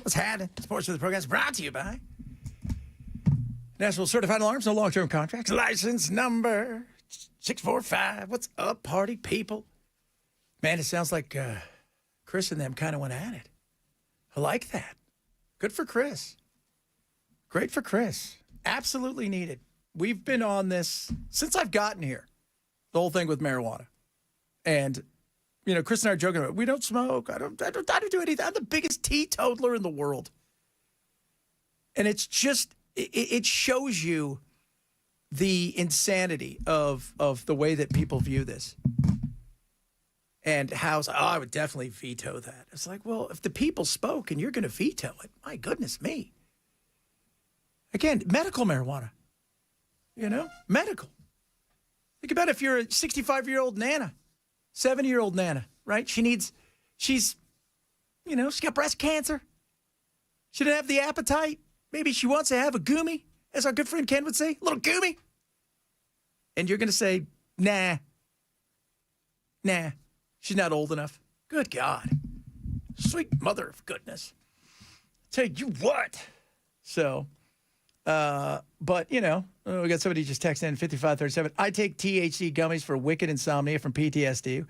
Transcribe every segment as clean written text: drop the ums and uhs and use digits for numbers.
What's happening? This portion of the program is brought to you by National Certified Alarms, no long-term contracts. License number 645. What's up, party people? Man, it sounds like Chris and them kind of went at it. I like that. Good for Chris. Great for Chris. Absolutely needed. We've been on this since I've gotten here, the whole thing with marijuana. And, you know, Chris and I are joking about it. We don't smoke. I don't do anything. I'm the biggest teetotaler in the world. And it's just, it shows you the insanity of the way that people view this. And how, I would definitely veto that. It's like, well, if the people spoke and you're going to veto it, my goodness me. Again, medical marijuana, you know, medical. Think about if you're a 65-year-old Nana, 70-year-old Nana, right? She's got breast cancer. She didn't have the appetite. Maybe she wants to have a gummy, as our good friend Ken would say, a little gummy. And you're going to say, nah, she's not old enough. Good God. Sweet mother of goodness. Tell you what. So, but, you know, we got somebody just texting in 5537. I take THC gummies for wicked insomnia from PTSD.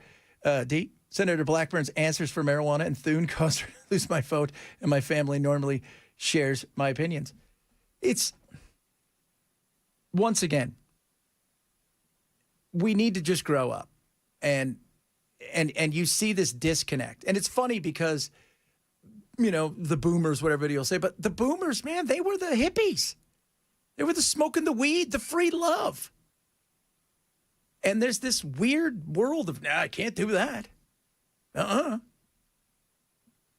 D. Senator Blackburn's answers for marijuana and Thune caused her to lose my vote, and my family normally shares my opinions. It's, once again, we need to just grow up. And you see this disconnect. And it's funny because, you know, the boomers, what everybody will say, but the boomers, man, they were the hippies. They were the smoking the weed, the free love. And there's this weird world of, I can't do that.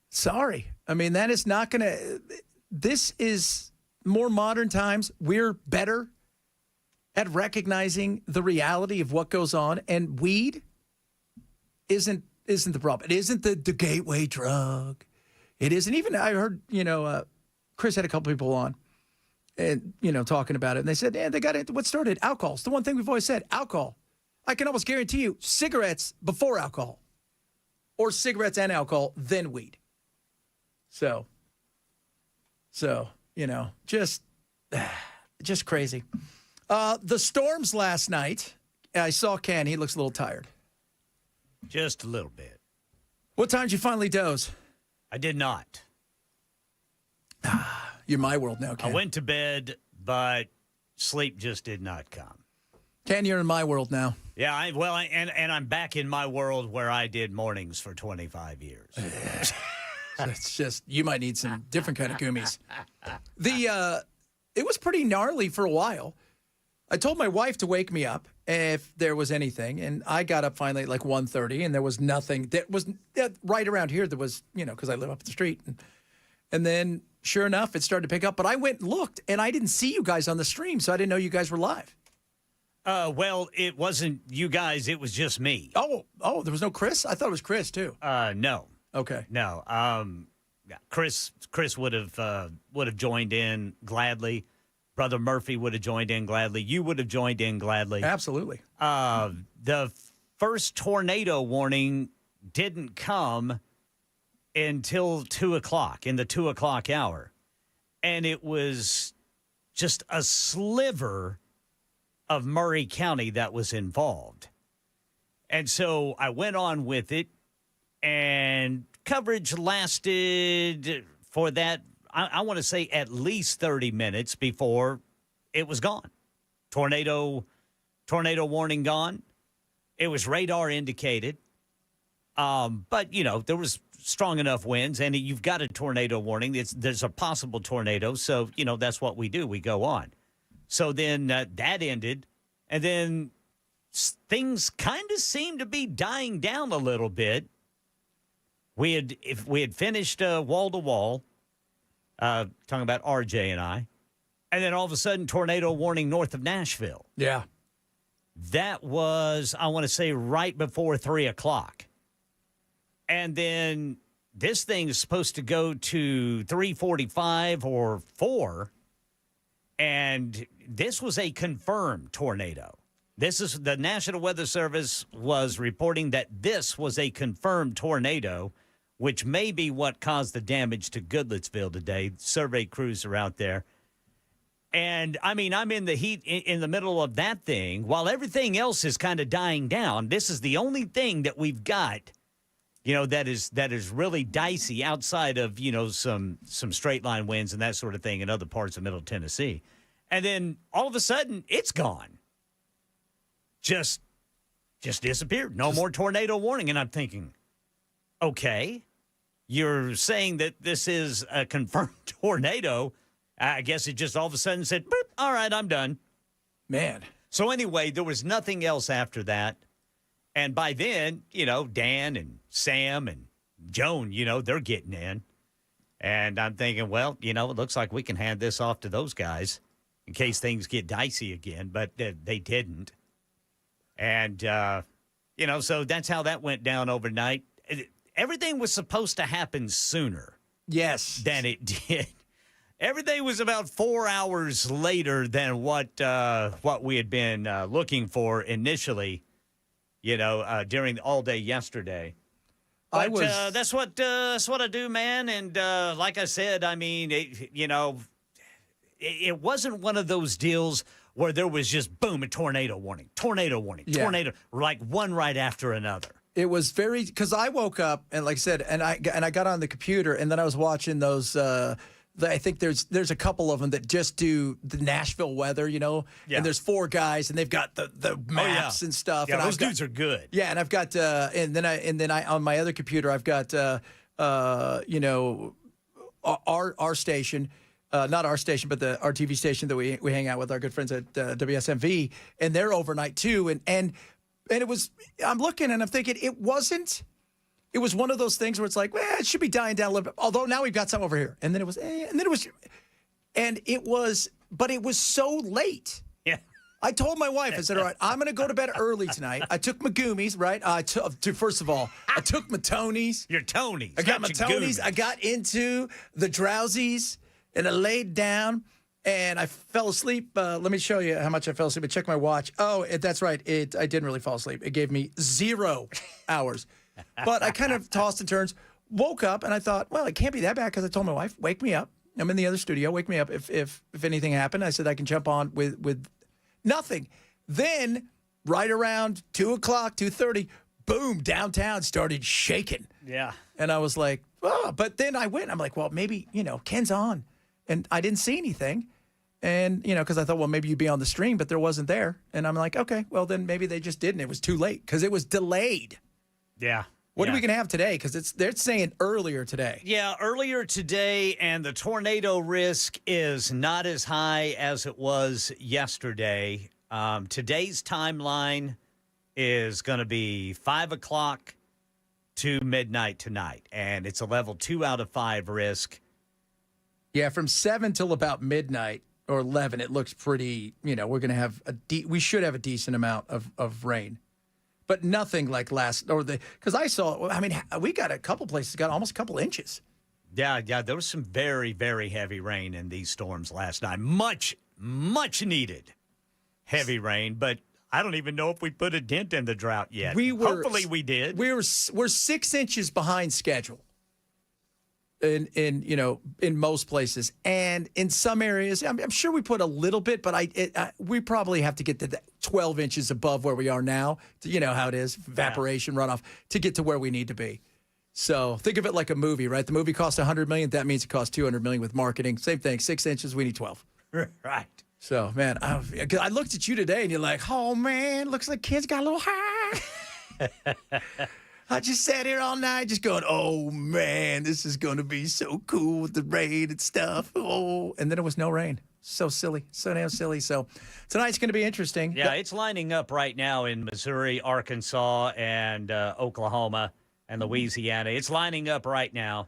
Sorry. I mean, that is not going to, this is more modern times. We're better at recognizing the reality of what goes on. And weed isn't the problem. It isn't the gateway drug. It isn't even, I heard, you know, Chris had a couple people on and, you know, talking about it. And they said, they got it. What started? Alcohol. It's the one thing we've always said, alcohol. I can almost guarantee you cigarettes before alcohol or cigarettes and alcohol, then weed. So, you know, just crazy. The storms last night, I saw Ken. He looks a little tired. Just a little bit. What time did you finally doze? I did not. You're my world now, Ken. I went to bed, but sleep just did not come. Ken, you're in my world now. Yeah, and I'm back in my world where I did mornings for 25 years. It's just, you might need some different kind of gummies. It was pretty gnarly for a while. I told my wife to wake me up if there was anything, and I got up finally at like 1:30, and there was nothing. That was right around here. There was, you know, because I live up the street, and then sure enough, it started to pick up. But I went and looked, and I didn't see you guys on the stream, so I didn't know you guys were live. Well, it wasn't you guys; it was just me. Oh, there was no Chris? I thought it was Chris too. No. Okay. No. Chris would have joined in gladly. Brother Murphy would have joined in gladly. You would have joined in gladly. Absolutely. The first tornado warning didn't come until 2 o'clock, in the 2 o'clock hour. And it was just a sliver of Murray County that was involved. And so I went on with it, and coverage lasted for that, I want to say at least 30 minutes before it was gone. Tornado warning gone. It was radar indicated. But, you know, there was strong enough winds, and you've got a tornado warning. There's a possible tornado, so, you know, that's what we do. We go on. So then that ended, and then things kind of seemed to be dying down a little bit. We had finished wall-to-wall, talking about RJ and I, and then all of a sudden, tornado warning north of Nashville. Yeah. That was, I want to say, right before 3 o'clock. And then this thing is supposed to go to 3:45 or 4, and this was a confirmed tornado. This is the National Weather Service was reporting that this was a confirmed tornado which may be what caused the damage to Goodlettsville today. Survey crews are out there. And, I mean, I'm in the heat in the middle of that thing. While everything else is kind of dying down, this is the only thing that we've got, that is really dicey outside of, some straight line winds and that sort of thing in other parts of Middle Tennessee. And then all of a sudden, it's gone. Just disappeared. No more tornado warning. And I'm thinking, okay, you're saying that this is a confirmed tornado. I guess it just all of a sudden said, boop, all right, I'm done. Man. So anyway, there was nothing else after that. And by then, Dan and Sam and Joan, they're getting in. And I'm thinking, well, it looks like we can hand this off to those guys in case things get dicey again. But they didn't. And, so that's how that went down overnight. Everything was supposed to happen sooner. Yes. Than it did. Everything was about 4 hours later than what we had been looking for initially, during all day yesterday. But that's what I do, man. And like I said, I mean, it wasn't one of those deals where there was just boom, a tornado warning, tornado, like one right after another. It was very, because I woke up and like I said, and I got on the computer and then I was watching those. I think there's a couple of them that just do the Nashville weather, Yeah. And there's 4 guys and they've got the maps and stuff. Yeah, and those dudes are good. Yeah, and I've got and then I on my other computer I've got our station. Not our station, but our TV station that we hang out with our good friends at WSMV, and they're overnight too. And it was, I'm looking and I'm thinking it wasn't. It was one of those things where it's like, well, it should be dying down a little bit. Although now we've got some over here, and then it was, but it was so late. Yeah. I told my wife, I said, all right, I'm going to go to bed early tonight. I took my Goomies, right? First of all, I took my Tonys. Your Tonys. I got my Tonys. I got into the drowsies. And I laid down, and I fell asleep. Let me show you how much I fell asleep. I checked my watch. Oh, that's right. I didn't really fall asleep. It gave me 0 hours. But I kind of tossed and turns, woke up, and I thought, well, it can't be that bad because I told my wife, wake me up. I'm in the other studio. Wake me up if anything happened. I said I can jump on with nothing. Then right around 2 o'clock, 2:30, boom, downtown started shaking. Yeah. And I was like, oh. But then I went. I'm like, well, maybe, Ken's on. And I didn't see anything. And, because I thought, well, maybe you'd be on the stream, but there wasn't there. And I'm like, okay, well, then maybe they just didn't. It was too late because it was delayed. Yeah. What are we going to have today? Because they're saying earlier today. Yeah, earlier today, and the tornado risk is not as high as it was yesterday. Today's timeline is going to be 5 o'clock to midnight tonight, and it's a level 2 out of 5 risk. Yeah, from 7 till about midnight or 11, it looks pretty, we're going to have we should have a decent amount of rain. But nothing like because I saw, we got a couple places, got almost a couple inches. Yeah, there was some very, very heavy rain in these storms last night. Much, much needed heavy rain, but I don't even know if we put a dent in the drought yet. Hopefully we did. We're 6 inches behind schedule. In most places, and in some areas, I'm sure we put a little bit, but we probably have to get to 12 inches above where we are now. To, how it is, evaporation, runoff, to get to where we need to be. So think of it like a movie, right? The movie costs $100 million. That means it costs $200 million with marketing. Same thing. 6 inches. We need 12. Right. So, man, I looked at you today, and you're like, oh man, looks like kids got a little high. I just sat here all night just going, oh, man, this is going to be so cool with the rain and stuff. Oh, and then it was no rain. So silly. So damn silly. So tonight's going to be interesting. Yeah, it's lining up right now in Missouri, Arkansas, and Oklahoma and Louisiana. It's lining up right now,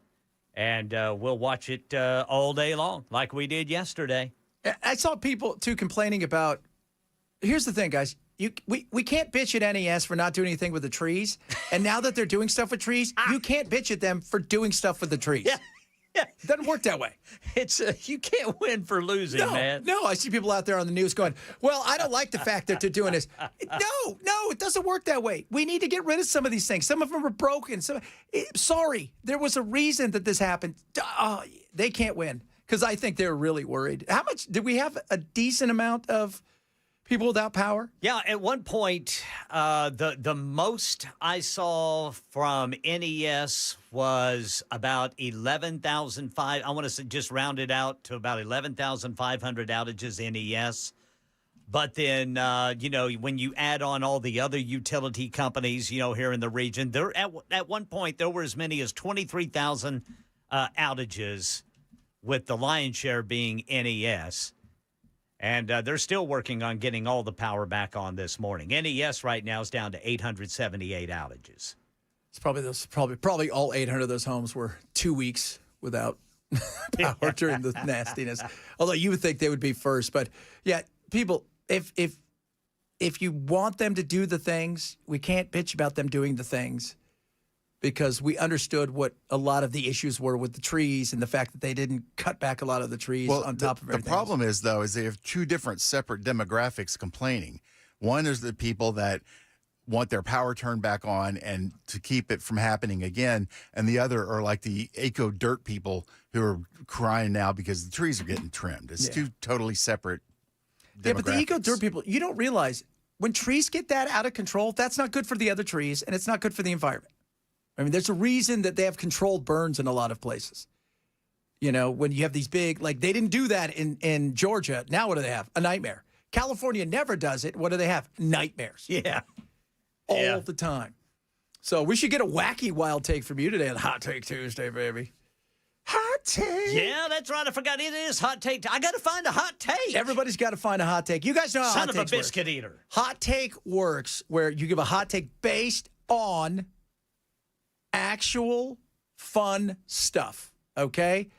and we'll watch it all day long like we did yesterday. I saw people, too, complaining about – here's the thing, guys. We can't bitch at NES for not doing anything with the trees. And now that they're doing stuff with trees, you can't bitch at them for doing stuff with the trees. Yeah. Doesn't work that way. It's you can't win for losing, man. No, I see people out there on the news going, well, I don't like the fact that they're doing this. No, it doesn't work that way. We need to get rid of some of these things. Some of them are broken. Sorry, there was a reason that this happened. They can't win because I think they're really worried. How much did we have a decent amount of people without power? Yeah, at one point, the most I saw from NES was about 11,005. I want to just round it out to about 11,500 outages NES. But then, when you add on all the other utility companies, here in the region, there at one point there were as many as 23,000 outages, with the lion's share being NES. And they're still working on getting all the power back on this morning. NES right now is down to 878 outages. It's probably all 800 of those homes were 2 weeks without power during the nastiness. Although you would think they would be first, but yeah, people, if you want them to do the things, we can't bitch about them doing the things. Because we understood what a lot of the issues were with the trees and the fact that they didn't cut back a lot of the trees on top of everything. The problem is they have two different separate demographics complaining. One is the people that want their power turned back on and to keep it from happening again. And the other are like the eco dirt people who are crying now because the trees are getting trimmed. It's two totally separate demographics. Yeah, but the eco dirt people, you don't realize when trees get that out of control, that's not good for the other trees and it's not good for the environment. I mean, there's a reason that they have controlled burns in a lot of places. When you have these big, like they didn't do that in Georgia. Now what do they have? A nightmare. California never does it. What do they have? Nightmares. Yeah. All the time. So we should get a wacky wild take from you today on Hot Take Tuesday, baby. Hot take. Yeah, that's right. I forgot it is hot take. I got to find a hot take. Everybody's got to find a hot take. You guys know how Son hot of a takes work. biscuit eater. Hot take works where you give a hot take based on actual fun stuff, okay?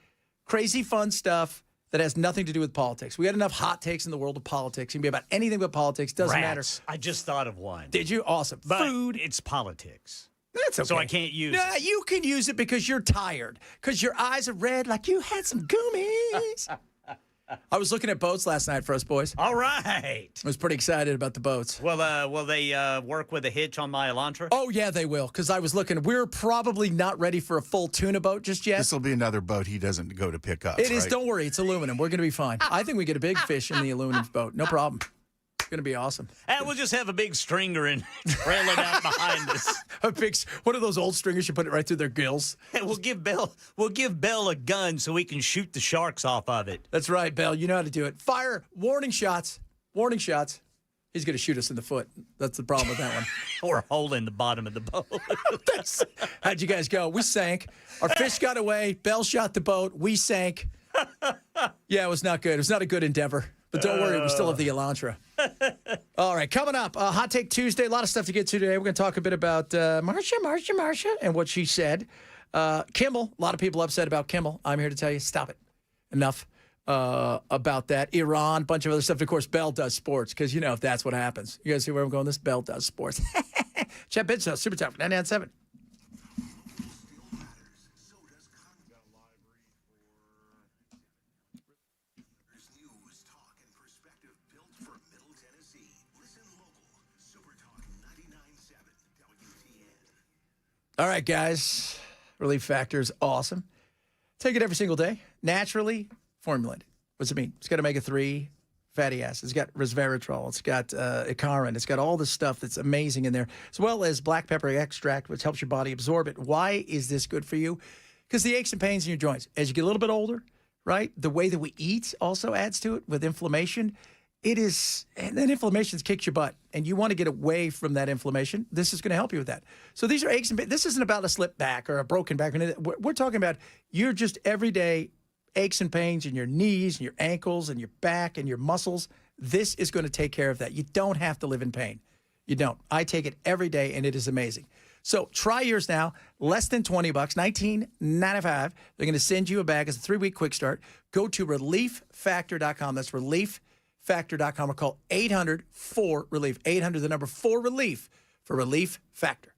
Crazy fun stuff that has nothing to do with politics. We got enough hot takes in the world of politics. It can be about anything but politics. Doesn't matter. I just thought of one. Did you? Awesome. But Food. it's politics. That's okay. So I can't use it. You can use it because you're tired, because your eyes are red like you had some gummies. I was looking at boats last night for us boys. All right. I was pretty excited about the boats. Well, will they work with a hitch on my Elantra? Oh, yeah, they will, because I was looking. We're probably not ready for a full tuna boat just yet. This will be another boat he doesn't go to pick up. It is. Don't worry. It's aluminum. We're going to be fine. I think we get a big fish in the aluminum boat. No problem. It's going to be awesome. And we'll just have a big stringer and trailing out behind us. A big one of those old stringers you put it right through their gills. And we'll give Bell a gun so we can shoot the sharks off of it. That's right, Bell. You know how to do it. Fire. Warning shots. Warning shots. He's going to shoot us in the foot. That's the problem with that one. Or a hole in the bottom of the boat. How'd you guys go? We sank. Our fish got away. Bell shot the boat. We sank. Yeah, it was not good. It was not a good endeavor. But don't worry, we still have the Elantra. All right, coming up, Hot Take Tuesday. A lot of stuff to get to today. We're going to talk a bit about Marsha, and what she said. Kimmel, a lot of people upset about Kimmel. I'm here to tell you, stop it. Enough about that. Iran, bunch of other stuff. Of course, Bell does sports, because, that's what happens. You guys see where I'm going? This Bell does sports. Chet Bidso, Super Talk, 99.7. All right, guys. Relief Factor is awesome. Take it every single day. Naturally formulated. What's it mean? It's got omega-3 fatty acids. It's got resveratrol. It's got icariin. It's got all this stuff that's amazing in there, as well as black pepper extract, which helps your body absorb it. Why is this good for you? Because the aches and pains in your joints. As you get a little bit older, right, the way that we eat also adds to it with inflammation. And then inflammation kicks your butt, and you want to get away from that inflammation. This is going to help you with that. So these are aches and pains. This isn't about a slip back or a broken back. We're talking about your just everyday aches and pains in your knees and your ankles and your back and your muscles. This is going to take care of that. You don't have to live in pain. You don't. I take it every day, and it is amazing. So try yours now. Less than $20, $19.95. They're going to send you a bag as a 3-week quick start. Go to relieffactor.com. That's relieffactor.com, or call 800-4RELIEF. 800, the number 4RELIEF for Relief Factor.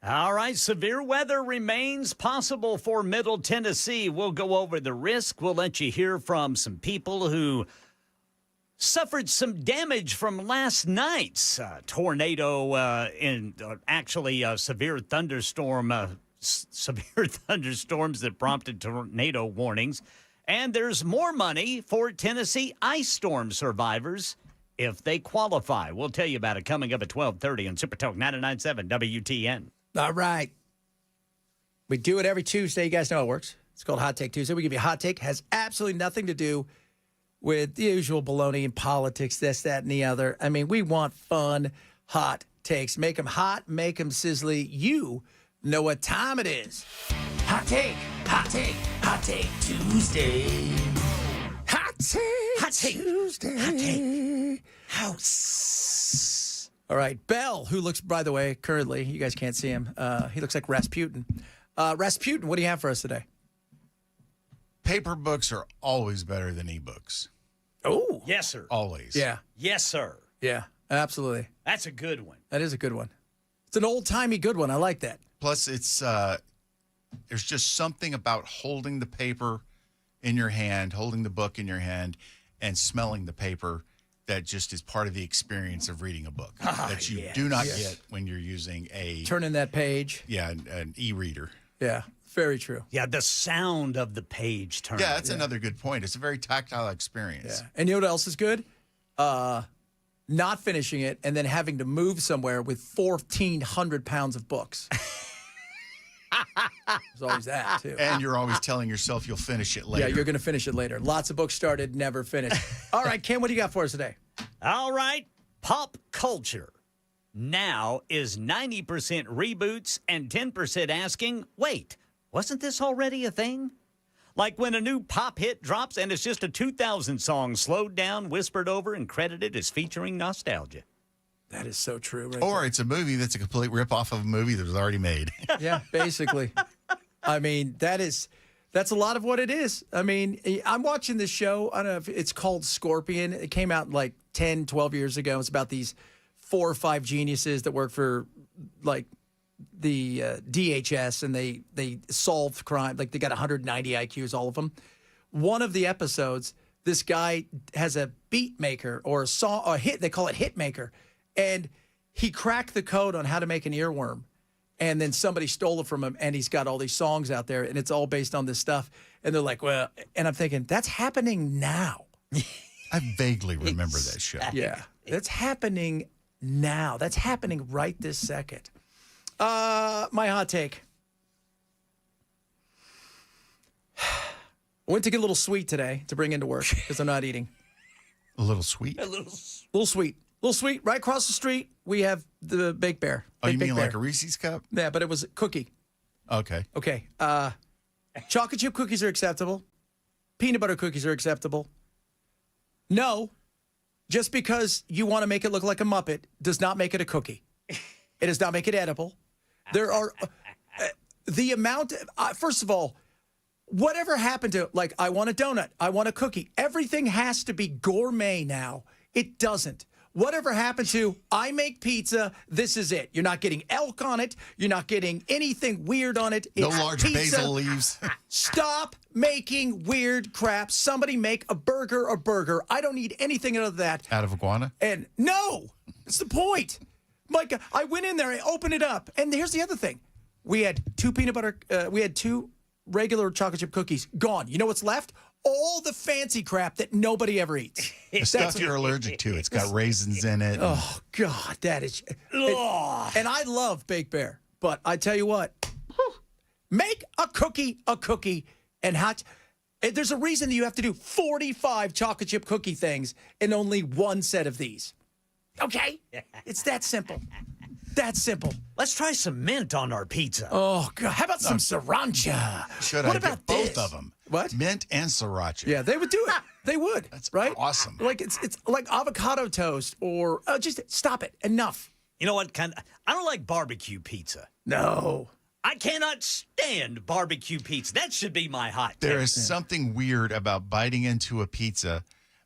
All right, severe weather remains possible for Middle Tennessee. We'll go over the risk. We'll let you hear from some people who suffered some damage from last night's tornado and actually severe thunderstorm, severe thunderstorms that prompted tornado warnings. And there's more money for Tennessee ice storm survivors if they qualify. We'll tell you about it coming up at 12:30 on Super Talk 99.7 WTN. All right. We do it every Tuesday. You guys know how it works. It's called Hot Take Tuesday. We give you a hot take. Has absolutely nothing to do with the usual baloney in politics, this, that, and the other. I mean, we want fun, hot takes. Make them hot, make them sizzly. You know what time it is. Hot take, hot take, hot take Tuesday. Hot take, hot take Tuesday. Hot take. House. All right, Bell, who looks, by the way, currently, you guys can't see him. He looks like Rasputin. Rasputin, what do you have for us today? Paper books are always better than ebooks. Oh. Yes, sir. Always. Yeah. Yes, sir. Yeah, absolutely. That's a good one. That is a good one. It's an old-timey good one. I like that. Plus, it's there's just something about holding the paper in your hand, holding the book in your hand, and smelling the paper that just is part of the experience of reading a book that you do not get when you're using Turning that page. an e-reader. Yeah, very true. Yeah, the sound of the page turning. Yeah, that's another good point. It's a very tactile experience. Yeah. And you know what else is good? Not finishing it and then having to move somewhere with 1,400 pounds of books. There's always that, too. And you're always telling yourself you'll finish it later. Yeah, you're going to finish it later. Lots of books started, never finished. All right, Ken, what do you got for us today? All right, pop culture now is 90% reboots and 10% asking, wait, wasn't this already a thing? Like when a new pop hit drops and it's just a 2000 song slowed down, whispered over, and credited as featuring nostalgia. That is so true. Right Or it's a movie that's a complete ripoff of a movie that was already made. Yeah, basically. I mean, that's a lot of what it is. I mean, I'm watching this show. I don't know if it's called Scorpion. It came out like 10, 12 years ago. It's about these 4 or 5 geniuses that work for like the DHS, and they solve crime. Like they got 190 IQs, all of them. One of the episodes, this guy has a beat maker or a song, a hit. They call it hit maker. And he cracked the code on how to make an earworm. And then somebody stole it from him, and he's got all these songs out there, and it's all based on this stuff. And they're like, well, and I'm thinking, that's happening now. I vaguely remember that show. Yeah, that's happening now. That's happening right this second. My hot take. I went to get a little sweet today to bring into work because I'm not eating. A little sweet. A little sweet. A little sweet. Right across the street, we have the Baked Bear. Oh, you mean Baked Bear. like a Reese's cup? Yeah, but it was a cookie. Okay. Okay. Chocolate chip cookies are acceptable. Peanut butter cookies are acceptable. No, just because you want to make it look like a Muppet does not make it a cookie. It does not make it edible. There are the amount. First of all, whatever happened to, like, I want a donut, I want a cookie. Everything has to be gourmet now. It doesn't. Whatever happened to, I make pizza, this is it. You're not getting elk on it. You're not getting anything weird on it. No It's large pizza. basil leaves. Stop making weird crap. Somebody make a burger. I don't need anything other than that. Out of iguana? And no, it's the point. Mike, I went in there, I opened it up, and here's the other thing. We had 2 peanut butter, we had 2 regular chocolate chip cookies. Gone. You know what's left? All the fancy crap that nobody ever eats. The stuff you're allergic to. It's got raisins in it. Oh, God, that is... and I love Baked Bear, but I tell you what, make a cookie, and hot... There's a reason that you have to do 45 chocolate chip cookie things in only one set of these. Okay? It's that simple. That simple. Let's try some mint on our pizza. Oh, God. How about some sriracha? Should What I about get both this? of them? What? Mint and sriracha. Yeah, they would do it. They would. That's right? awesome. Like it's like avocado toast or just stop it. Enough. You know what? I don't like barbecue pizza. No. I cannot stand barbecue pizza. That should be my hot take. There is something weird about biting into a pizza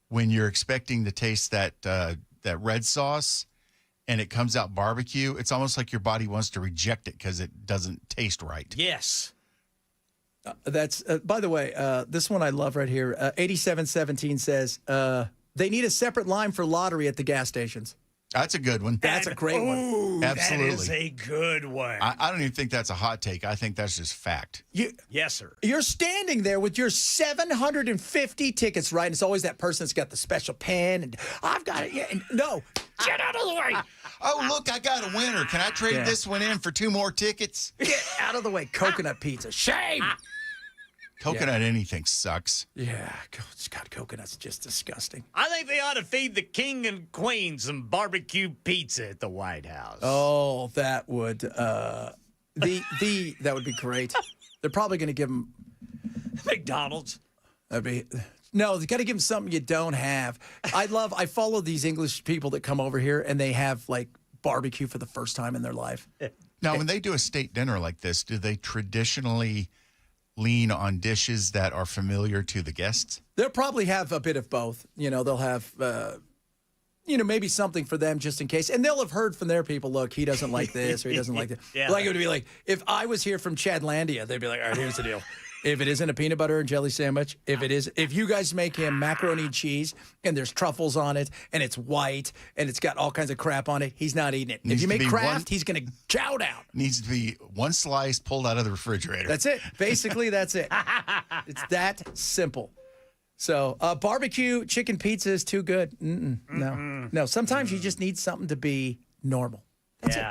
when you're expecting to taste that red sauce, and it comes out barbecue, it's almost like your body wants to reject it because it doesn't taste right. Yes. That's by the way, this one I love right here. 8717 says they need a separate line for lottery at the gas stations. That's a good one. That's a great one. Ooh, Absolutely. That is a good one. I don't even think that's a hot take. I think that's just fact. Yes, sir. You're standing there with your 750 tickets, right? And it's always that person that's got the special pen, and I've got it. Yeah, and no, get out of the way. Oh, look, I got a winner. Can I trade this one in for 2 more tickets? Get out of the way. Coconut pizza. Shame. Coconut anything sucks. Yeah, God, coconut's just disgusting. I think they ought to feed the king and queen some barbecue pizza at the White House. Oh, that would that would be great. They're probably going to give them McDonald's. No, they got to give them something you don't have. I follow these English people that come over here and they have like barbecue for the first time in their life. Now, when they do a state dinner like this, do they traditionally lean on dishes that are familiar to the guests? They'll probably have a bit of both. You know, they'll have, maybe something for them just in case. And they'll have heard from their people, look, he doesn't like this or he doesn't like that. Yeah. Like it would be like, if I was here from Chadlandia, they'd be like, all right, here's the deal. If it isn't a peanut butter and jelly sandwich, if you guys make him macaroni and cheese and there's truffles on it and it's white and it's got all kinds of crap on it, he's not eating it. If you make Kraft, he's going to chow down. Needs to be one slice pulled out of the refrigerator. That's it. Basically, that's it. It's that simple. So barbecue chicken pizza is too good. No. Sometimes you just need something to be normal. That's it.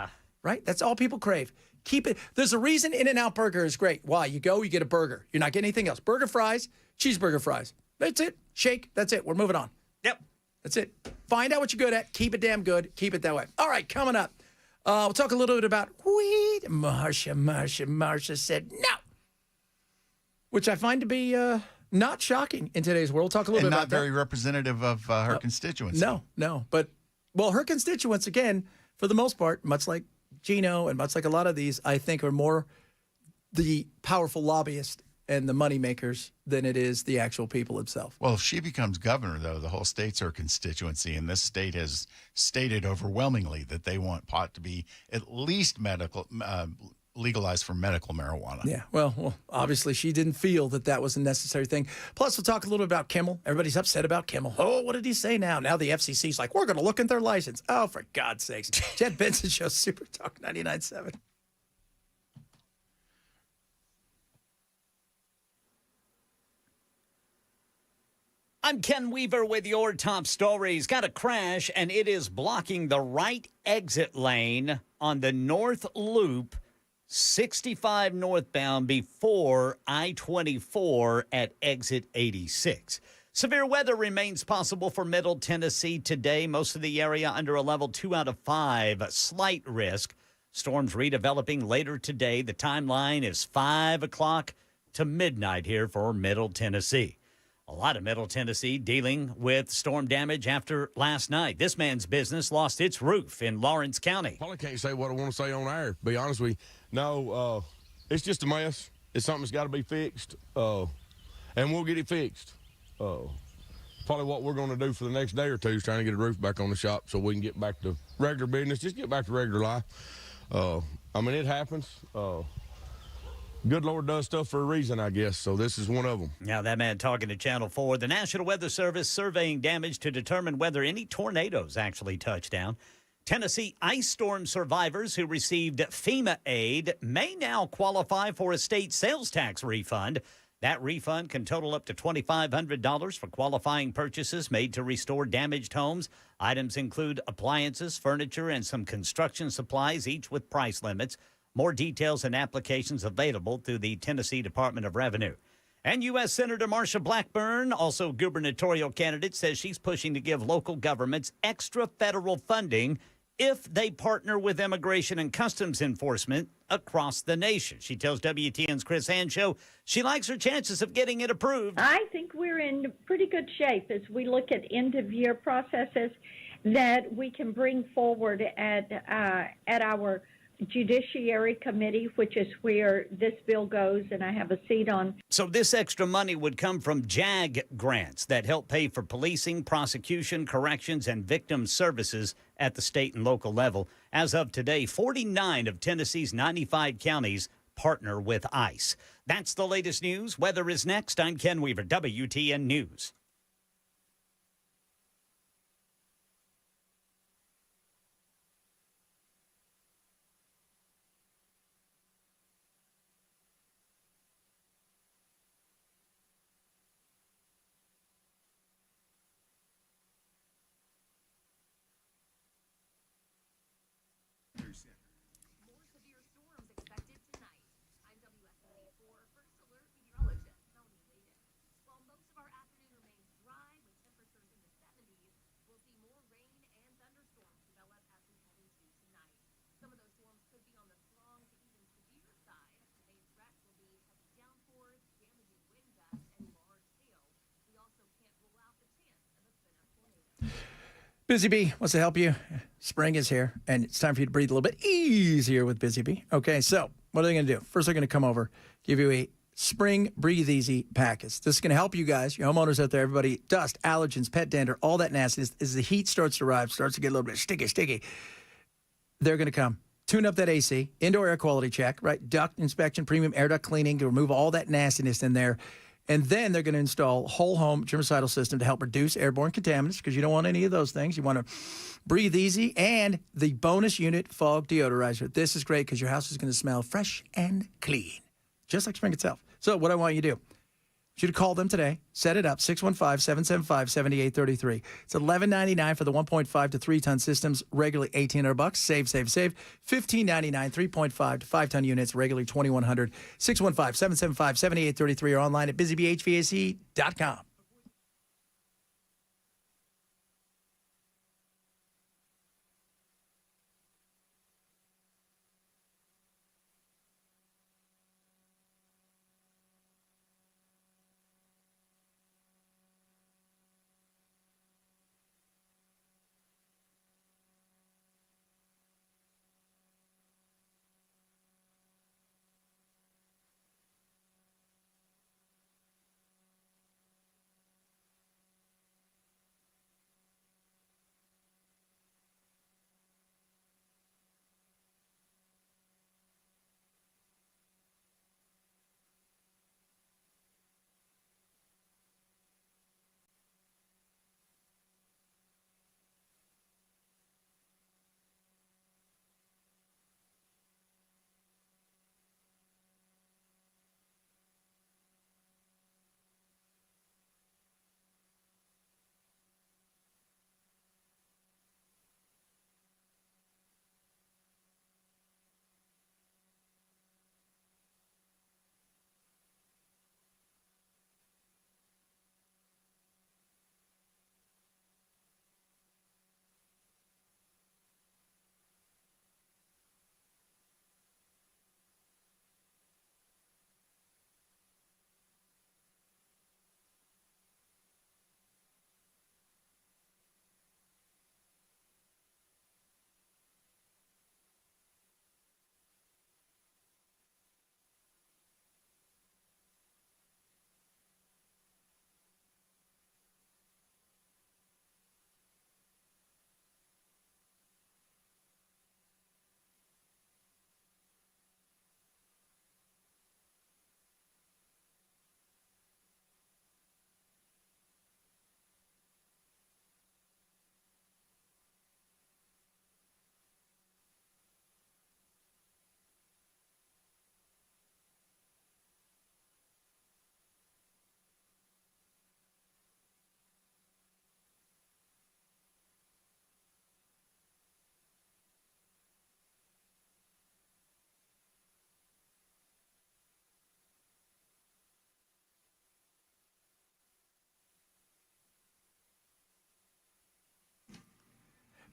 Right? That's all people crave. Keep it. There's a reason In-N-Out Burger is great. Why? You go, you get a burger. You're not getting anything else. Burger fries, cheeseburger fries. That's it. Shake. That's it. We're moving on. Yep. That's it. Find out what you're good at. Keep it damn good. Keep it that way. All right, coming up. We'll talk a little bit about weed. Marsha said no. Which I find to be not shocking in today's world. We'll talk a little and bit not about that. very representative of her constituency. No. But, well, her constituents, again, for the most part, much like Gino and much like a lot of these, I think are more the powerful lobbyists and the money makers than it is the actual people itself. Well, if she becomes governor, though, the whole state's her constituency, and this state has stated overwhelmingly that they want pot to be at least legalized for medical marijuana. Yeah, well, obviously she didn't feel that was a necessary thing. Plus, we'll talk a little bit about Kimmel. Everybody's upset about Kimmel. Oh, what did he say now? Now the FCC's like, we're going to look at their license. Oh, for God's sakes. Jed Benson Show, Super Talk 99.7. I'm Ken Weaver with your top stories. Got a crash, and it is blocking the right exit lane on the North Loop, 65 northbound before I-24 at exit 86. Severe weather remains possible for Middle Tennessee today. Most of the area under a level 2 out of 5, slight risk. Storms redeveloping later today. The timeline is 5 o'clock to midnight here for Middle Tennessee. A lot of Middle Tennessee dealing with storm damage after last night. This man's business lost its roof in Lawrence County. Probably can't say what I want to say on air, to be honest with you. No, it's just a mess. It's something that's got to be fixed, and we'll get it fixed. Probably what we're going to do for the next day or two is trying to get a roof back on the shop so we can get back to regular business, just get back to regular life. I mean, it happens. Good Lord does stuff for a reason, I guess, so this is one of them. Now, that man talking to Channel 4. The National Weather Service surveying damage to determine whether any tornadoes actually touched down. Tennessee ice storm survivors who received FEMA aid may now qualify for a state sales tax refund. That refund can total up to $2,500 for qualifying purchases made to restore damaged homes. Items include appliances, furniture, and some construction supplies, each with price limits. More details and applications available through the Tennessee Department of Revenue. And U.S. Senator Marsha Blackburn, also gubernatorial candidate, says she's pushing to give local governments extra federal funding if they partner with Immigration and Customs Enforcement across the nation. She tells WTN's Chris Hanshow she likes her chances of getting it approved. I think we're in pretty good shape as we look at end-of-year processes that we can bring forward at our Judiciary Committee, which is where this bill goes, and I have a seat on. So this extra money would come from JAG grants that help pay for policing, prosecution, corrections, and victim services at the state and local level. As of today, 49 of Tennessee's 95 counties partner with ICE. That's the latest news. Weather is next. I'm Ken Weaver, WTN News. More severe storms expected tonight. I'm WS74 First Alert meteorologist Melanie Layden. While most of our afternoon remains dry with temperatures in the 70s, we'll see more rain and thunderstorms develop as we head into tonight. Some of those storms could be on the strong to even severe side. The main threats will be heavy downpours, damaging wind gusts, and large hail. We also can't rule out the chance of a spin-up tornado. Busy Bee wants to help you. Spring is here, and it's time for you to breathe a little bit easier with Busy Bee. Okay, so what are they going to do? First, they're going to come over, give you a spring breathe easy package. This is going to help you guys, your homeowners out there, everybody, dust, allergens, pet dander, all that nastiness. As the heat starts to arrive, starts to get a little bit sticky, they're going to come. Tune up that AC, indoor air quality check, right? Duct inspection, premium air duct cleaning to remove all that nastiness in there. And then they're going to install whole home germicidal system to help reduce airborne contaminants because you don't want any of those things. You want to breathe easy. And the bonus unit fog deodorizer. This is great because your house is going to smell fresh and clean, just like spring itself. So what I want you to do, I want you to call them today. Set it up, 615-775-7833. It's $11.99 for the 1.5 to 3-ton systems, regularly $1,800. Save. $15.99, 3.5 to 5-ton units, regularly $2,100. 615-775-7833 or online at busybhvac.com.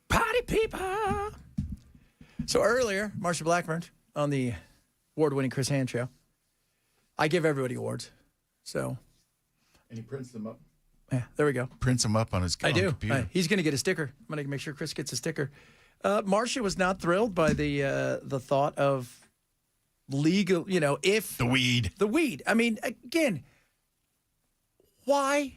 Party people. So earlier, Marsha Blackburn on the award-winning Chris Hand show. I give everybody awards. So, And he prints them up. yeah, there we go. Prints them up on his I do. computer. He's going to get a sticker. I'm going to make sure Chris gets a sticker. Marsha was not thrilled by the thought of legal, if The weed. the weed. I mean, again, why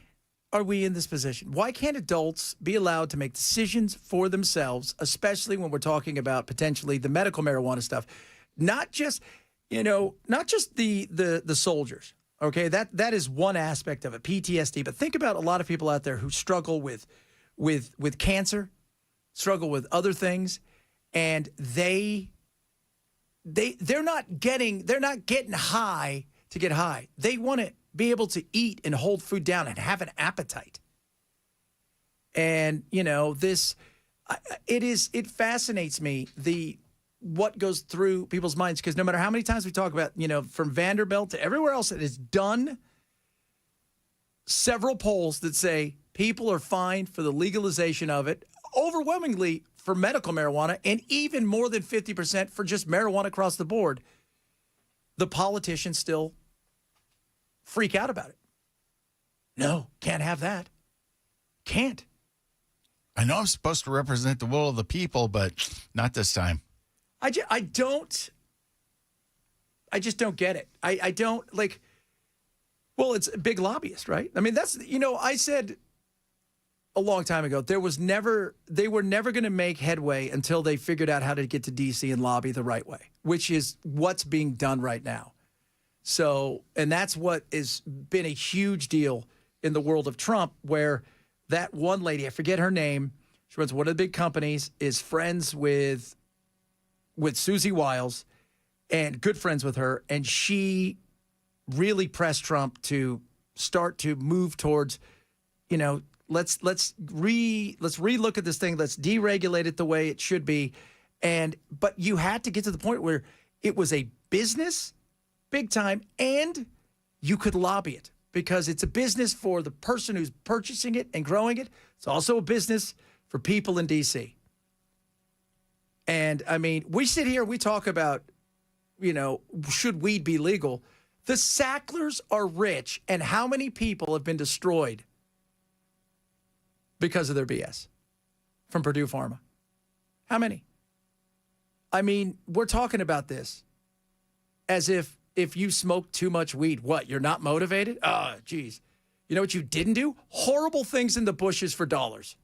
are we in this position? Why can't adults be allowed to make decisions for themselves, especially when we're talking about potentially the medical marijuana stuff? Not just, not just the soldiers. Okay, that is one aspect of it, PTSD. But think about a lot of people out there who struggle with cancer, struggle with other things, and they're not getting high to get high. They want to be able to eat and hold food down and have an appetite. And it fascinates me what goes through people's minds, because no matter how many times we talk about, from Vanderbilt to everywhere else that is done, several polls that say people are fine for the legalization of it, overwhelmingly for medical marijuana, and even more than 50% for just marijuana across the board. The politicians still freak out about it. No, can't have that. Can't. I know I'm supposed to represent the will of the people, but not this time. I just don't get it. I don't well, it's a big lobbyist, right? I mean, that's, I said a long time ago, they were never going to make headway until they figured out how to get to DC and lobby the right way, which is what's being done right now. So, and that's what has been a huge deal in the world of Trump, where that one lady, I forget her name, she runs one of the big companies, is friends with Susie Wiles and good friends with her. And she really pressed Trump to start to move towards, let's relook at this thing. Let's deregulate it the way it should be. But you had to get to the point where it was a business big time, and you could lobby it, because it's a business for the person who's purchasing it and growing it. It's also a business for people in D.C. And, I mean, we sit here, we talk about, should weed be legal? The Sacklers are rich, and how many people have been destroyed because of their BS from Purdue Pharma? How many? I mean, we're talking about this as if you smoke too much weed, what, you're not motivated? Oh, geez. You know what you didn't do? Horrible things in the bushes for dollars.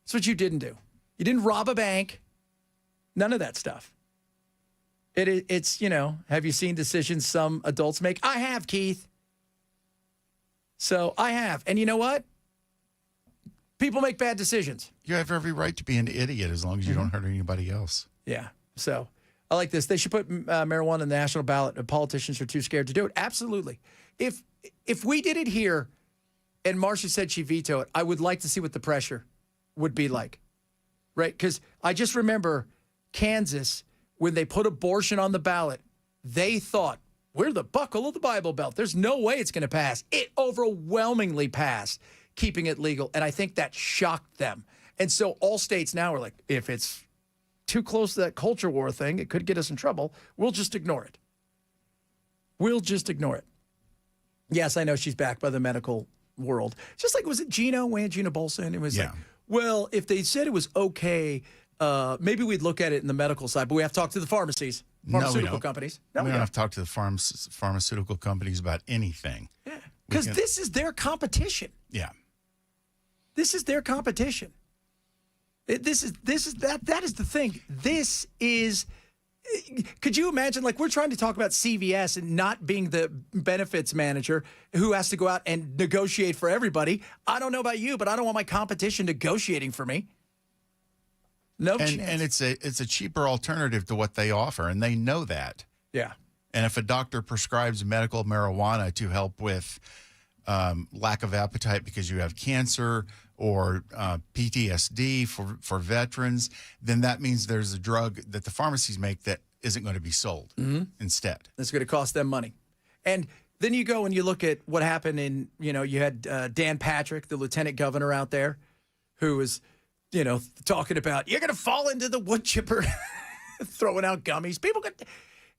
That's what you didn't do. You didn't rob a bank. None of that stuff. It's, have you seen decisions some adults make? I have, Keith. So I have. And you know what? People make bad decisions. You have every right to be an idiot as long as you don't hurt anybody else. Yeah. So I like this. They should put marijuana on the national ballot, and politicians are too scared to do it. Absolutely. If we did it here and Marsha said she vetoed it, I would like to see what the pressure would be like. Right? Because I just remember Kansas, when they put abortion on the ballot, they thought, we're the buckle of the Bible Belt. There's no way it's going to pass. It overwhelmingly passed, keeping it legal. And I think that shocked them. And so all states now are like, if it's too close to that culture war thing, it could get us in trouble. We'll just ignore it. We'll just ignore it. Yes, I know she's backed by the medical world. Just like, was it Gina Bolson? It was like, well, if they said it was okay, maybe we'd look at it in the medical side, but we have to talk to the pharmaceutical companies. No, we don't have to talk to the pharmaceutical companies about anything. Yeah, because this is their competition. Yeah. This is their competition. That is the thing. This is, could you imagine, we're trying to talk about CVS and not being the benefits manager who has to go out and negotiate for everybody. I don't know about you, but I don't want my competition negotiating for me. No chance. And it's a cheaper alternative to what they offer, and they know that. Yeah. And if a doctor prescribes medical marijuana to help with lack of appetite because you have cancer or PTSD for veterans, then that means there's a drug that the pharmacies make that isn't going to be sold instead. That's going to cost them money. And then you go and you look at what happened in, you had Dan Patrick, the lieutenant governor out there, who was, talking about, you're going to fall into the wood chipper, throwing out gummies.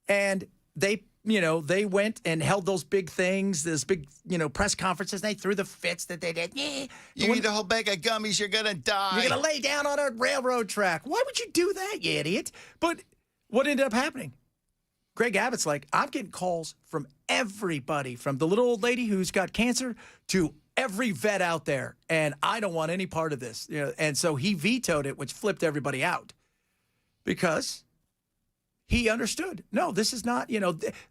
And they they went and held those big things, this big, press conferences. And they threw the fits that they did. You eat a whole bag of gummies, you're going to die. You're going to lay down on a railroad track. Why would you do that, you idiot? But what ended up happening? Greg Abbott's like, I'm getting calls from everybody, from the little old lady who's got cancer to every vet out there, and I don't want any part of this. And so he vetoed it, which flipped everybody out because he understood. No, this is not,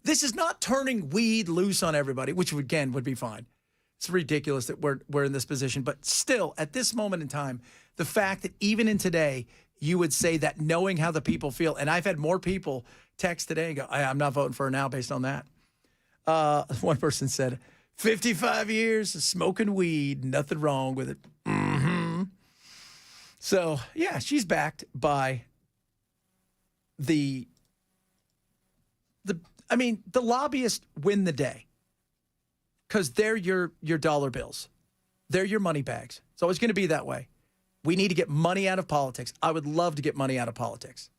this is not turning weed loose on everybody, which again would be fine. It's ridiculous that we're in this position, but still, at this moment in time, the fact that even in today, you would say that knowing how the people feel, and I've had more people text today and go, I'm not voting for her now based on that. One person said, 55 years of smoking weed, nothing wrong with it. Mm-hmm. So, yeah, she's backed by the lobbyists win the day because they're your dollar bills. They're your money bags. It's always going to be that way. We need to get money out of politics. I would love to get money out of politics.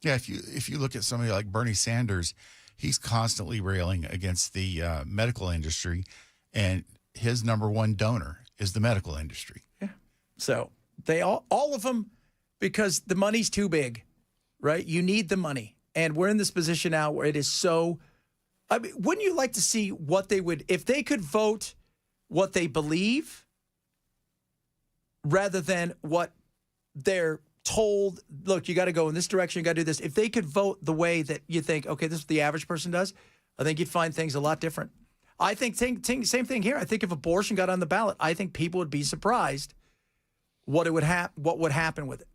Yeah, if you look at somebody like Bernie Sanders, he's constantly railing against the medical industry, and his number one donor is the medical industry. Yeah. So they all of them, because the money's too big, right? You need the money. And we're in this position now where it is so, wouldn't you like to see what they would, if they could vote what they believe rather than what they're told, look, you got to go in this direction, you got to do this. If they could vote the way that you think, okay, this is what the average person does, I think you'd find things a lot different. I think same thing here. I think if abortion got on the ballot, I think people would be surprised what would happen with it.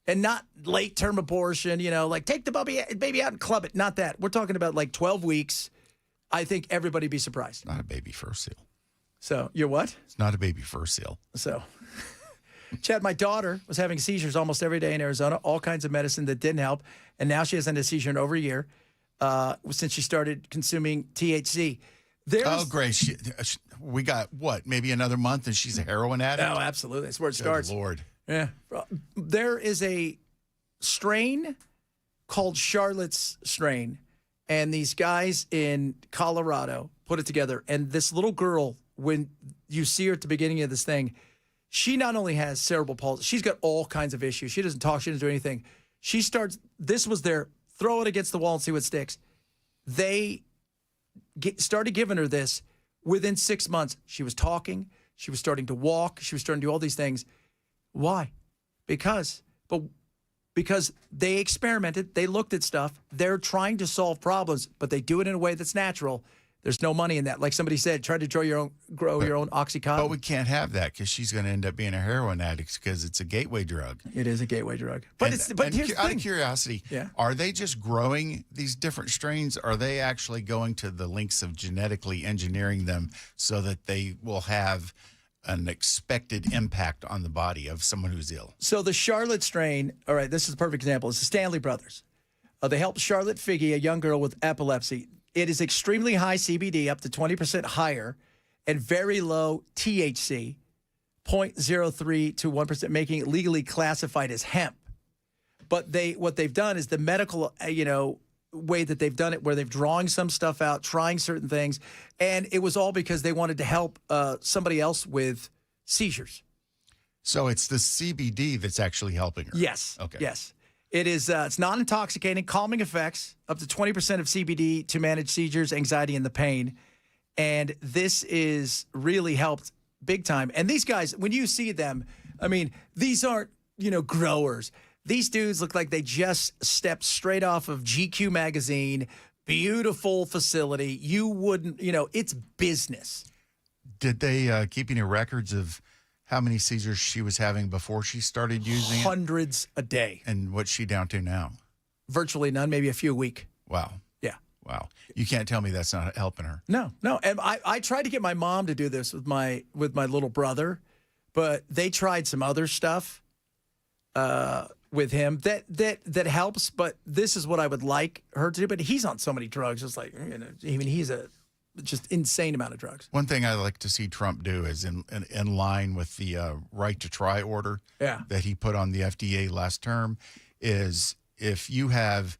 And not late-term abortion, like take the baby out and club it. Not that. We're talking about like 12 weeks. I think everybody would be surprised. Not a baby fur seal. So, you're what? It's not a baby fur seal. So, Chad, my daughter was having seizures almost every day in Arizona, all kinds of medicine that didn't help. And now she hasn't had a seizure in over a year since she started consuming THC. Great. We got, maybe another month and she's a heroin addict? Oh, absolutely. That's where it starts. Good Lord. Yeah. There is a strain called Charlotte's strain, and these guys in Colorado put it together. And this little girl, when you see her at the beginning of this thing, she not only has cerebral palsy, she's got all kinds of issues. She doesn't talk, she doesn't do anything. This was their throw it against the wall and see what sticks. They started giving her this within 6 months. She was talking, she was starting to walk, she was starting to do all these things. Why? Because they experimented, they looked at stuff, they're trying to solve problems, but they do it in a way that's natural. There's no money in that. Like somebody said, try to grow your own Oxycontin. But we can't have that because she's going to end up being a heroin addict because it's a gateway drug. It is a gateway drug. But here's the thing. Out of curiosity, are they just growing these different strains? Are they actually going to the lengths of genetically engineering them so that they will have an expected impact on the body of someone who's ill? So the Charlotte strain, all right, this is a perfect example. It's the Stanley brothers. They helped Charlotte Figge, a young girl with epilepsy. It is extremely high CBD, up to 20% higher, and very low THC, 0.03 to 1%, making it legally classified as hemp. But what they've done is the medical, way that they've done it, where they've drawing some stuff out, trying certain things, and it was all because they wanted to help somebody else with seizures. So it's the CBD that's actually helping her. Yes. Okay. Yes. It is. It's non-intoxicating, calming effects, up to 20% of CBD to manage seizures, anxiety, and the pain. And this is really helped big time. And these guys, when you see them, these aren't, growers. These dudes look like they just stepped straight off of GQ magazine. Beautiful facility. You wouldn't, it's business. Did they keep any records of how many seizures she was having before she started using it? Hundreds a day. And what's she down to now? Virtually none, maybe a few a week. Wow. Yeah. Wow. You can't tell me that's not helping her. No. And I tried to get my mom to do this with my little brother, but they tried some other stuff with him that helps. But this is what I would like her to do. But he's on so many drugs. It's like, he's a just insane amount of drugs. One thing I like to see Trump do is in line with the right to try order that he put on the FDA last term is if you have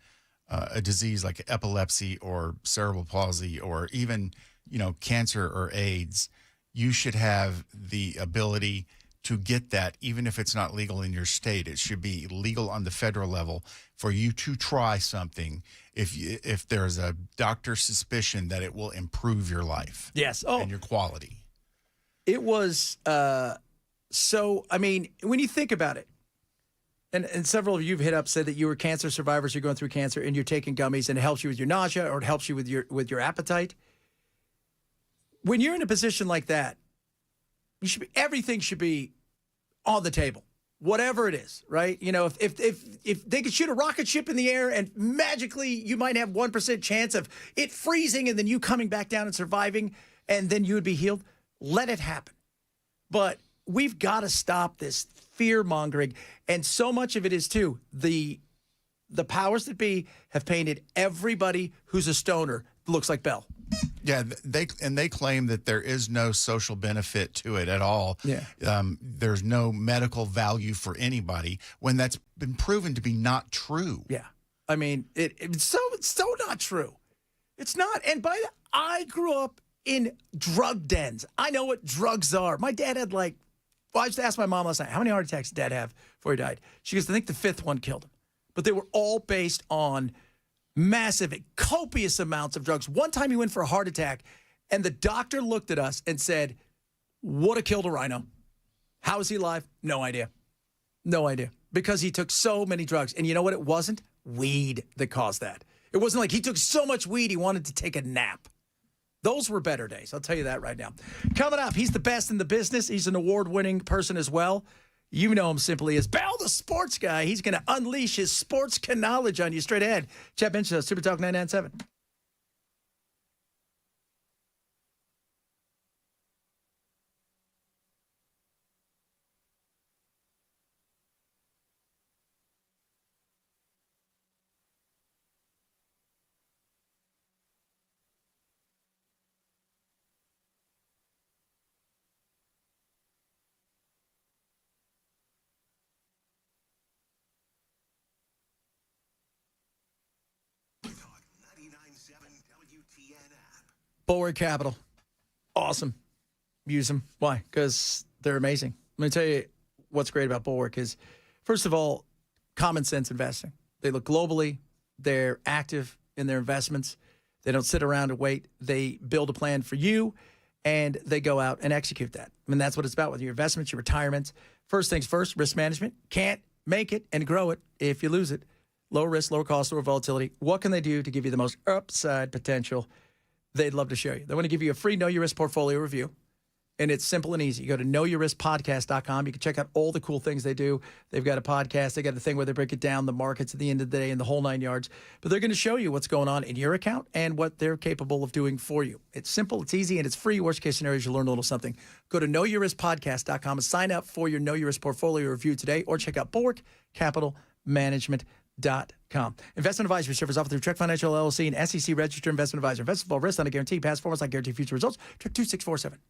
a disease like epilepsy or cerebral palsy or even, cancer or AIDS, you should have the ability to get that, even if it's not legal in your state. It should be legal on the federal level for you to try something if there's a doctor's suspicion that it will improve your life. Yes. And your quality. It was so, I mean, when you think about it, and several of you have hit up, said that you were cancer survivors, you're going through cancer, and you're taking gummies, and it helps you with your nausea or it helps you with your appetite. When you're in a position like that, everything should be on the table, whatever it is, right? If they could shoot a rocket ship in the air and magically you might have 1% chance of it freezing and then you coming back down and surviving, and then you would be healed, let it happen. But we've got to stop this fear-mongering, and so much of it is, too, the powers that be have painted everybody who's a stoner looks like Bell. Yeah, they claim that there is no social benefit to it at all. Yeah. There's no medical value for anybody when that's been proven to be not true. Yeah. I mean, it's so not true. It's not. And I grew up in drug dens. I know what drugs are. My dad had I just asked my mom last night, how many heart attacks did Dad have before he died? She goes, I think the fifth one killed him. But they were all based on massive, copious amounts of drugs. One time he went for a heart attack, and the doctor looked at us and said, would have killed a rhino. How is he alive? No idea. No idea. Because he took so many drugs. And you know what it wasn't? Weed that caused that. It wasn't like he took so much weed he wanted to take a nap. Those were better days. I'll tell you that right now. Coming up, he's the best in the business. He's an award-winning person as well. You know him simply as Bell, the sports guy. He's going to unleash his sports knowledge on you straight ahead. Chad Bench, Super Talk 997. Bulwark Capital. Awesome. Use them. Why? Because they're amazing. Let me tell you what's great about Bulwark is, first of all, common sense investing. They look globally. They're active in their investments. They don't sit around and wait. They build a plan for you, and they go out and execute that. I mean, that's what it's about with your investments, your retirements. First things first, risk management. Can't make it and grow it if you lose it. Lower risk, lower cost, lower volatility. What can they do to give you the most upside potential? They'd love to show you. They want to give you a free Know Your Risk portfolio review. And it's simple and easy. You go to knowyourriskpodcast.com. You can check out all the cool things they do. They've got a podcast. They got a thing where they break it down, the markets at the end of the day and the whole 9 yards. But they're going to show you what's going on in your account and what they're capable of doing for you. It's simple, it's easy, and it's free. Worst case scenarios, you'll learn a little something. Go to knowyourriskpodcast.com and sign up for your Know Your Risk portfolio review today, or check out BulwarkCapitalManagement.com. Investment advisory service offered through Trek Financial LLC and SEC registered investment advisor. Investment involve risk, not a guarantee. Past performance not guarantee future results. Trek 2647.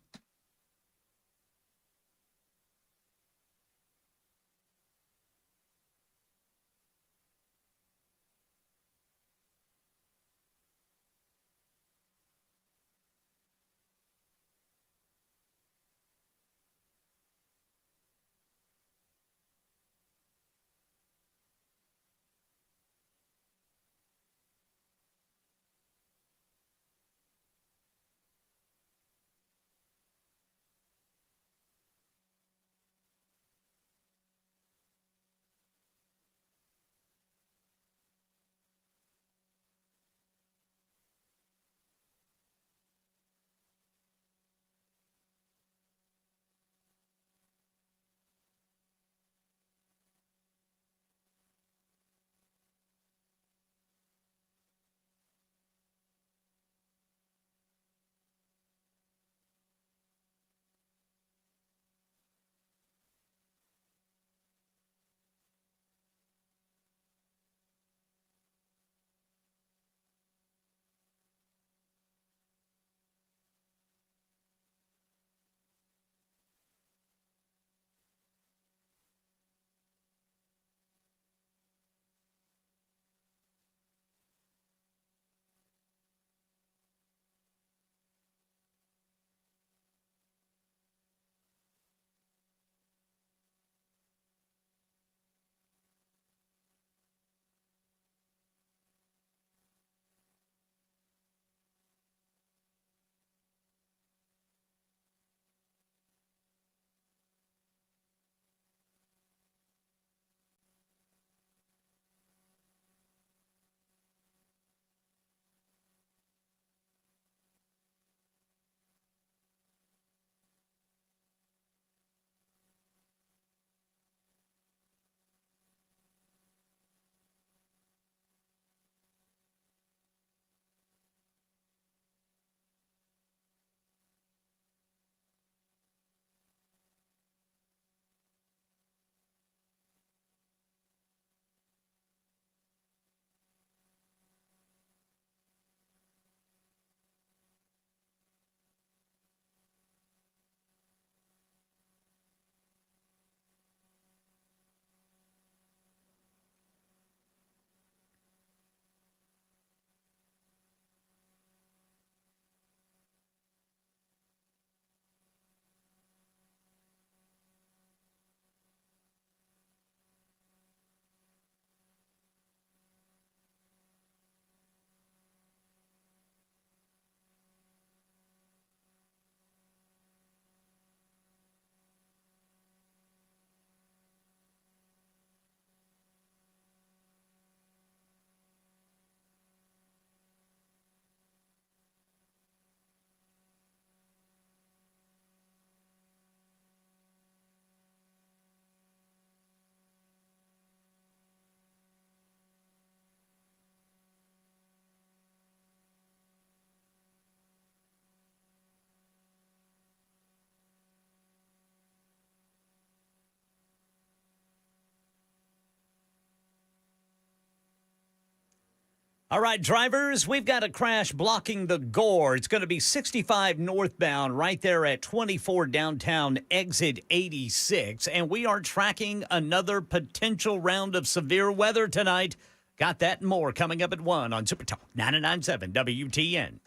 All right, drivers, we've got a crash blocking the Gore. It's going to be 65 northbound right there at 24 downtown exit 86. And we are tracking another potential round of severe weather tonight. Got that and more coming up at 1 on Super Talk 99.7 WTN.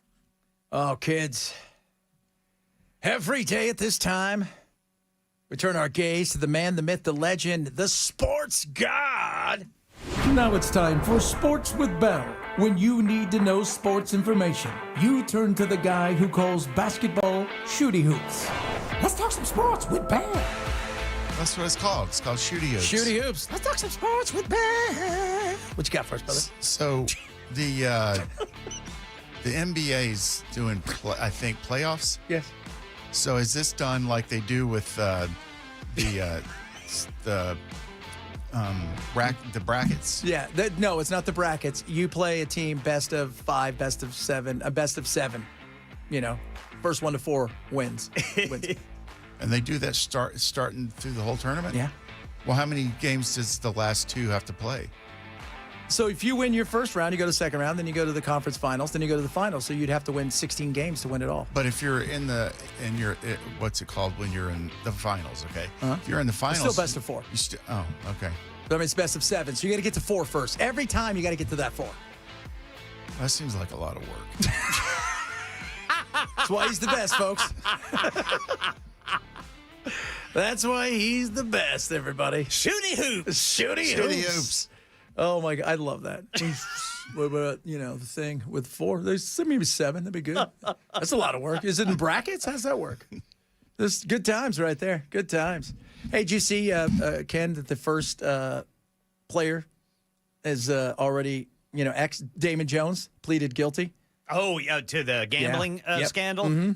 Oh, kids. Every day at this time, we turn our gaze to the man, the myth, the legend, the sports god. Now it's time for Sports with Bell. When you need to know sports information, you turn to the guy who calls basketball shooty hoops. Let's talk some sports with Bell. That's what it's called. It's called shooty hoops. Shooty hoops. Let's talk some sports with Bell. What you got for us, brother? So the NBA's doing, I think, playoffs. Yes. So is this done like they do with the brackets? Yeah. No, it's not the brackets. You play a team best of 5, best of 7, a best of 7. You know, first 1 to 4 wins. And they do that starting through the whole tournament? Yeah. Well, how many games does the last 2 have to play? So if you win your first round, you go to the second round, then you go to the conference finals, then you go to the finals. So you'd have to win 16 games to win it all. But if you're what's it called when you're in the finals? Okay, if you're in the finals, It's still best of 4. Oh, okay. But I mean, it's best of 7. So you got to get to 4 first. Every time you got to get to that 4. That seems like a lot of work. That's why he's the best, folks. That's why he's the best, everybody. Shooty hoops. Shooty hoops. Oh, my God. I love that. What about, the thing with 4? There's maybe 7. That'd be good. That's a lot of work. Is it in brackets? How's that work? There's good times right there. Good times. Hey, did you see, Ken, that the first player is already, Damon Jones pleaded guilty? Oh, yeah, to the gambling scandal? Mm-hmm.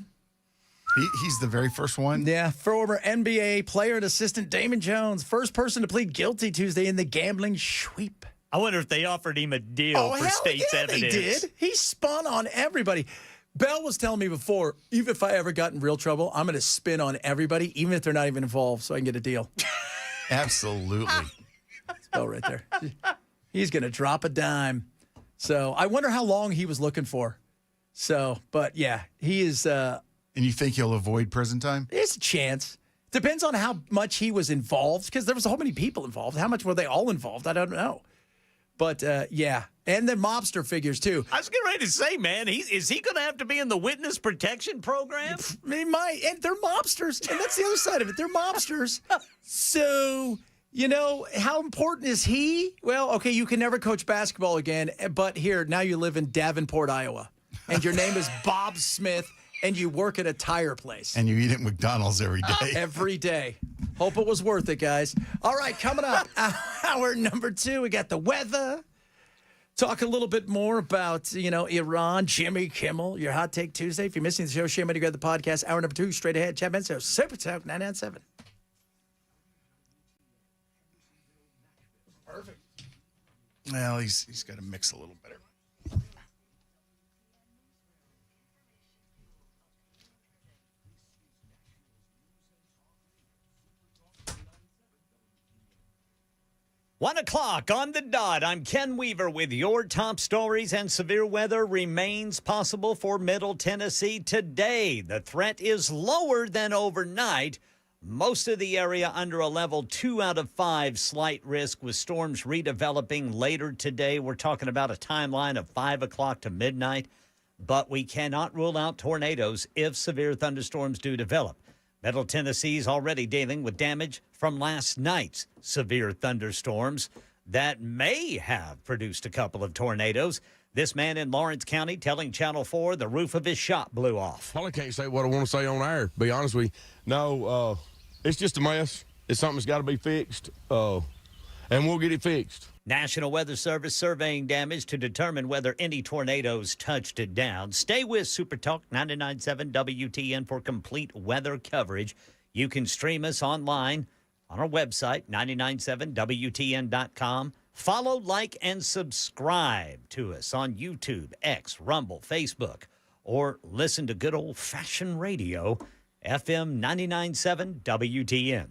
He's the very first one? Yeah, former NBA player and assistant Damon Jones, first person to plead guilty Tuesday in the gambling sweep. I wonder if they offered him a deal for state's evidence. They did. He spun on everybody. Bell was telling me before, even if I ever got in real trouble, I'm going to spin on everybody, even if they're not even involved, so I can get a deal. Absolutely. That's Bell right there. He's going to drop a dime. So I wonder how long he was looking for. So, but yeah, he is... and you think he'll avoid prison time? There's a chance. Depends on how much he was involved, because there was so many people involved. How much were they all involved? I don't know. But, yeah. And the mobster figures, too. I was getting ready to say, man, is he going to have to be in the witness protection program? He might. And they're mobsters. And that's the other side of it. They're mobsters. So, how important is he? Well, okay, you can never coach basketball again. But here, now you live in Davenport, Iowa. And your name is Bob Smith. And you work at a tire place. And you eat at McDonald's every day. Every day. Hope it was worth it, guys. All right, coming up, hour number 2, we got the weather. Talk a little bit more about, Iran, Jimmy Kimmel, your Hot Take Tuesday. If you're missing the show, shame on you, grab the podcast. Hour number 2, straight ahead. Chad Benso, Super Talk 997. Perfect. Well, he's got to mix a little better. 1 o'clock on the dot. I'm Ken Weaver with your top stories, and severe weather remains possible for Middle Tennessee today. The threat is lower than overnight. Most of the area under a level 2 out of 5 slight risk, with storms redeveloping later today. We're talking about a timeline of 5 o'clock to midnight, but we cannot rule out tornadoes if severe thunderstorms do develop. Middle Tennessee's already dealing with damage from last night's severe thunderstorms that may have produced a couple of tornadoes. This man in Lawrence County telling Channel 4 the roof of his shop blew off. Probably can't say what I want to say on air, to be honest with you. No, it's just a mess. It's something that's got to be fixed, and we'll get it fixed. National Weather Service surveying damage to determine whether any tornadoes touched it down. Stay with Super Talk 99.7 WTN for complete weather coverage. You can stream us online on our website, 997WTN.com. Follow, like, and subscribe to us on YouTube, X, Rumble, Facebook, or listen to good old-fashioned radio, FM 99.7 WTN.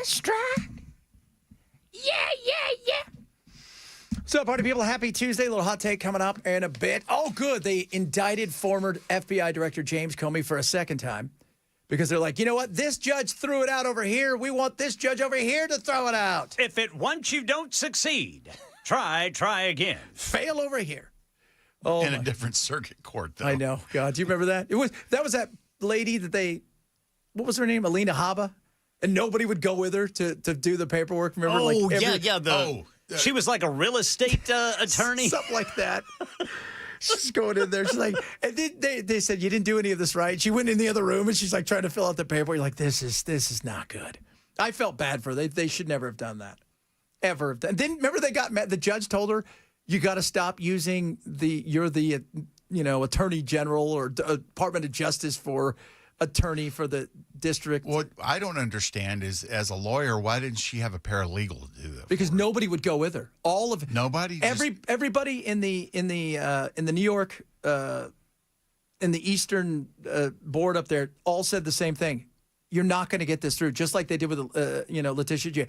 strike. Yeah. So, party people, happy Tuesday. A little hot take coming up in a bit. Oh, good. They indicted former FBI Director James Comey for a second time because they're like, you know what? This judge threw it out over here. We want this judge over here to throw it out. If it once you don't succeed, try again. Fail over here. Oh, In a different circuit court, though. I know. God, do you remember that? That was that lady that what was her name? Alina Habba? And nobody would go with her to do the paperwork. Remember? She was like a real estate attorney. Something like that. She's going in there. She's like, and then they said, you didn't do any of this right. She went in the other room and she's like trying to fill out the paperwork. You're like, this is not good. I felt bad for her. They should never have done that. Ever have done. Then remember they got mad. The judge told her, you got to stop using you're the attorney general or Department of Justice for attorney for the district. What I don't understand is, as a lawyer, why didn't she have a paralegal to do that? Because nobody would go with her. All of nobody. Everybody in the New York in the Eastern board up there all said the same thing. You're not going to get this through, just like they did with Letitia J.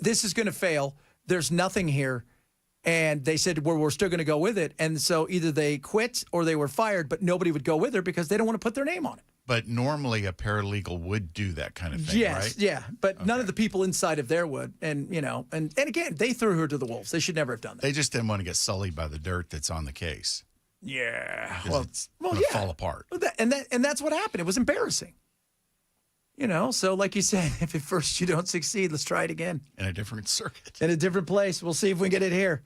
This is going to fail. There's nothing here. And they said, well, we're still going to go with it. And so either they quit or they were fired, but nobody would go with her because they don't want to put their name on it. But normally a paralegal would do that kind of thing, right? Yeah. But none of the people inside of there would. And, and again, they threw her to the wolves. They should never have done that. They just didn't want to get sullied by the dirt that's on the case. Yeah. It's going to fall apart. And that's what happened. It was embarrassing. So like you said, if at first you don't succeed, let's try it again. In a different circuit. In a different place. We'll see if we can get it here.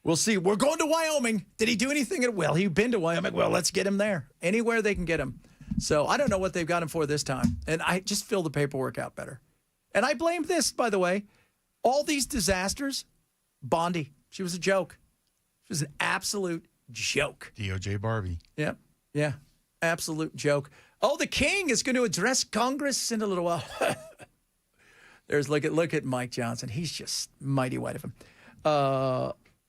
We'll see. We're going to Wyoming. Did he do anything? Well, he'd been to Wyoming. Well, let's get him there. Anywhere they can get him. So I don't know what they've got him for this time. And I just fill the paperwork out better. And I blame this, by the way. All these disasters, Bondi. She was a joke. She was an absolute joke. DOJ Barbie. Yep. Yeah. Absolute joke. Oh, the king is going to address Congress in a little while. Look at Mike Johnson. He's just mighty white of him.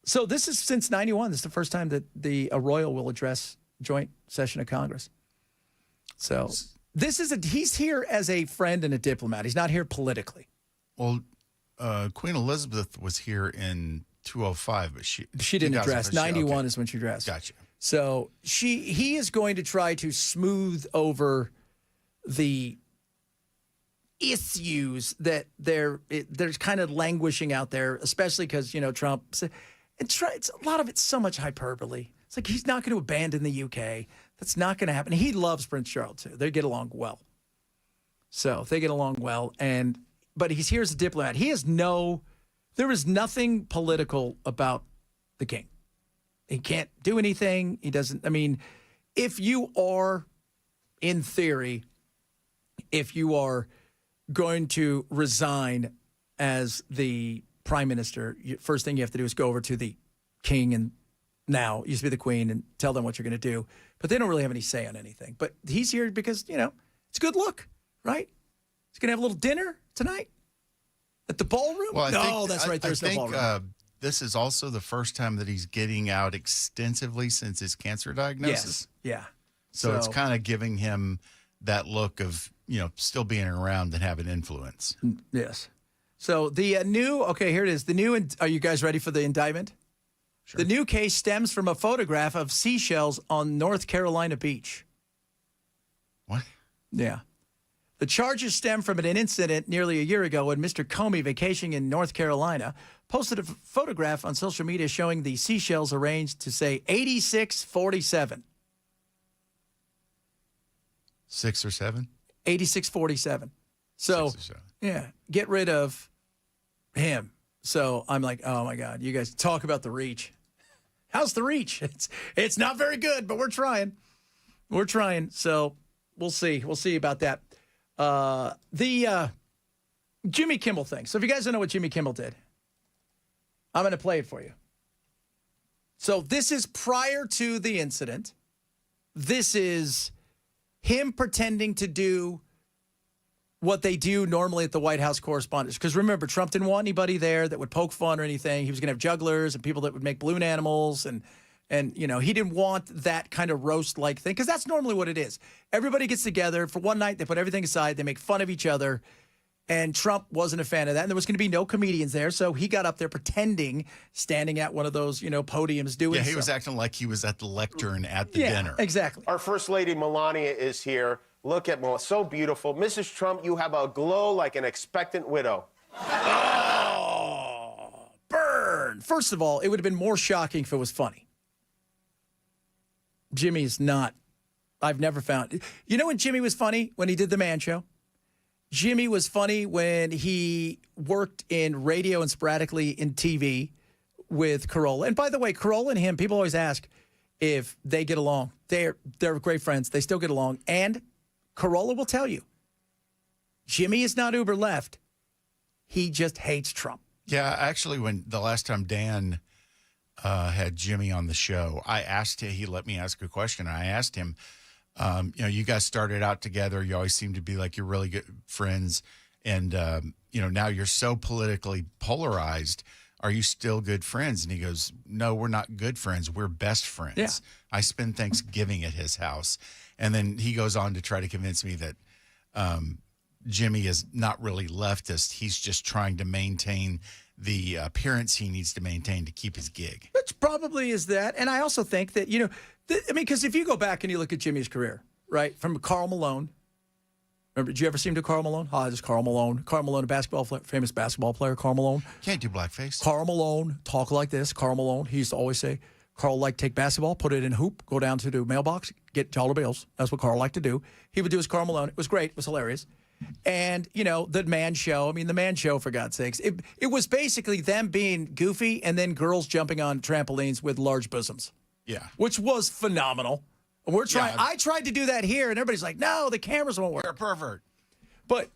So this is since 91. This is the first time that a royal will address joint session of Congress. So he's here as a friend and a diplomat. He's not here politically. Well, Queen Elizabeth was here in 205, but she didn't address. 91 okay. is when she addressed. Gotcha. So he is going to try to smooth over the issues that there's kind of languishing out there, especially because Trump. A lot of it's so much hyperbole. It's like he's not going to abandon the UK. That's not going to happen. He loves Prince Charles too. They get along well. So they get along well, but he's here as a diplomat. There is nothing political about the king. He can't do anything. He doesn't. I mean, if you are, in theory, going to resign as the prime minister, first thing you have to do is go over to the king and now used to be the queen and tell them what you're going to do. But they don't really have any say on anything. But he's here because, it's a good look, right? He's going to have a little dinner tonight at the ballroom. Well, that's right. There's no ballroom. This is also the first time that he's getting out extensively since his cancer diagnosis. Yes. Yeah. So it's kind of giving him that look of, still being around and having influence. Yes. So the here it is. Are you guys ready for the indictment? Sure. The new case stems from a photograph of seashells on North Carolina beach. What? Yeah. The charges stem from an incident nearly a year ago when Mr. Comey, vacationing in North Carolina, posted a photograph on social media showing the seashells arranged to say 8647. 6 or 7? 8647. So, 6 or 7. Yeah, get rid of him. So I'm like, oh my God, you guys talk about the reach. How's the reach? It's not very good, but we're trying. We're trying. So we'll see. We'll see about that. The Jimmy Kimmel thing. So if you guys don't know what Jimmy Kimmel did, I'm going to play it for you. So this is prior to the incident. This is him pretending to do what they do normally at the White House correspondence. Because remember, Trump didn't want anybody there that would poke fun or anything. He was going to have jugglers and people that would make balloon animals. And he didn't want that kind of roast-like thing. Because that's normally what it is. Everybody gets together for one night. They put everything aside. They make fun of each other. And Trump wasn't a fan of that. And there was going to be no comedians there. So he got up there pretending, standing at one of those, podiums doing Yeah, he was something. acting like he was at the lectern at the dinner. Exactly. Our First Lady Melania is here. Look at Melania, so beautiful. Mrs. Trump, you have a glow like an expectant widow. Oh, burn. First of all, it would have been more shocking if it was funny. Jimmy's not. I've never found. You know when Jimmy was funny? When he did the Man Show? Jimmy was funny when he worked in radio and sporadically in TV with Carolla. And by the way, Carolla and him, people always ask if they get along. They're great friends. They still get along. And Carolla will tell you, Jimmy is not uber left. He just hates Trump. Yeah, actually, when the last time Dan had Jimmy on the show, I asked him, he let me ask a question. I asked him, you guys started out together. You always seem to be like you're really good friends. And, now you're so politically polarized. Are you still good friends? And he goes, no, we're not good friends. We're best friends. Yeah. I spend Thanksgiving at his house. And then he goes on to try to convince me that Jimmy is not really leftist. He's just trying to maintain the appearance he needs to maintain to keep his gig. Which probably is that. And I also think that, because if you go back and you look at Jimmy's career, right, from Karl Malone. Remember, did you ever see him do Karl Malone? Hi, this is Karl Malone. Karl Malone, famous basketball player, Karl Malone. Can't do blackface. Karl Malone, talk like this. Karl Malone, he used to always say, Carl liked to take basketball, put it in hoop, go down to the mailbox, get dollar bills. That's what Carl liked to do. He would do his Karl Malone. It was great. It was hilarious. And, the Man Show. I mean, the Man Show, for God's sakes. It was basically them being goofy and then girls jumping on trampolines with large bosoms. Yeah. Which was phenomenal. We're trying. Yeah. I tried to do that here, and everybody's like, no, the cameras won't work. You're a pervert. But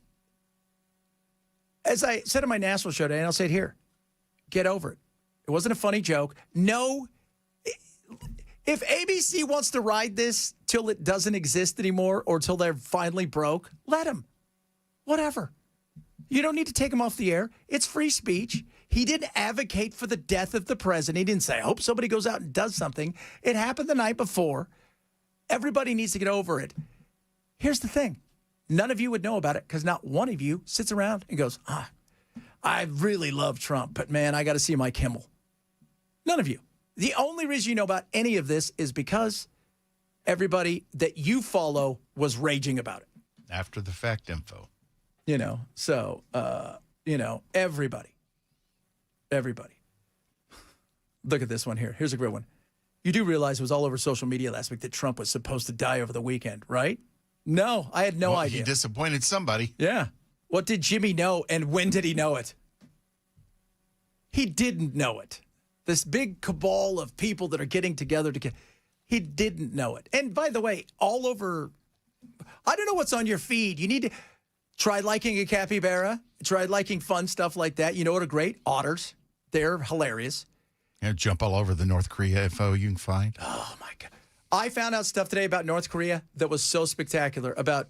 as I said on my national show today, and I'll say it here, get over it. It wasn't a funny joke. No. If ABC wants to ride this till it doesn't exist anymore or till they're finally broke, let them. Whatever. You don't need to take him off the air. It's free speech. He didn't advocate for the death of the president. He didn't say, I hope somebody goes out and does something. It happened the night before. Everybody needs to get over it. Here's the thing. None of you would know about it because not one of you sits around and goes, I really love Trump, but man, I got to see my Kimmel. None of you. The only reason you know about any of this is because everybody that you follow was raging about it. After the fact info. Everybody. Look at this one here. Here's a great one. You do realize it was all over social media last week that Trump was supposed to die over the weekend, right? No, I had no idea. He disappointed somebody. Yeah. What did Jimmy know, and when did he know it? He didn't know it. This big cabal of people that are getting together he didn't know it. And by the way, all over, I don't know what's on your feed. You need to try liking a capybara. Try liking fun stuff like that. You know what are great? Otters. They're hilarious. Jump all over the North Korea info you can find. Oh, my God. I found out stuff today about North Korea that was so spectacular about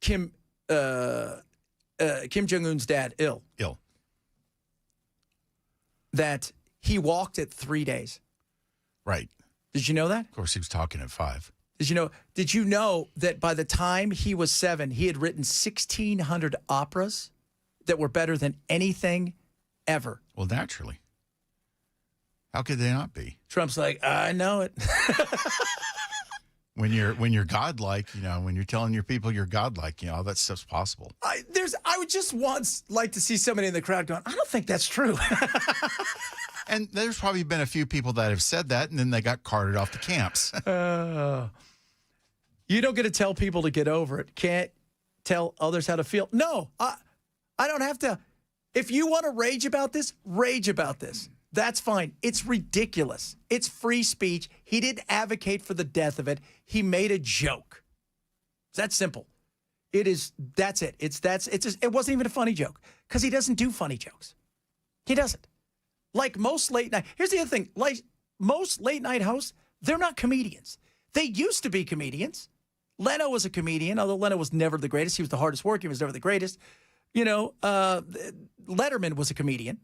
Kim Jong-un's dad, ill. That he walked at 3 days. Right. Did you know that? Of course, he was talking at 5. Did you know that by the time he was 7, he had written 1,600 operas that were better than anything ever? Well, naturally. How could they not be? Trump's like, I know it. When you're godlike, when you're telling your people you're godlike, all that stuff's possible. I would just once like to see somebody in the crowd going, I don't think that's true. And there's probably been a few people that have said that, and then they got carted off to camps. You don't get to tell people to get over it. Can't tell others how to feel. No, I don't have to. If you want to rage about this, rage about this. That's fine. It's ridiculous. It's free speech. He didn't advocate for the death of it. He made a joke. It's that simple. That's it. It wasn't even a funny joke because he doesn't do funny jokes. He doesn't. Like most late night. Here's the other thing. Like most late night hosts, they're not comedians. They used to be comedians. Leno was a comedian, although Leno was never the greatest. He was the hardest working. He was never the greatest. Letterman was a comedian,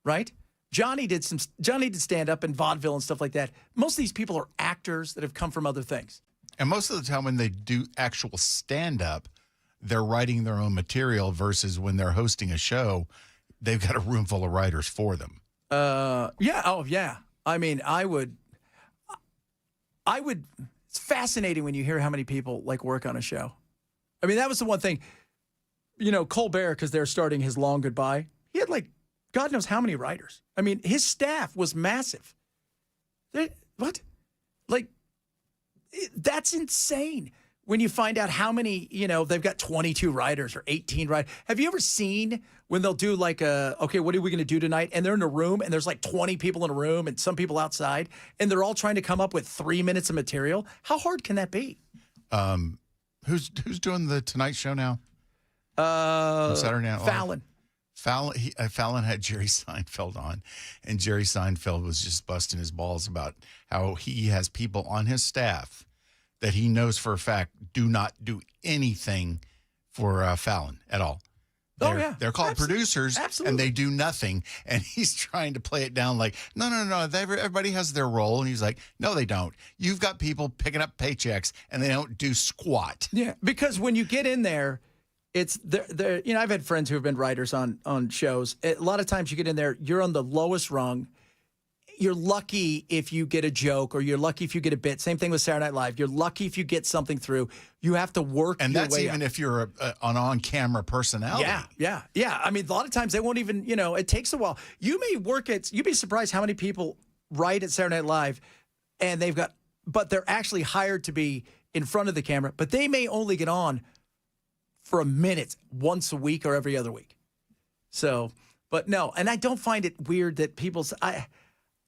right? Johnny did stand up and vaudeville and stuff like that. Most of these people are actors that have come from other things. And most of the time when they do actual stand-up, they're writing their own material versus when they're hosting a show, they've got a room full of writers for them. Yeah. Oh, yeah. I mean, I would. It's fascinating when you hear how many people like work on a show. I mean, that was the one thing. You know, Colbert, because they're starting his long goodbye. He had like God knows how many writers. I mean, his staff was massive. What? Like, that's insane. When you find out how many, you know, they've got 22 writers or 18 writers. Have you ever seen when they'll do like okay, what are we going to do tonight? And they're in a room and there's like 20 people in a room and some people outside and they're all trying to come up with 3 minutes of material. How hard can that be? Who's doing the Tonight Show now? On Saturday Night Live? Fallon. Fallon had Jerry Seinfeld on, and Jerry Seinfeld was just busting his balls about how he has people on his staff that he knows for a fact do not do anything for Fallon at all. They're called producers, and they do nothing. And he's trying to play it down like, no. Everybody has their role. And he's like, no, they don't. You've got people picking up paychecks, and they don't do squat. Yeah, because when you get in there, it's there. You know, I've had friends who have been writers on shows. A lot of times you get in there, you're on the lowest rung. You're lucky if you get a joke or you're lucky if you get a bit. Same thing with Saturday Night Live. You're lucky if you get something through. You have to work and your that's way even up. if you're an on-camera personality. Yeah. I mean, a lot of times they won't even, you know, it takes a while. You'd be surprised how many people write at Saturday Night Live and but they're actually hired to be in front of the camera, but they may only get on for a minute once a week or every other week. So, but no, and I don't find it weird that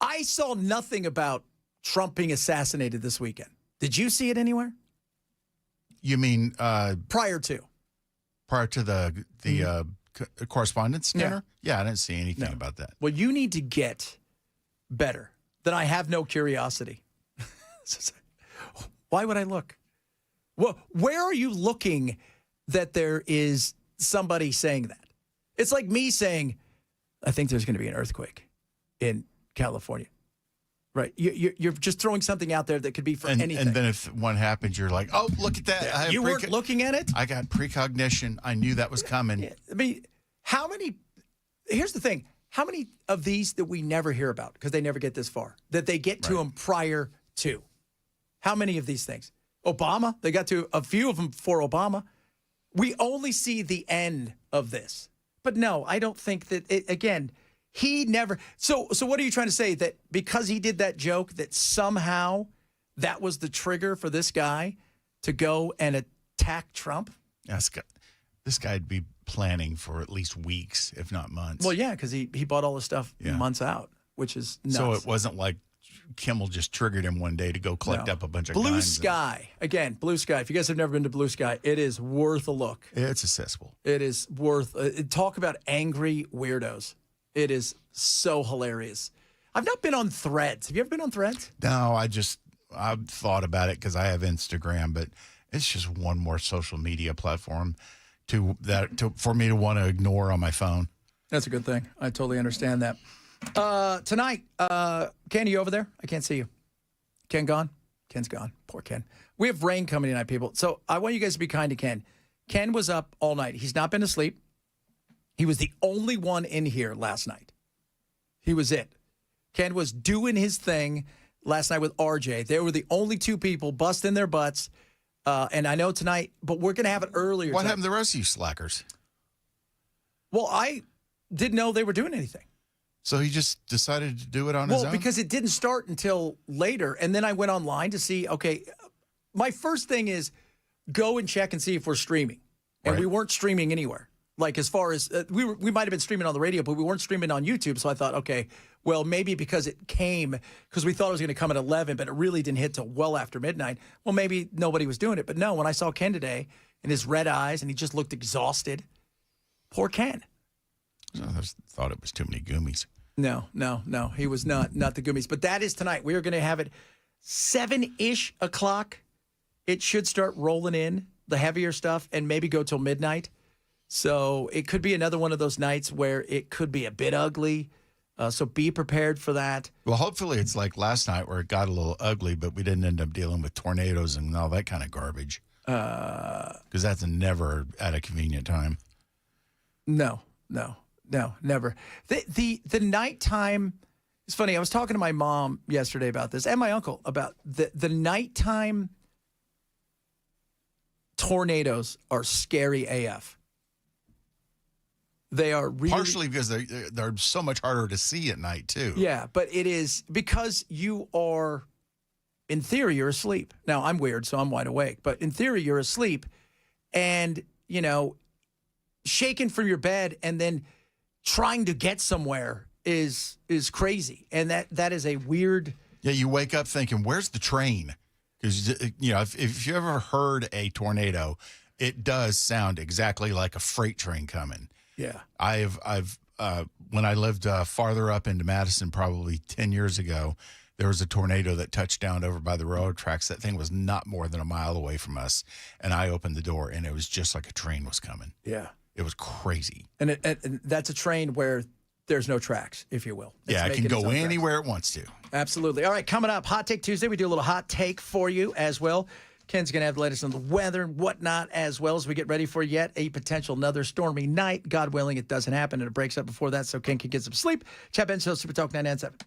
I saw nothing about Trump being assassinated this weekend. Did you see it anywhere? You mean prior to the correspondence dinner? Yeah, I didn't see anything about that. Well, you need to get better. Then I have no curiosity. Why would I look? Well, where are you looking that there is somebody saying that? It's like me saying, I think there's going to be an earthquake in California. Right. You're just throwing something out there that could be for anything. And then if one happens, you're like, oh, look at that. Yeah. You weren't looking at it? I got precognition. I knew that was coming. Yeah. I mean, here's the thing. How many of these that we never hear about because they never get this far, that they get to them prior to? How many of these things? Obama, they got to a few of them for Obama. We only see the end of this. But no, I don't think that, again, he never. So what are you trying to say? That because he did that joke, that somehow that was the trigger for this guy to go and attack Trump? This guy'd be planning for at least weeks, if not months. Well, yeah, because he bought all this stuff months out, which is nuts. So it wasn't like Kimmel just triggered him one day to go collect up a bunch of Blue guns. Sky. Again, Blue Sky. If you guys have never been to Blue Sky, it is worth a look. It's accessible. It is worth talk about angry weirdos. It is so hilarious. I've not been on Threads. Have you ever been on Threads? No, I've thought about it because I have Instagram, but it's just one more social media platform for me to want to ignore on my phone. That's a good thing. I totally understand that. Tonight, Ken, you over there? I can't see you. Ken gone? Ken's gone. Poor Ken. We have rain coming tonight, people. So I want you guys to be kind to Ken. Ken was up all night. He's not been asleep. He was the only one in here last night. He was it. Ken was doing his thing last night with RJ. They were the only two people busting their butts. And I know tonight, but we're going to have it earlier. What happened to the rest of you slackers? Well, I didn't know they were doing anything. So he just decided to do it on his own? Well, because it didn't start until later. And then I went online to see, okay, my first thing is go and check and see if we're streaming. And we weren't streaming anywhere. Like as far as, we might have been streaming on the radio, but we weren't streaming on YouTube. So I thought, okay, well, maybe because it came, because we thought it was going to come at 11, but it really didn't hit till well after midnight. Well, maybe nobody was doing it. But no, when I saw Ken today and his red eyes and he just looked exhausted, poor Ken. I thought it was too many gummies. No. He was not the gummies. But that is tonight. We are going to have it 7-ish o'clock. It should start rolling in, the heavier stuff, and maybe go till midnight. So it could be another one of those nights where it could be a bit ugly. So be prepared for that. Well, hopefully it's like last night where it got a little ugly, but we didn't end up dealing with tornadoes and all that kind of garbage. Because that's never at a convenient time. No, never. The nighttime. It's funny. I was talking to my mom yesterday about this, and my uncle about the nighttime tornadoes are scary AF. They are really, Partially because they're so much harder to see at night too. Yeah, but it is because you are, in theory, you're asleep. Now, I'm weird, so I'm wide awake. But in theory, you're asleep and, shaken from your bed and then trying to get somewhere is crazy. And that is a weird. Yeah, you wake up thinking, where's the train? Because, if you ever heard a tornado, it does sound exactly like a freight train coming. Yeah. I've when I lived farther up into Madison, probably 10 years ago, there was a tornado that touched down over by the railroad tracks. That thing was not more than a mile away from us. And I opened the door and it was just like a train was coming. Yeah. It was crazy. And that's a train where there's no tracks, if you will. Yeah, it can go anywhere it wants to. Absolutely. All right, coming up, Hot Take Tuesday. We do a little hot take for you as well. Ken's going to have the latest on the weather and whatnot, as well as we get ready for yet a potential another stormy night. God willing, it doesn't happen, and it breaks up before that, so Ken can get some sleep. Chad Benson, Super Talk 997.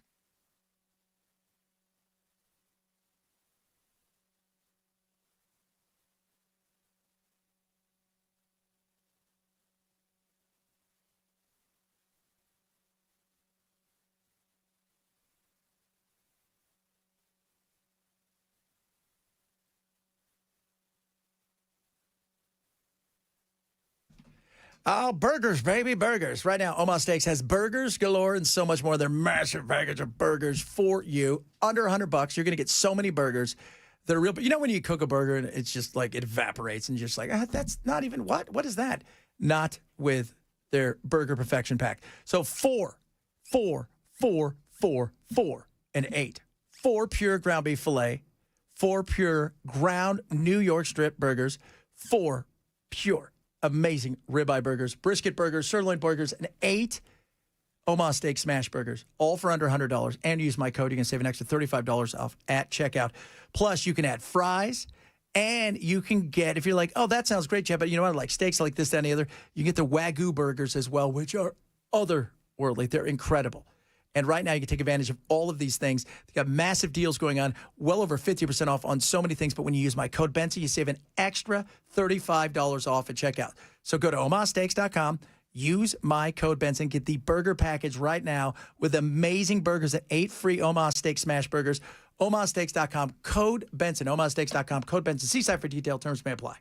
Oh, burgers, baby, burgers. Right now, Omaha Steaks has burgers galore and so much more. They're massive package of burgers for you. Under $100, you're going to get so many burgers. They're real. But you know when you cook a burger and it's just like it evaporates and you're just like, that's not even what? What is that? Not with their Burger Perfection Pack. So 4, 4, 4, 4, 4, and 8. 4 pure ground beef filet, 4 pure ground New York strip burgers, 4 pure amazing ribeye burgers, brisket burgers, sirloin burgers, and 8 Omaha Steak Smash Burgers, all for under $100. And use my code. You can save an extra $35 off at checkout. Plus, you can add fries, and you can get, if you're like, oh, that sounds great, Chad, but you know what, I like steaks like this, that, and the other, you get the Wagyu burgers as well, which are otherworldly. They're incredible. And right now, you can take advantage of all of these things. They got massive deals going on, well over 50% off on so many things. But when you use my code Benson, you save an extra $35 off at checkout. So go to omahasteaks.com, use my code Benson, get the burger package right now with amazing burgers and 8 free Omaha Steak Smash Burgers. omahasteaks.com, code Benson, omahasteaks.com, code Benson. See site for detailed terms may apply.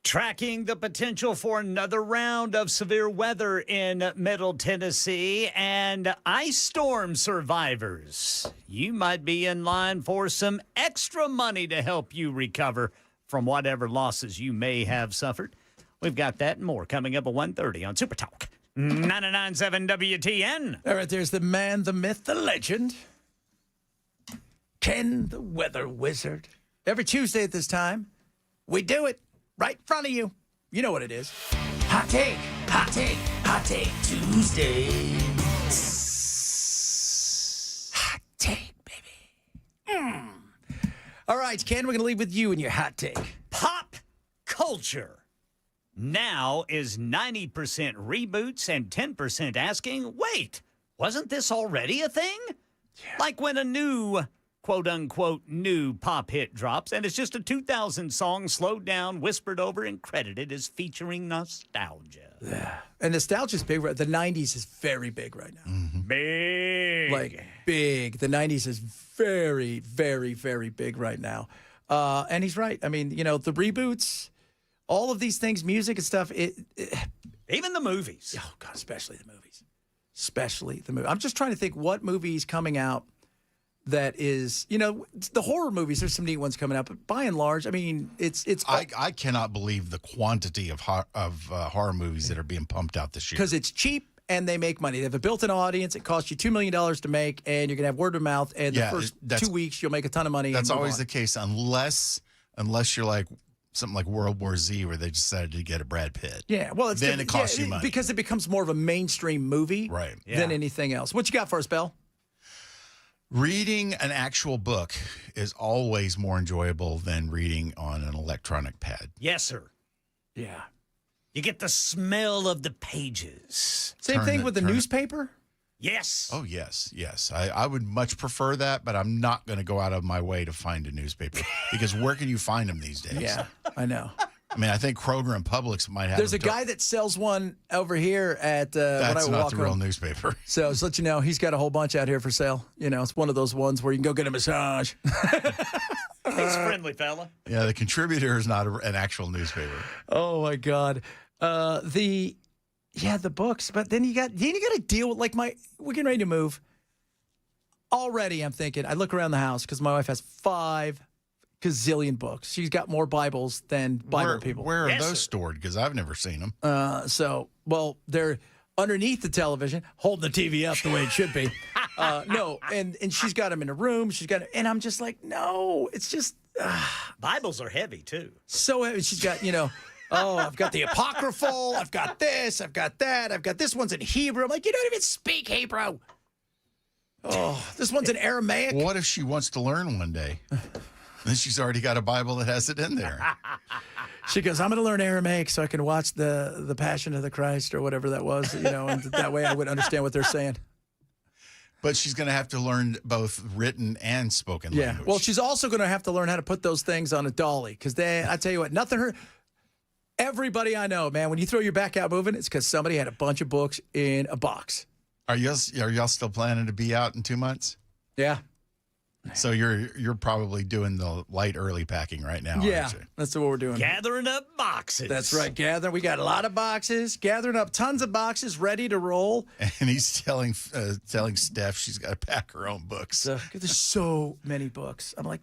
Tracking the potential for another round of severe weather in Middle Tennessee and ice storm survivors. You might be in line for some extra money to help you recover from whatever losses you may have suffered. We've got that and more coming up at 1:30 on Super Talk 99.7 WTN. All right, there's the man, the myth, the legend. Ken, the weather wizard. Every Tuesday at this time, we do it right in front of you. You know what it is. Hot take, hot take, hot take Tuesday. Hot take, baby. All right, Ken, we're going to leave with you and your hot take. Pop culture now is 90% reboots and 10% asking, wait, wasn't this already a thing? Yeah. Like when a new, quote-unquote, new pop hit drops, and it's just a 2000 song slowed down, whispered over, and credited as featuring nostalgia. Yeah. And nostalgia's big. The 90s is very big right now. Mm-hmm. Big. Like, big. The 90s is very, very, very big right now. And he's right. I mean, you know, the reboots, all of these things, music and stuff, even the movies. Oh, God, especially the movies. Especially the movie. I'm just trying to think what movie's coming out that is, you know, the horror movies. There's some neat ones coming out, but by and large, I mean, it's. I cannot believe the quantity of horror movies that are being pumped out this year. Because it's cheap and they make money. They have a built-in audience. It costs you $2 million to make, and you're gonna have word of mouth. And the first 2 weeks, you'll make a ton of money. That's always the case, unless you're like something like World War Z, where they decided to get a Brad Pitt. Yeah, well, then it costs you money because it becomes more of a mainstream movie, right? Than anything else. What you got for us, Bell? Reading an actual book is always more enjoyable than reading on an electronic pad. Yes, sir. Yeah. You get the smell of the pages. Same thing with the newspaper? Yes. Oh, yes, yes. I would much prefer that, but I'm not going to go out of my way to find a newspaper because where can you find them these days? Yeah, I know. I mean, I think Kroger and Publix might have. There's a guy that sells one over here at. That's when I not walk the real home. newspaper. So just let you know, he's got a whole bunch out here for sale. You know, it's one of those ones where you can go get a massage. He's a friendly fella. Yeah, the Contributor is not an actual newspaper. Oh my God, the books. But then you got to deal with we're getting ready to move. Already, I'm thinking. I look around the house because my wife has 5 gazillion books. She's got more Bibles than Bible people. Where are those stored? Because I've never seen them. They're underneath the television, holding the TV up the way it should be. No, and she's got them in a room. And I'm just like, no, it's just. Bibles are heavy too. So heavy. She's got, I've got the Apocryphal. I've got this. I've got that. I've got this one's in Hebrew. I'm like, you don't even speak Hebrew. Oh, this one's in Aramaic. What if she wants to learn one day? Then she's already got a Bible that has it in there. She goes, I'm going to learn Aramaic so I can watch the Passion of the Christ or whatever that was, and that way I would understand what they're saying. But she's going to have to learn both written and spoken language. Well, she's also going to have to learn how to put those things on a dolly because I tell you what, nothing hurt. Everybody I know, man, when you throw your back out moving, it's because somebody had a bunch of books in a box. Are y'all still planning to be out in 2 months? Yeah. So you're probably doing the light early packing right now. Yeah, aren't you? that's what we're doing. Gathering up boxes. That's right, We got a lot of boxes, gathering up tons of boxes, ready to roll. And he's telling Steph she's got to pack her own books. There's so many books. I'm like,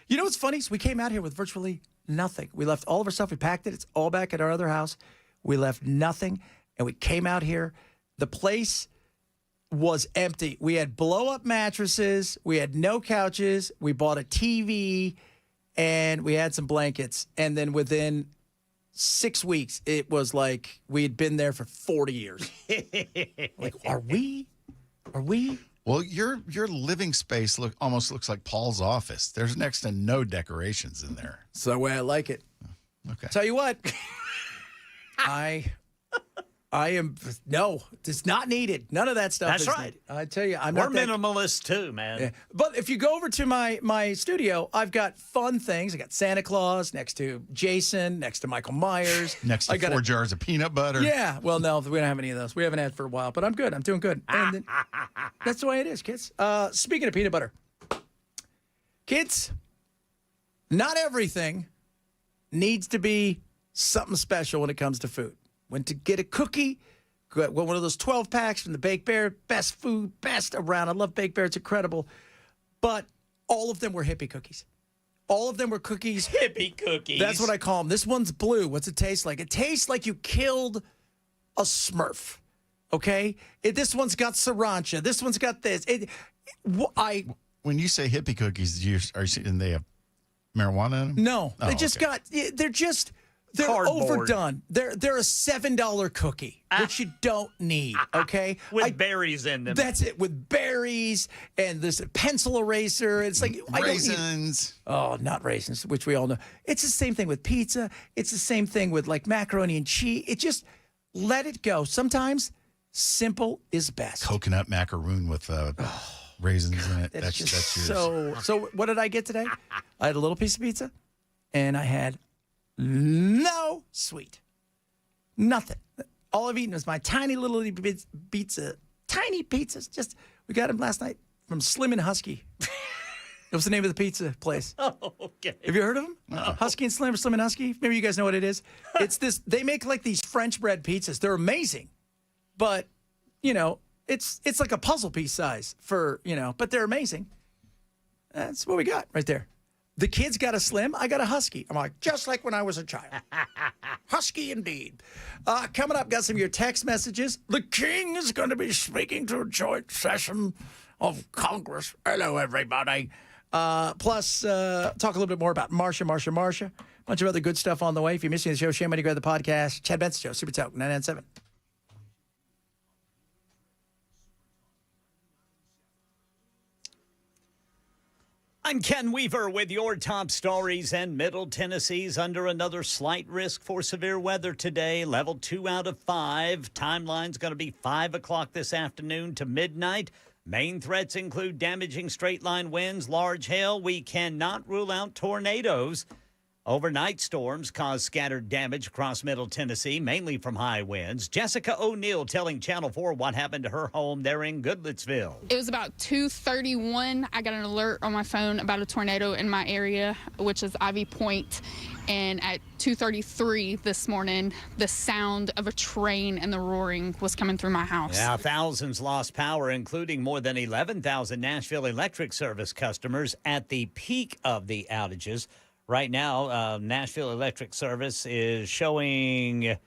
you know what's funny? So we came out here with virtually nothing. We left all of our stuff. We packed it. It's all back at our other house. We left nothing, and we came out here. The place was empty. We had blow-up mattresses. We had no couches. We bought a TV, and we had some blankets. And then within 6 weeks, it was like we had been there for 40 years. Like, are we? Well, your living space almost looks like Paul's office. There's next to no decorations in there. It's the way I like it. Okay. Tell you what, it's not needed. None of that stuff That's is right. needed. I tell you, We're minimalist too, man. Yeah. But if you go over to my studio, I've got fun things. I got Santa Claus next to Jason, next to Michael Myers. Next to 4 jars of peanut butter. Yeah. Well, no, we don't have any of those. We haven't had for a while, but I'm good. I'm doing good. And that's the way it is, kids. Speaking of peanut butter, kids, not everything needs to be something special when it comes to food. Went to get a cookie, got one of those 12 packs from the Baked Bear. Best food, best around. I love Baked Bear. It's incredible. But all of them were hippie cookies. All of them were cookies. Hippie cookies. That's what I call them. This one's blue. What's it taste like? It tastes like you killed a Smurf. Okay? This one's got sriracha. This one's got this. When you say hippie cookies, and they have marijuana in them? No, Oh, they just okay. they're Cardboard. overdone. They're a $7 cookie, which you don't need, okay? With berries in them. That's it, with berries, and there's a pencil eraser. It's like I don't eat- Raisins. Oh, not raisins, which we all know. It's the same thing with pizza. It's the same thing with like macaroni and cheese. It just let it go. Sometimes simple is best. Coconut macaroon with raisins in it. That's just yours. so what did I get today? I had a little piece of pizza, and I had no sweet. Nothing. All I've eaten was my tiny little pizza. Tiny pizzas. Just, we got them last night from Slim and Husky. What's the name of the pizza place? Oh, okay. Have you heard of them? Husky and Slim, or Slim and Husky? Maybe you guys know what it is. It's this, they make like these French bread pizzas. They're amazing. But, it's like a puzzle piece size but they're amazing. That's what we got right there. The kids got a Slim. I got a Husky. I'm like, just like when I was a child. Husky indeed. Coming up, got some of your text messages. The king is going to be speaking to a joint session of Congress. Hello, everybody. Plus, talk a little bit more about Marsha Marsha Marsha. A bunch of other good stuff on the way. If you're missing the show, shame on you, grab the podcast. Chad Benson Show, Super Talk 997. I'm Ken Weaver with your top stories, and Middle Tennessee's under another slight risk for severe weather today. Level 2 out of 5. Timeline's going to be 5 o'clock this afternoon to midnight. Main threats include damaging straight-line winds, large hail. We cannot rule out tornadoes. Overnight storms caused scattered damage across Middle Tennessee, mainly from high winds. Jessica O'Neill telling Channel 4 what happened to her home there in Goodlettsville. It was about 2:31. I got an alert on my phone about a tornado in my area, which is Ivy Point. And at 2:33 this morning, the sound of a train and the roaring was coming through my house. Yeah, thousands lost power, including more than 11,000 Nashville Electric Service customers at the peak of the outages. Right now, Nashville Electric Service is showing,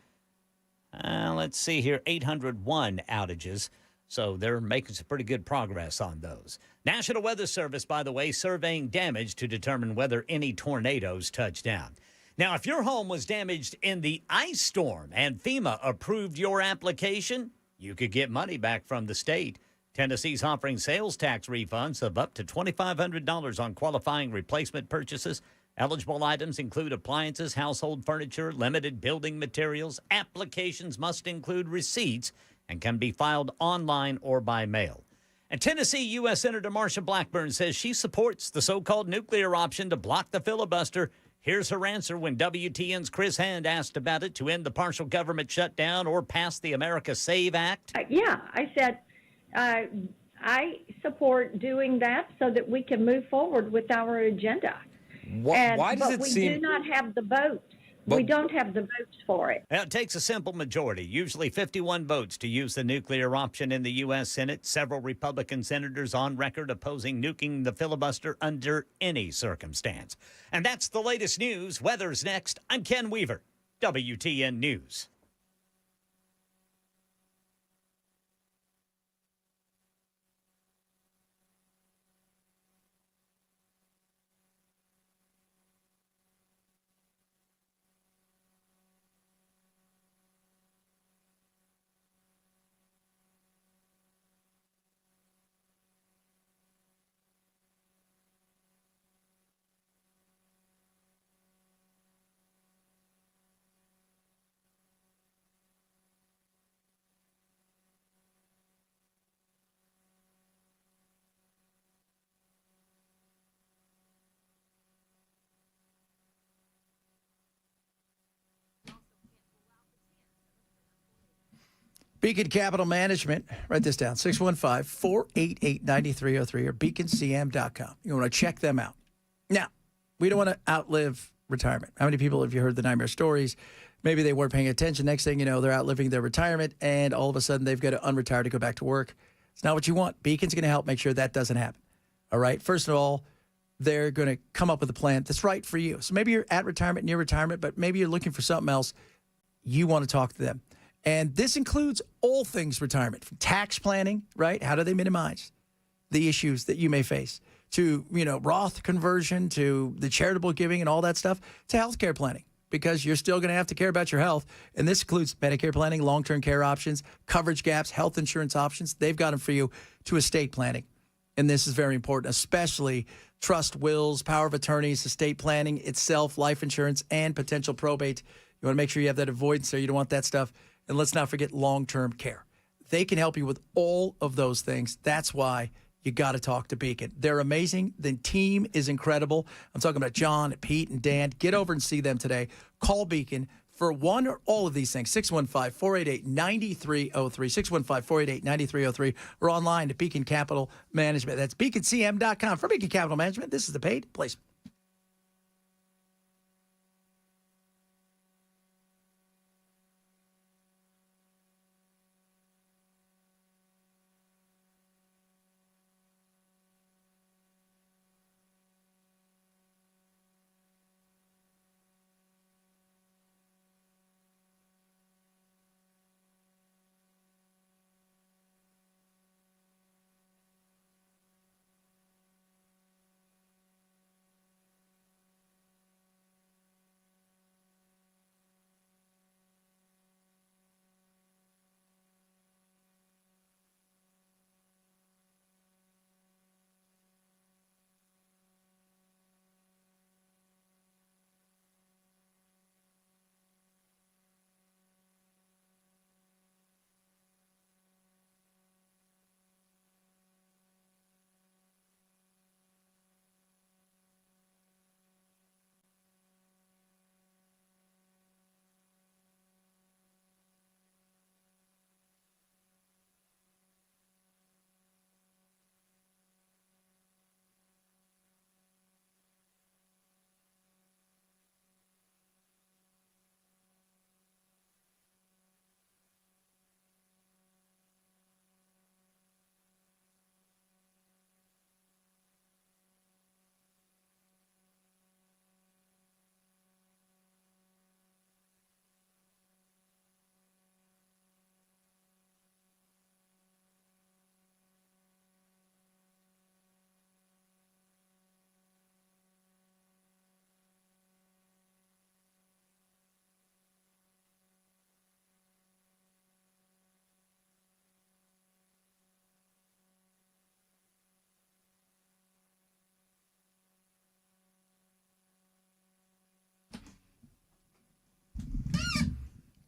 let's see here, 801 outages. So they're making some pretty good progress on those. National Weather Service, by the way, surveying damage to determine whether any tornadoes touch down. Now, if your home was damaged in the ice storm and FEMA approved your application, you could get money back from the state. Tennessee's offering sales tax refunds of up to $2,500 on qualifying replacement purchases. Eligible items include appliances, household furniture, limited building materials. Applications must include receipts and can be filed online or by mail. And Tennessee U.S. Senator Marsha Blackburn says she supports the so-called nuclear option to block the filibuster. Here's her answer when WTN's Chris Hand asked about it to end the partial government shutdown or pass the America Save Act. Yeah, I said I support doing that so that we can move forward with our agenda. Why does it we seem... do not have the votes. We don't have the votes for it. Now, it takes a simple majority, usually 51 votes, to use the nuclear option in the U.S. Senate. Several Republican senators on record opposing nuking the filibuster under any circumstance. And that's the latest news. Weather's next. I'm Ken Weaver, WTN News. Beacon Capital Management, write this down, 615-488-9303 or beaconcm.com. You want to check them out. Now, we don't want to outlive retirement. How many people have you heard the nightmare stories? Maybe they weren't paying attention. Next thing you know, they're outliving their retirement, and all of a sudden they've got to unretire to go back to work. It's not what you want. Beacon's going to help make sure that doesn't happen. All right? First of all, they're going to come up with a plan that's right for you. So maybe you're at retirement, near retirement, but maybe you're looking for something else. You want to talk to them. And this includes all things retirement, from tax planning, right? How do they minimize the issues that you may face, to, Roth conversion, to the charitable giving and all that stuff, to healthcare planning, because you're still going to have to care about your health. And this includes Medicare planning, long-term care options, coverage gaps, health insurance options. They've got them for you, to estate planning. And this is very important, especially trust wills, power of attorneys, estate planning itself, life insurance, and potential probate. You want to make sure you have that avoidance there. You don't want that stuff. And let's not forget long-term care. They can help you with all of those things. That's why you got to talk to Beacon. They're amazing. The team is incredible. I'm talking about John, Pete, and Dan. Get over and see them today. Call Beacon for one or all of these things, 615-488-9303, 615-488-9303, or online at Beacon Capital Management. That's beaconcm.com. For Beacon Capital Management, this is the paid placement.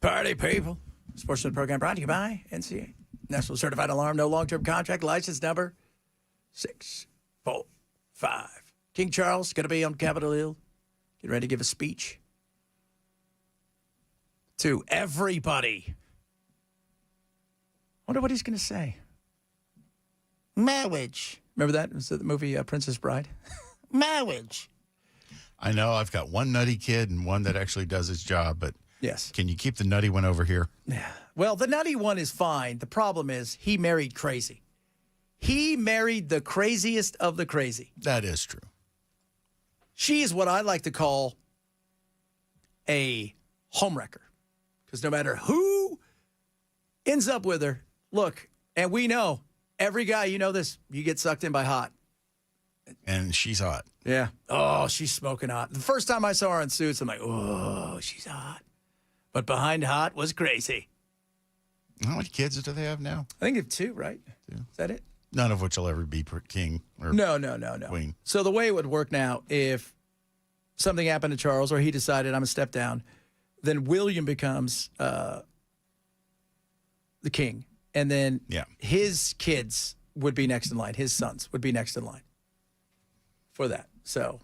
Party people. This portion of the program brought to you by NCA. National Certified Alarm, no long-term contract, license number 645. King Charles going to be on Capitol Hill. Get ready to give a speech to everybody. Wonder what he's going to say. Marriage. Remember that? It was the movie Princess Bride. Marriage. I know I've got one nutty kid and one that actually does his job, but yes. Can you keep the nutty one over here? Yeah. Well, the nutty one is fine. The problem is he married crazy. He married the craziest of the crazy. That is true. She is what I like to call a homewrecker. Because no matter who ends up with her, look, and we know, every guy, you know this, you get sucked in by hot. And she's hot. Yeah. Oh, she's smoking hot. The first time I saw her in Suits, I'm like, oh, she's hot. But behind hot was crazy. How many kids do they have now? I think they have two, right? Two. Is that it? None of which will ever be king or No. queen. So the way it would work now, if something happened to Charles or he decided I'm going to step down, then William becomes the king. And then his kids would be next in line. His sons would be next in line for that. So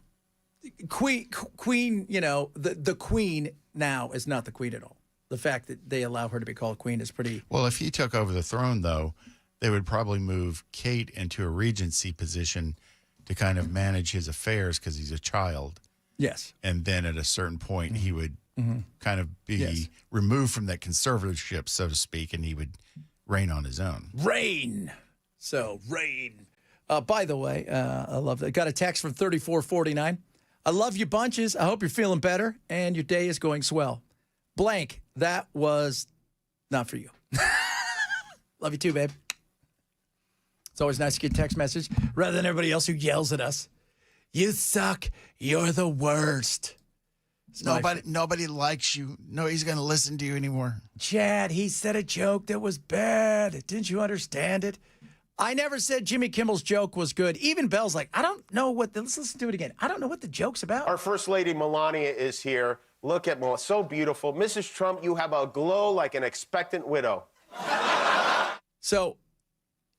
queen, you know, the queen now is not the queen at all. The fact that they allow her to be called queen is pretty... Well, if he took over the throne, though, they would probably move Kate into a regency position to kind of manage his affairs because he's a child. Yes. And then at a certain point, he would kind of be Yes. removed from that conservatorship, so to speak, and he would reign on his own. Rain. So, rain. By the way, I love that. Got a text from 3449. I love you bunches. I hope you're feeling better and your day is going swell. Blank, that was not for you. Love you too, babe. It's always nice to get a text message rather than everybody else who yells at us. You suck. You're the worst. Nobody likes you. Nobody's going to listen to you anymore. Chad, he said a joke that was bad. Didn't you understand it? I never said Jimmy Kimmel's joke was good. Even Bell's like, I don't know what let's listen to it again. I don't know what the joke's about. Our First Lady Melania is here. Look at Melania, so beautiful. Mrs. Trump, you have a glow like an expectant widow. So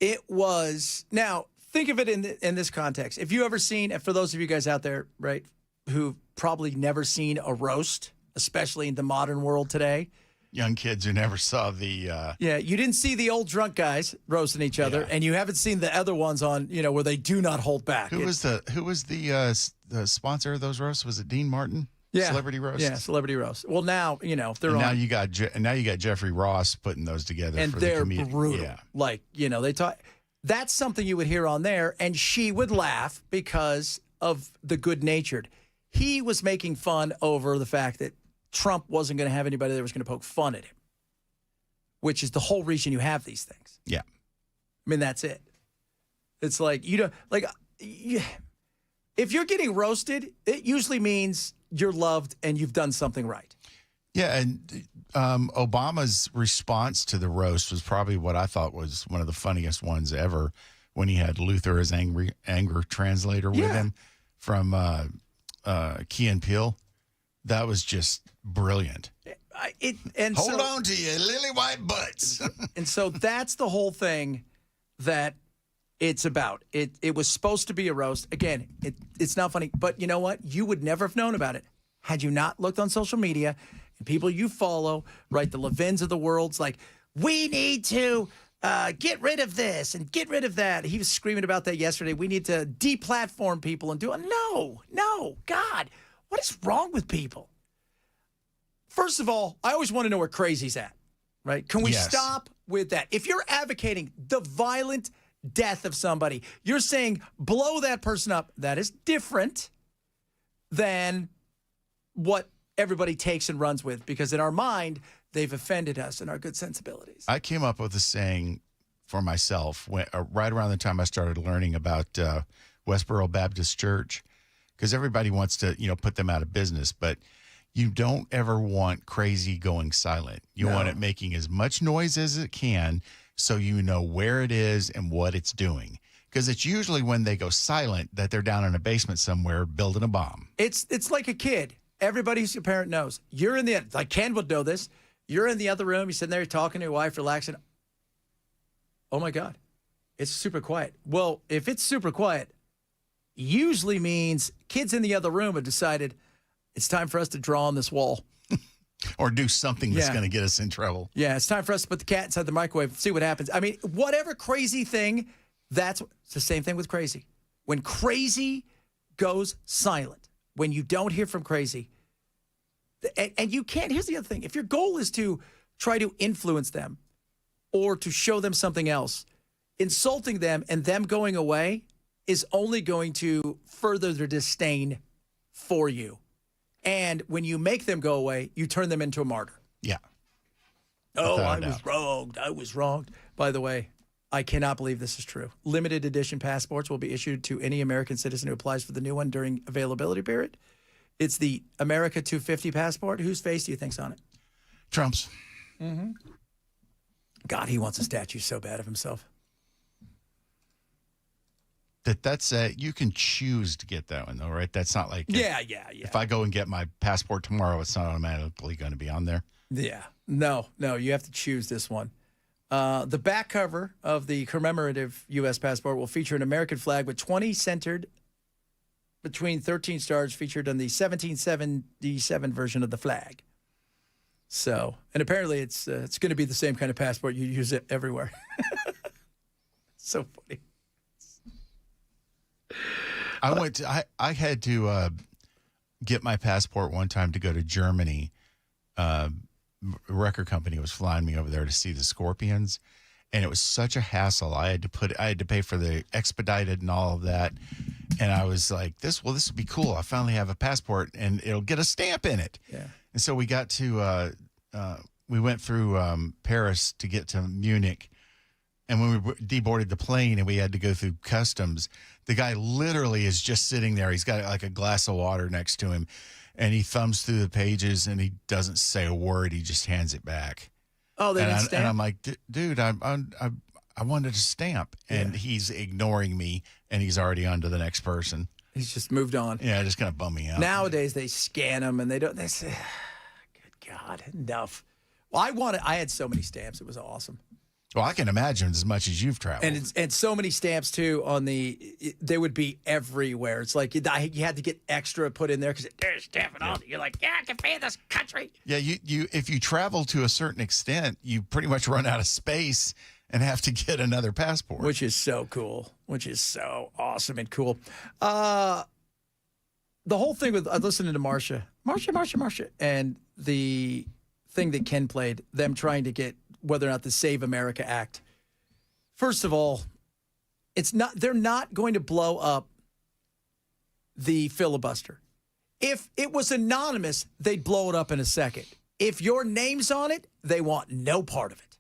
it was, now think of it in this context. If you ever seen, and for those of you guys out there, right, who've probably never seen a roast, especially in the modern world today. Young kids who never saw the... Yeah, you didn't see the old drunk guys roasting each other, and you haven't seen the other ones on, where they do not hold back. Who was the sponsor of those roasts? Was it Dean Martin? Yeah. Celebrity roast? Yeah, celebrity roast. Well, now, they're and on. now you got Jeffrey Ross putting those together And for they're the comedian. brutal. Yeah. Like, they talk. That's something you would hear on there, and she would laugh because of the good-natured. He was making fun over the fact that Trump wasn't going to have anybody that was going to poke fun at him, which is the whole reason you have these things. Yeah. I mean, that's it. It's like, if you're getting roasted, it usually means you're loved and you've done something right. Yeah, and Obama's response to the roast was probably what I thought was one of the funniest ones ever when he had Luther as anger translator with him from Key and Peele. That was just brilliant. Hold on to your lily white butts. And so that's the whole thing that it's about. It was supposed to be a roast. Again, it's not funny, but you know what? You would never have known about it had you not looked on social media and people you follow, right? The Levins of the world's like, we need to get rid of this and get rid of that. He was screaming about that yesterday. We need to deplatform people and do it. No, God, what is wrong with people? First of all, I always want to know where crazy's at, right? Can we stop with that? If you're advocating the violent death of somebody, you're saying blow that person up. That is different than what everybody takes and runs with, because in our mind, they've offended us and our good sensibilities. I came up with a saying for myself right around the time I started learning about Westboro Baptist Church, because everybody wants to, put them out of business, but you don't ever want crazy going silent. You want it making as much noise as it can so you know where it is and what it's doing. Because it's usually when they go silent that they're down in a basement somewhere building a bomb. It's like a kid. Everybody who's a parent knows. You're in the, like Ken would know this, you're in the other room, you're sitting there talking to your wife, relaxing. Oh my God, it's super quiet. Well, if it's super quiet, usually means kids in the other room have decided it's time for us to draw on this wall. Or do something that's going to get us in trouble. Yeah, it's time for us to put the cat inside the microwave and see what happens. I mean, whatever crazy thing, it's the same thing with crazy. When crazy goes silent, when you don't hear from crazy, and you can't, here's the other thing. If your goal is to try to influence them or to show them something else, insulting them and them going away is only going to further their disdain for you. And when you make them go away, you turn them into a martyr. Yeah. Oh, I was wronged. I was wronged. By the way, I cannot believe this is true. Limited edition passports will be issued to any American citizen who applies for the new one during availability period. It's the America 250 passport. Whose face do you think's on it? Trump's. Mm-hmm. God, he wants a statue so bad of himself. That's you can choose to get that one though, right? That's not like yeah. If I go and get my passport tomorrow, it's not automatically going to be on there. Yeah, no, you have to choose this one. The back cover of the commemorative U.S. passport will feature an American flag with 20 centered between 13 stars featured on the 1777 version of the flag. So, and apparently it's going to be the same kind of passport you use it everywhere. So funny. I had to get my passport one time to go to Germany. A record company was flying me over there to see the Scorpions, and it was such a hassle. I had to pay for the expedited and all of that. And I was like, this would be cool. I finally have a passport and it'll get a stamp in it. Yeah. And so we got to, we went through Paris to get to Munich. And when we deboarded the plane and we had to go through customs, the guy literally is just sitting there. He's got like a glass of water next to him and he thumbs through the pages and he doesn't say a word. He just hands it back. Oh, they didn't stamp? And I'm like, dude, I wanted to stamp. And he's ignoring me and he's already on to the next person. He's just moved on. Yeah, just kind of bum me out. Nowadays, they scan them and they say, good God, enough. Well, I had so many stamps. It was awesome. Well, I can imagine as much as you've traveled. And so many stamps, too, they would be everywhere. It's like you had to get extra put in there because they're stamping all. You're like, yeah, I can pay this country. Yeah, you if you travel to a certain extent, you pretty much run out of space and have to get another passport. Which is so cool. Which is so awesome and cool. The whole thing with listening to Marsha Marsha, and the thing that Ken played, them trying to get whether or not the Save America Act. First of all, they're not going to blow up the filibuster. If it was anonymous, they'd blow it up in a second. If your name's on it, they want no part of it.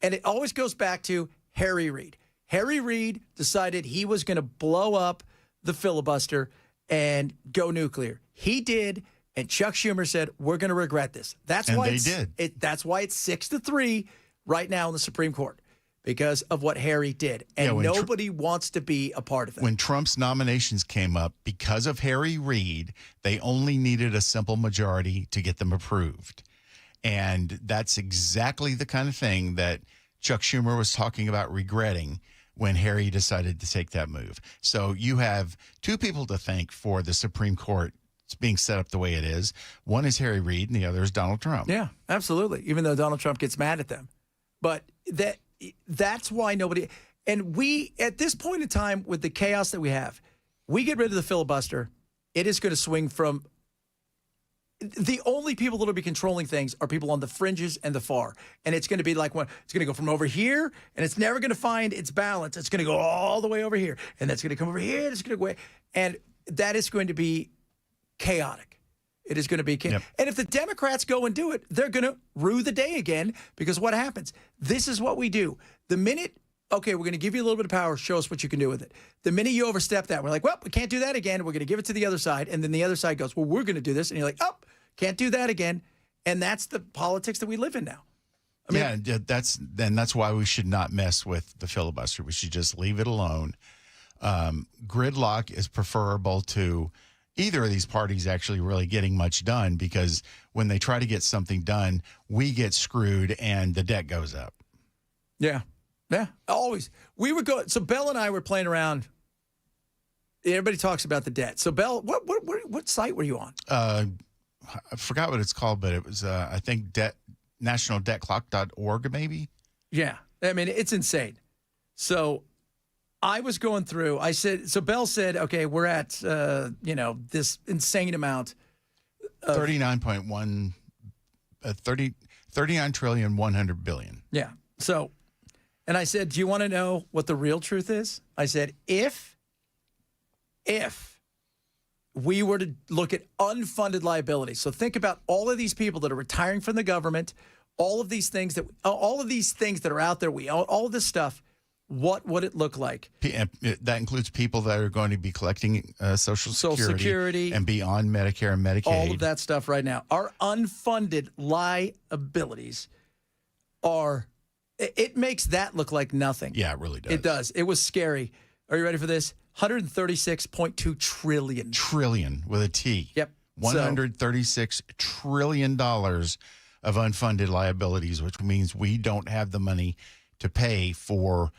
And it always goes back to Harry Reid. Harry Reid decided he was going to blow up the filibuster and go nuclear. He did. And Chuck Schumer said, we're going to regret this. That's why it's 6-3 right now in the Supreme Court because of what Harry did. And nobody wants to be a part of it. When Trump's nominations came up, because of Harry Reid, they only needed a simple majority to get them approved. And that's exactly the kind of thing that Chuck Schumer was talking about regretting when Harry decided to take that move. So you have two people to thank for the Supreme Court being set up the way it is. One is Harry Reid and the other is Donald Trump. Yeah, absolutely. Even though Donald Trump gets mad at them. But that's why nobody... And we, at this point in time, with the chaos that we have, we get rid of the filibuster, it is going to swing from... The only people that will be controlling things are people on the fringes and the far. And it's going to be like, it's going to go from over here, and it's never going to find its balance. It's going to go all the way over here. And that's going to come over here, and it's going to go away. And that is going to be chaotic. It is going to be chaotic. Yep. And if the Democrats go and do it, they're going to rue the day again because what happens? This is what we do. The minute, okay, we're going to give you a little bit of power, show us what you can do with it. The minute you overstep that, we're like, well, we can't do that again. We're going to give it to the other side. And then the other side goes, well, we're going to do this. And you're like, oh, can't do that again. And that's the politics that we live in now. I mean, that's why we should not mess with the filibuster. We should just leave it alone. Gridlock is preferable to either of these parties actually really getting much done because when they try to get something done, we get screwed and the debt goes up. Yeah. Yeah. Always. We would go. So Bell and I were playing around. Everybody talks about the debt. So Bell, what site were you on? I forgot what it's called, but it was, I think, nationaldebtclock.org maybe. Yeah. I mean, it's insane. So I was going through, Bell said, okay, we're at, this insane amount. 39.1, 39 trillion, 100 billion. Yeah. So, and I said, do you want to know what the real truth is? I said, if we were to look at unfunded liabilities, so think about all of these people that are retiring from the government, all of these things that are out there, all of this stuff, what would it look like? That includes people that are going to be collecting Social Security and be on Medicare and Medicaid. All of that stuff right now. Our unfunded liabilities it makes that look like nothing. Yeah, it really does. It does. It was scary. Are you ready for this? $136.2 trillion. Trillion with a T. Yep. $136 trillion of unfunded liabilities, which means we don't have the money to pay for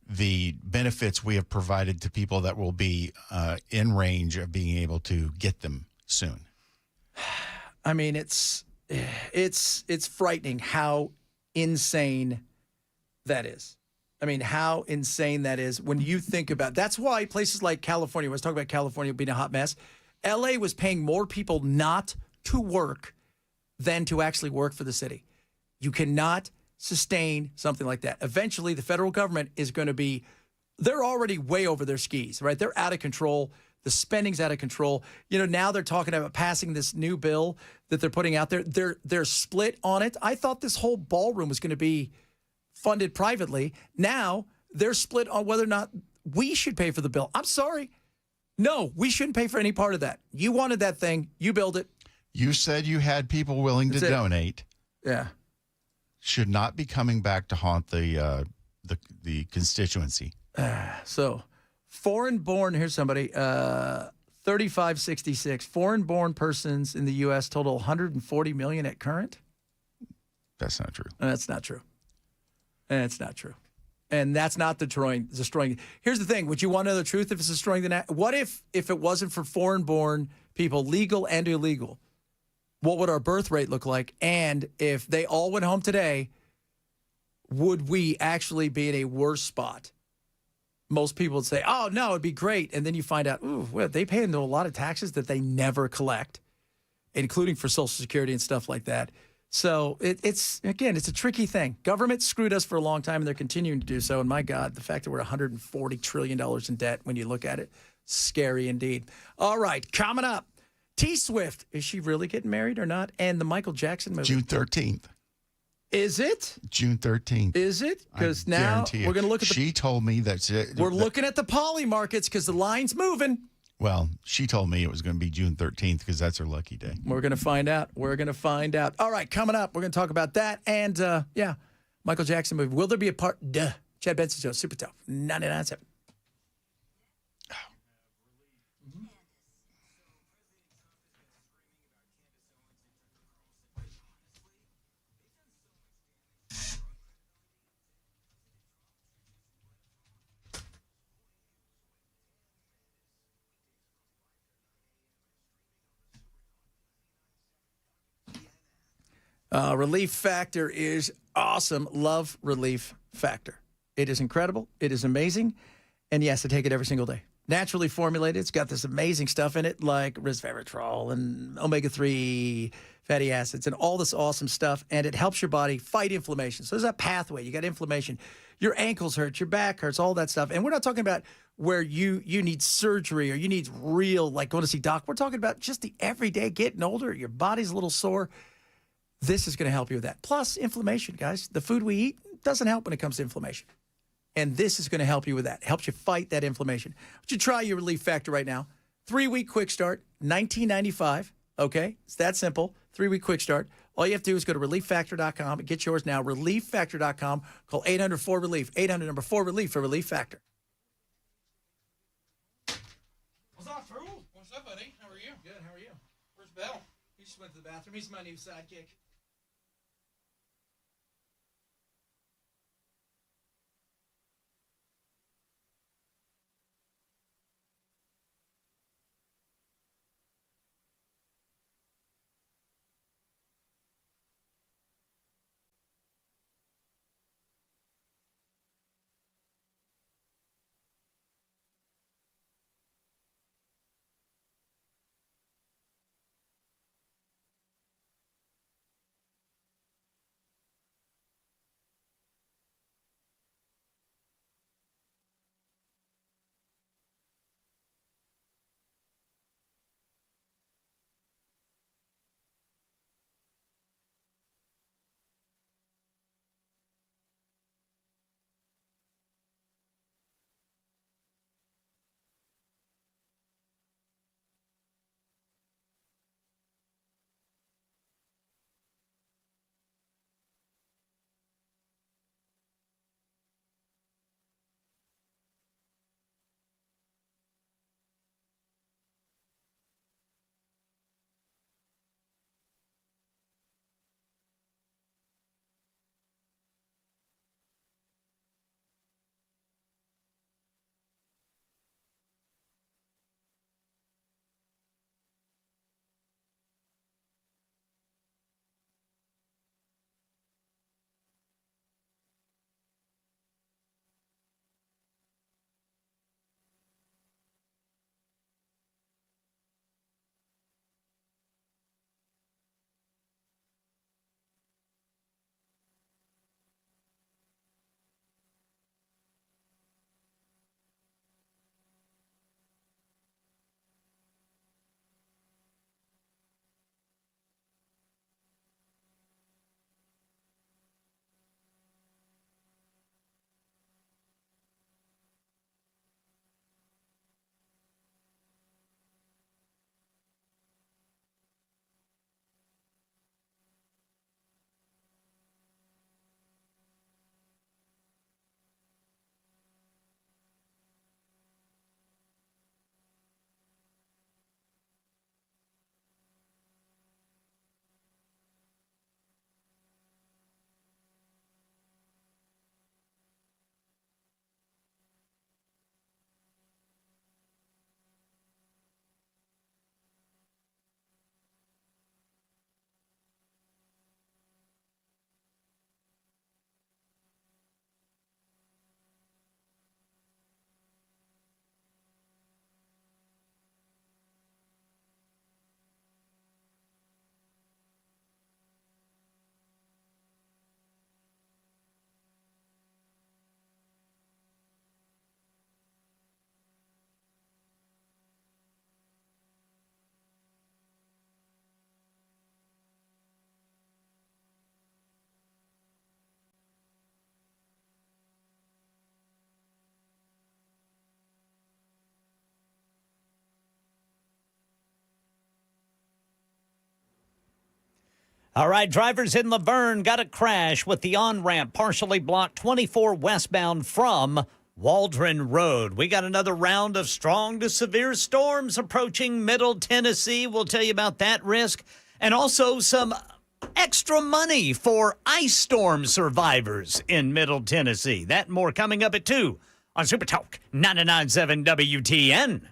the benefits we have provided to people that will be in range of being able to get them soon. I mean, it's frightening how insane that is. I mean, how insane that is when you think about. That's why places like California. I was talking about California being a hot mess. LA was paying more people not to work than to actually work for the city. You cannot sustain something like that. Eventually, the federal government is going to be, they're already way over their skis, right? They're out of control. The spending's out of control. Now they're talking about passing this new bill that they're putting out there. They're split on it. I thought this whole ballroom was going to be funded privately. Now they're split on whether or not we should pay for the bill. I'm sorry. No, we shouldn't pay for any part of that. You wanted that thing. You build it. You said you had people willing to donate. Yeah. Should not be coming back to haunt the constituency. So, foreign-born, here's somebody, 3566. Foreign-born persons in the U.S. total 140 million at current. That's not true. That's not true. It's not true. And that's not destroying. Here's the thing. Would you want to know the truth if it's destroying the What if it wasn't for foreign-born people, legal and illegal? What would our birth rate look like? And if they all went home today, would we actually be in a worse spot? Most people would say, oh, no, it'd be great. And then you find out, ooh, well, they pay into a lot of taxes that they never collect, including for Social Security and stuff like that. So it's a tricky thing. Government screwed us for a long time, and they're continuing to do so. And my God, the fact that we're $140 trillion in debt when you look at it, scary indeed. All right, coming up, T-Swift. Is she really getting married or not? And the Michael Jackson movie. June 13th. Is it? June 13th. Is it? Because now we're going to look at She told me that. We're looking at the poly markets because the line's moving. Well, she told me it was going to be June 13th because that's her lucky day. We're going to find out. All right, coming up, we're going to talk about that. And, Michael Jackson movie. Will there be a part? Duh. Chad Benson Show, Super Tough, 99.7. Relief Factor is awesome. Love Relief Factor. It is incredible. It is amazing. And yes, I take it every single day. Naturally formulated. It's got this amazing stuff in it like resveratrol and omega-3 fatty acids and all this awesome stuff. And it helps your body fight inflammation. So there's a pathway. You got inflammation. Your ankles hurt, your back hurts, all that stuff. And we're not talking about where you need surgery or you need real, like going to see doc. We're talking about just the everyday getting older. Your body's a little sore. This is going to help you with that. Plus, inflammation, guys. The food we eat doesn't help when it comes to inflammation. And this is going to help you with that. Helps you fight that inflammation. Would you try your Relief Factor right now? 3-week quick start, $19.95. Okay? It's that simple. 3-week quick start. All you have to do is go to relieffactor.com and get yours now. Relieffactor.com. Call 800-4RELIEF. 800-4RELIEF for Relief Factor. What's up, fool? What's up, buddy? How are you? Good. How are you? Where's Bell? He just went to the bathroom. He's my new sidekick. All right, drivers in Laverne got a crash with the on-ramp partially blocked 24 westbound from Waldron Road. We got another round of strong to severe storms approaching Middle Tennessee. We'll tell you about that risk and also some extra money for ice storm survivors in Middle Tennessee. That and more coming up at 2 on Super Talk 99.7 WTN.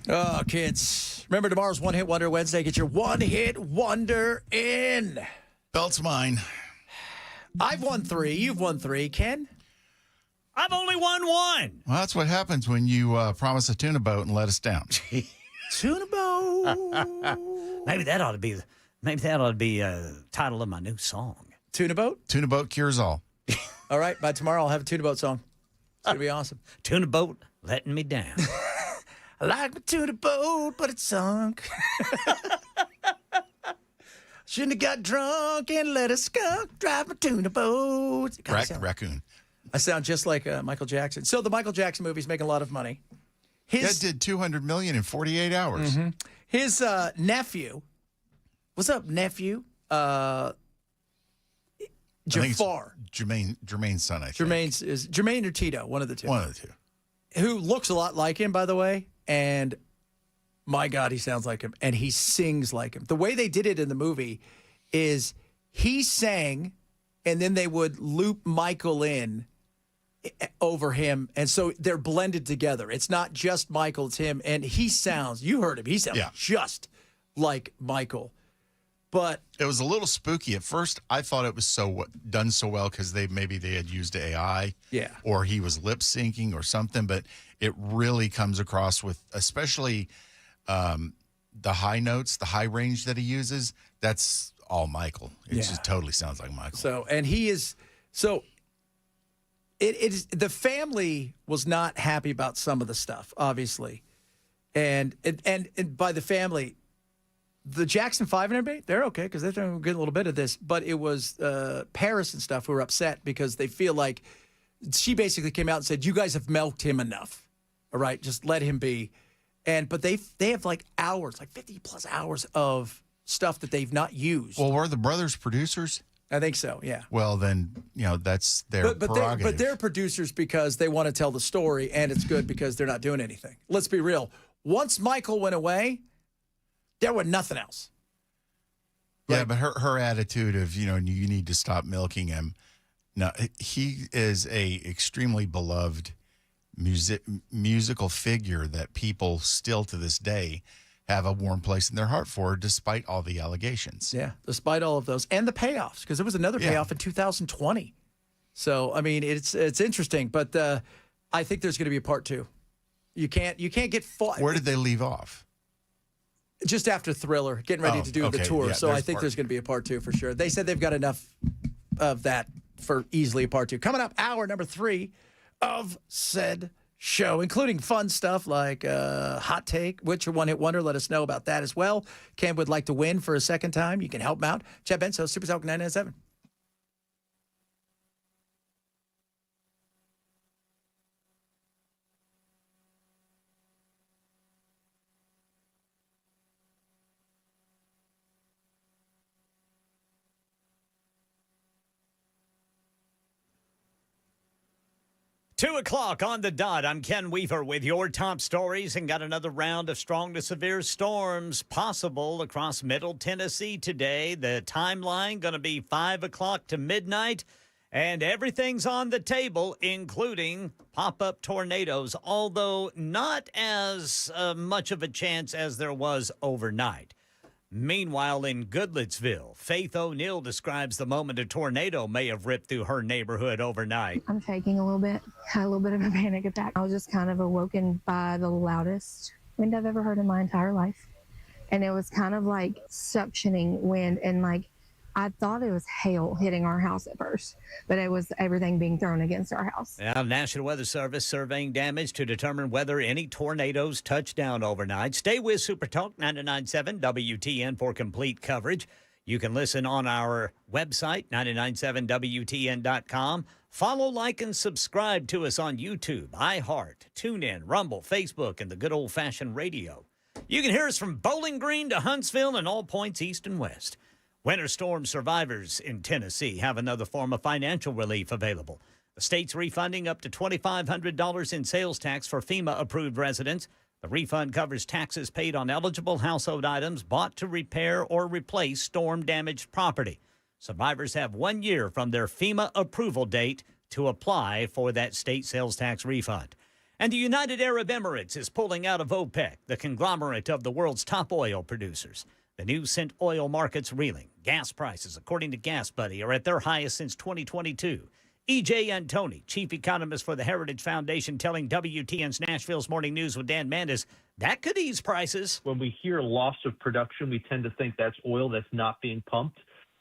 Oh, kids. Remember tomorrow's One Hit Wonder Wednesday. Get your One Hit Wonder in. Belt's mine. I've won 3. You've won 3. Ken? I've only won 1. Well, that's what happens when you promise a tuna boat and let us down. Tuna boat. Maybe that ought to be the title of my new song. Tuna boat? Tuna boat cures all. All right. By tomorrow, I'll have a tuna boat song. It's going to be awesome. Tuna boat letting me down. I like my tuna boat, but it sunk. Shouldn't have got drunk and let a skunk drive my tuna boat. Raccoon. I sound just like Michael Jackson. So the Michael Jackson movie's making a lot of money. That did $200 million in 48 hours. Mm-hmm. His nephew, what's up, nephew? Jafar. Jermaine's son, I think. Jermaine or Tito, one of the two. One of the two. Who looks a lot like him, by the way. And my God, he sounds like him. And he sings like him. The way they did it in the movie is he sang, and then they would loop Michael in over him. And so they're blended together. It's not just Michael, it's him. And he sounds, you heard him, he sounds just like Michael. But it was a little spooky. At first, I thought it was done so well because maybe they had used AI. Yeah. Or he was lip syncing or something. But it really comes across with, especially the high notes, the high range that he uses. That's all Michael. It just totally sounds like Michael. So, and he is, so it is, the family was not happy about some of the stuff, obviously. And by the family, the Jackson 5 and everybody, they're okay because they're getting a little bit of this. But it was Paris and stuff who were upset because they feel like she basically came out and said, you guys have milked him enough. All right, just let him be. But they have like hours, like 50 plus hours of stuff that they've not used. Well, were the brothers producers? I think so, yeah. Well, then, that's their prerogative. But they're producers because they want to tell the story, and it's good because they're not doing anything. Let's be real. Once Michael went away, there was nothing else. Yeah, but her attitude of, you need to stop milking him. No, he is a extremely beloved musical figure that people still to this day have a warm place in their heart for, despite all the allegations. Yeah, despite all of those. And the payoffs, because there was another payoff in 2020. So, I mean, it's interesting, but I think there's going to be a part 2. You can't get fought. Where did they leave off? Just after Thriller, getting ready to do the tour. So I think there's going to be a part 2 for sure. They said they've got enough of that for easily a part 2. Coming up, hour number 3 of said show, including fun stuff like Hot Take, What's Your One Hit Wonder? Let us know about that as well. Ken would like to win for a second time. You can help him out. Chad Benso, Super Talk 997. Two o'clock on the dot. I'm Ken Weaver with your top stories and got another round of strong to severe storms possible across Middle Tennessee today. The timeline going to be 5 o'clock to midnight, and everything's on the table, including pop-up tornadoes, although not as much of a chance as there was overnight. Meanwhile, in Goodlettsville, Faith O'Neill describes the moment a tornado may have ripped through her neighborhood overnight. I'm shaking a little bit, had a little bit of a panic attack. I was just kind of awoken by the loudest wind I've ever heard in my entire life. And it was kind of like suctioning wind, and like I thought it was hail hitting our house at first, but it was everything being thrown against our house. Now, National Weather Service surveying damage to determine whether any tornadoes touched down overnight. Stay with Super Talk 99.7 WTN for complete coverage. You can listen on our website, 997wtn.com. Follow, like, and subscribe to us on YouTube, iHeart, TuneIn, Rumble, Facebook, and the good old-fashioned radio. You can hear us from Bowling Green to Huntsville and all points east and west. Winter storm survivors in Tennessee have another form of financial relief available. The state's refunding up to $2,500 in sales tax for FEMA-approved residents. The refund covers taxes paid on eligible household items bought to repair or replace storm-damaged property. Survivors have 1 year from their FEMA approval date to apply for that state sales tax refund. And the United Arab Emirates is pulling out of OPEC, the conglomerate of the world's top oil producers. The news sent oil markets reeling. Gas prices, according to Gas Buddy, are at their highest since 2022. E.J. Antoni, chief economist for the Heritage Foundation, telling WTN's Nashville's Morning News with Dan Mandis, that could ease prices. When we hear loss of production, we tend to think that's oil that's not being pumped.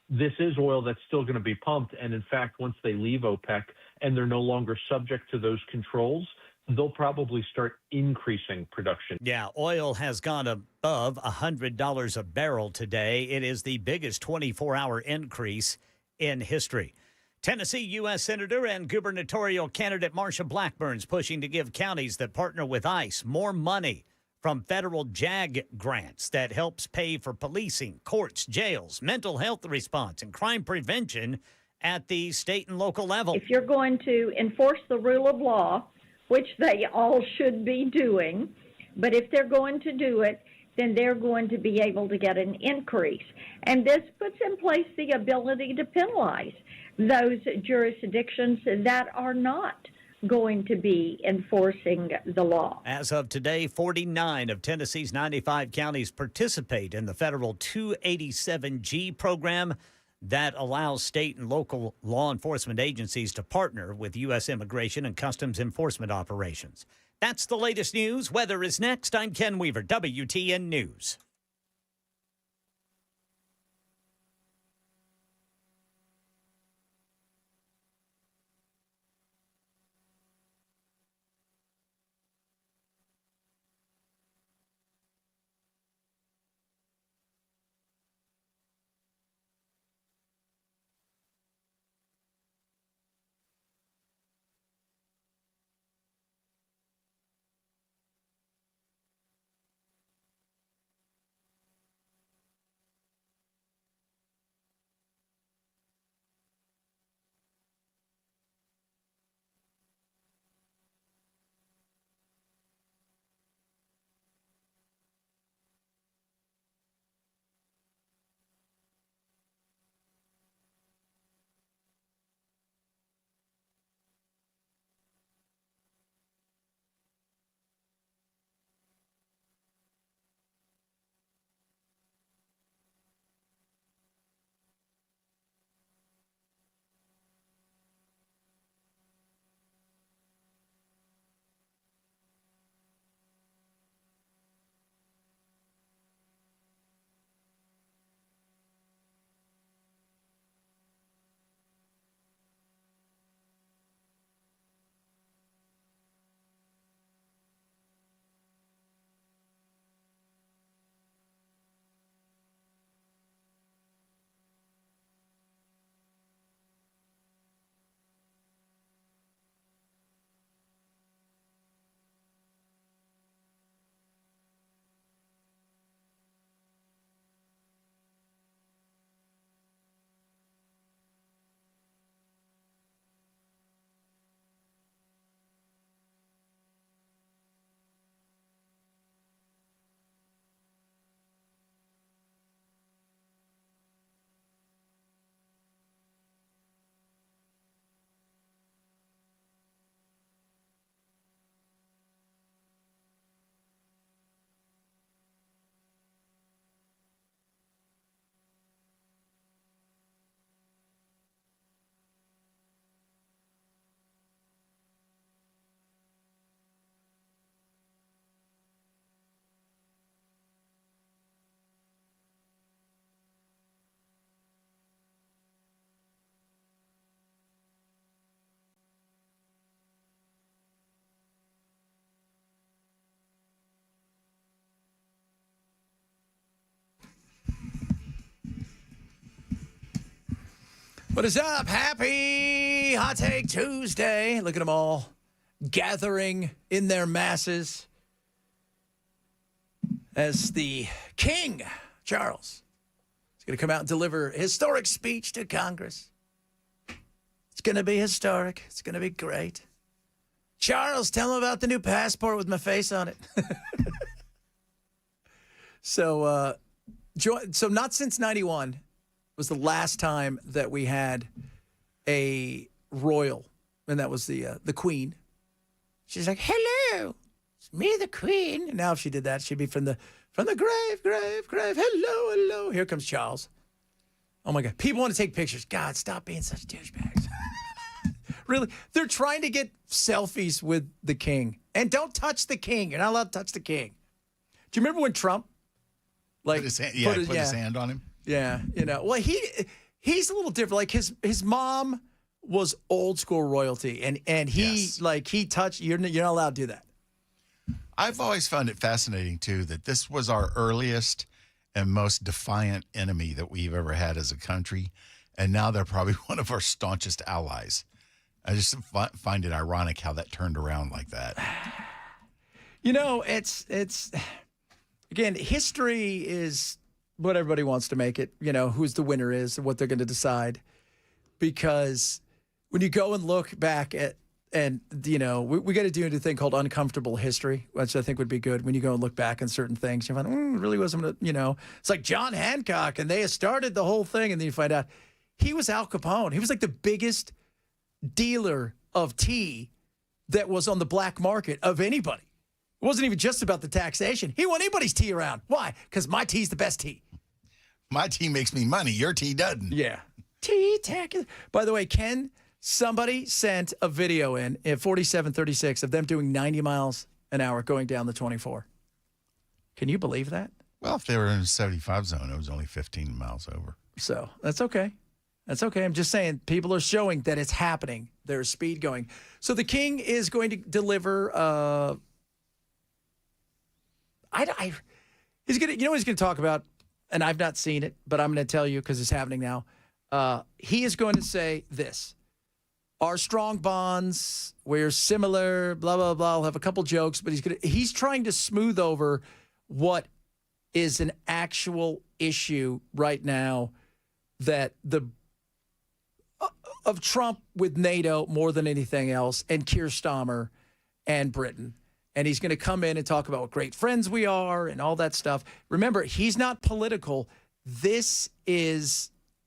This is oil that's still going to be pumped. And in fact, once they leave OPEC and they're no longer subject to those controls, they'll probably start increasing production. Yeah, oil has gone above $100 a barrel today. It is the biggest 24-hour increase in history. Tennessee U.S. Senator and gubernatorial candidate Marsha Blackburn's pushing to give counties that partner with ICE more money from federal JAG grants that helps pay for policing, courts, jails, mental health response, and crime prevention at the state and local level. If you're going to enforce the rule of law, which they all should be doing, but if they're going to do it, then they're going to be able to get an increase. And this puts in place the ability to penalize those jurisdictions that are not going to be enforcing the law. As of today, 49 of Tennessee's 95 counties participate in the federal 287G program that allows state and local law enforcement agencies to partner with U.S. Immigration and Customs Enforcement operations. That's the latest news. Weather is next. I'm Ken Weaver, WTN News. What is up? Happy Hot Take Tuesday. Look at them all gathering in their masses as the King, Charles, is going to come out and deliver a historic speech to Congress. It's going to be historic. It's going to be great. Charles, tell him about the new passport with my face on it. So not since 91 was the last time that we had a royal, and that was the Queen. She's like, hello, it's me, the Queen. And now if she did that, she'd be from the grave. Hello, hello. Here comes Charles. Oh, my God. People want to take pictures. God, stop being such douchebags. Really? They're trying to get selfies with the king. And don't touch the king. You're not allowed to touch the king. Do you remember when Trump put his hand on him? Yeah, Well, he's a little different. Like his mom was old school royalty, and he touched. You're not allowed to do that. I've always found it fascinating too that this was our earliest and most defiant enemy that we've ever had as a country, and now they're probably one of our staunchest allies. I just find it ironic how that turned around like that. It's again, history is what everybody wants to make it, who's the winner is and what they're going to decide. Because when you go and look back at, and, we got to do a thing called uncomfortable history, which I think would be good. When you go and look back on certain things, you find, it really wasn't, it's like John Hancock, and they started the whole thing. And then you find out he was Al Capone. He was like the biggest dealer of tea that was on the black market of anybody. It wasn't even just about the taxation. He won anybody's tea around. Why? Because my tea's the best tea. My tea makes me money. Your tea doesn't. Yeah. Tea tax. By the way, Ken, somebody sent a video in at 4736 of them doing 90 miles an hour going down the 24. Can you believe that? Well, if they were in a 75 zone, it was only 15 miles over. So that's okay. That's okay. I'm just saying people are showing that it's happening. There's speed going. So the king is going to deliver he's going to, what he's going to talk about, and I've not seen it, but I'm going to tell you because it's happening now. He is going to say this: our strong bonds, we're similar, blah, blah, blah. I'll have a couple jokes, but he's trying to smooth over what is an actual issue right now that of Trump with NATO more than anything else, and Keir Starmer and Britain. And he's going to come in and talk about what great friends we are and all that stuff. Remember, he's not political. He's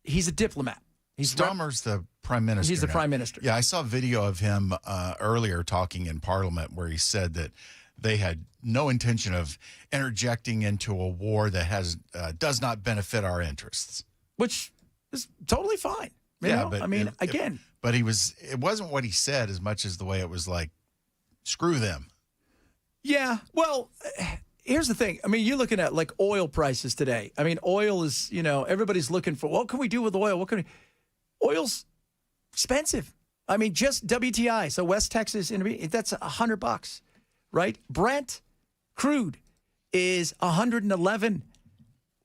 a diplomat. Starmer's the prime minister. He's the prime minister. Yeah, I saw a video of him earlier talking in Parliament where he said that they had no intention of interjecting into a war that does not benefit our interests. Which is totally fine. But But it wasn't what he said as much as the way it was like, screw them. Yeah, well, here's the thing. I mean, you're looking at like oil prices today. I mean, oil is, everybody's looking for, what can we do with oil? Oil's expensive. I mean, just WTI, so West Texas, that's $100, right? Brent crude is 111.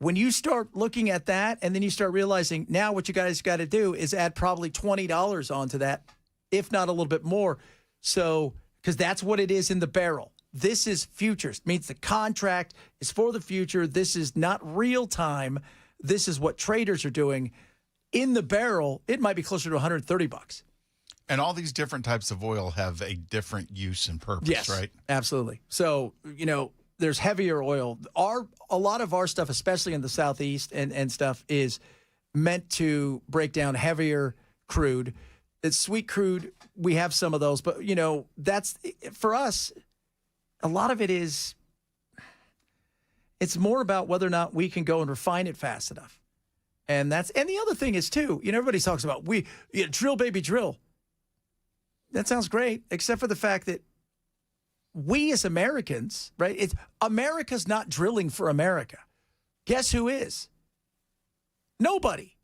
When you start looking at that, and then you start realizing now what you guys got to do is add probably $20 onto that, if not a little bit more. So, because that's what it is in the barrel. This is futures. It means the contract is for the future. This is not real time. This is what traders are doing. In the barrel, it might be closer to $130. And all these different types of oil have a different use and purpose, yes, right? Absolutely. So, there's heavier oil. A lot of our stuff, especially in the Southeast and stuff, is meant to break down heavier crude. It's sweet crude. We have some of those, but that's for us. A lot of it is. It's more about whether or not we can go and refine it fast enough, and the other thing is too. Everybody talks about drill baby drill. That sounds great, except for the fact that we as Americans, right? America's not drilling for America. Guess who is? Nobody.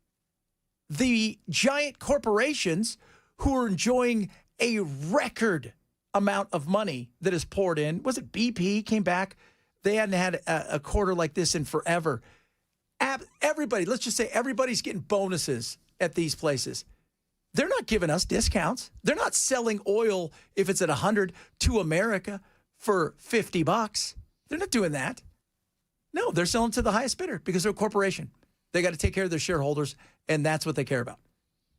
The giant corporations who are enjoying a record amount of money that is poured in. Was it BP came back? They hadn't had a quarter like this in forever. Everybody, let's just say everybody's getting bonuses at these places, they're not giving us discounts. They're not selling oil if it's at 100 to America for $50. They're not doing that. No, they're selling to the highest bidder because they're a corporation. They got to take care of their shareholders, and that's what they care about.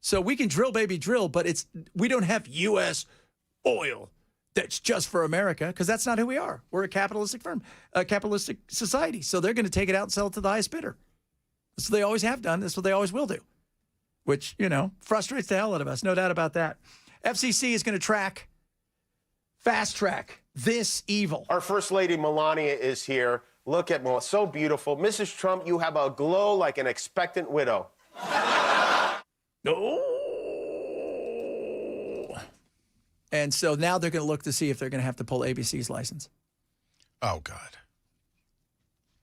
So we can drill, baby, drill, but we don't have U.S. oil that's just for America because that's not who we are. We're a capitalistic firm, a capitalistic society. So they're going to take it out and sell it to the highest bidder. That's what they always have done. That's what they always will do, which, frustrates the hell out of us. No doubt about that. FCC is going to fast track this evil. Our First Lady Melania is here. Look at Melania. So beautiful. Mrs. Trump, you have a glow like an expectant widow. No. And so now they're going to look to see if they're going to have to pull ABC's license. Oh, God.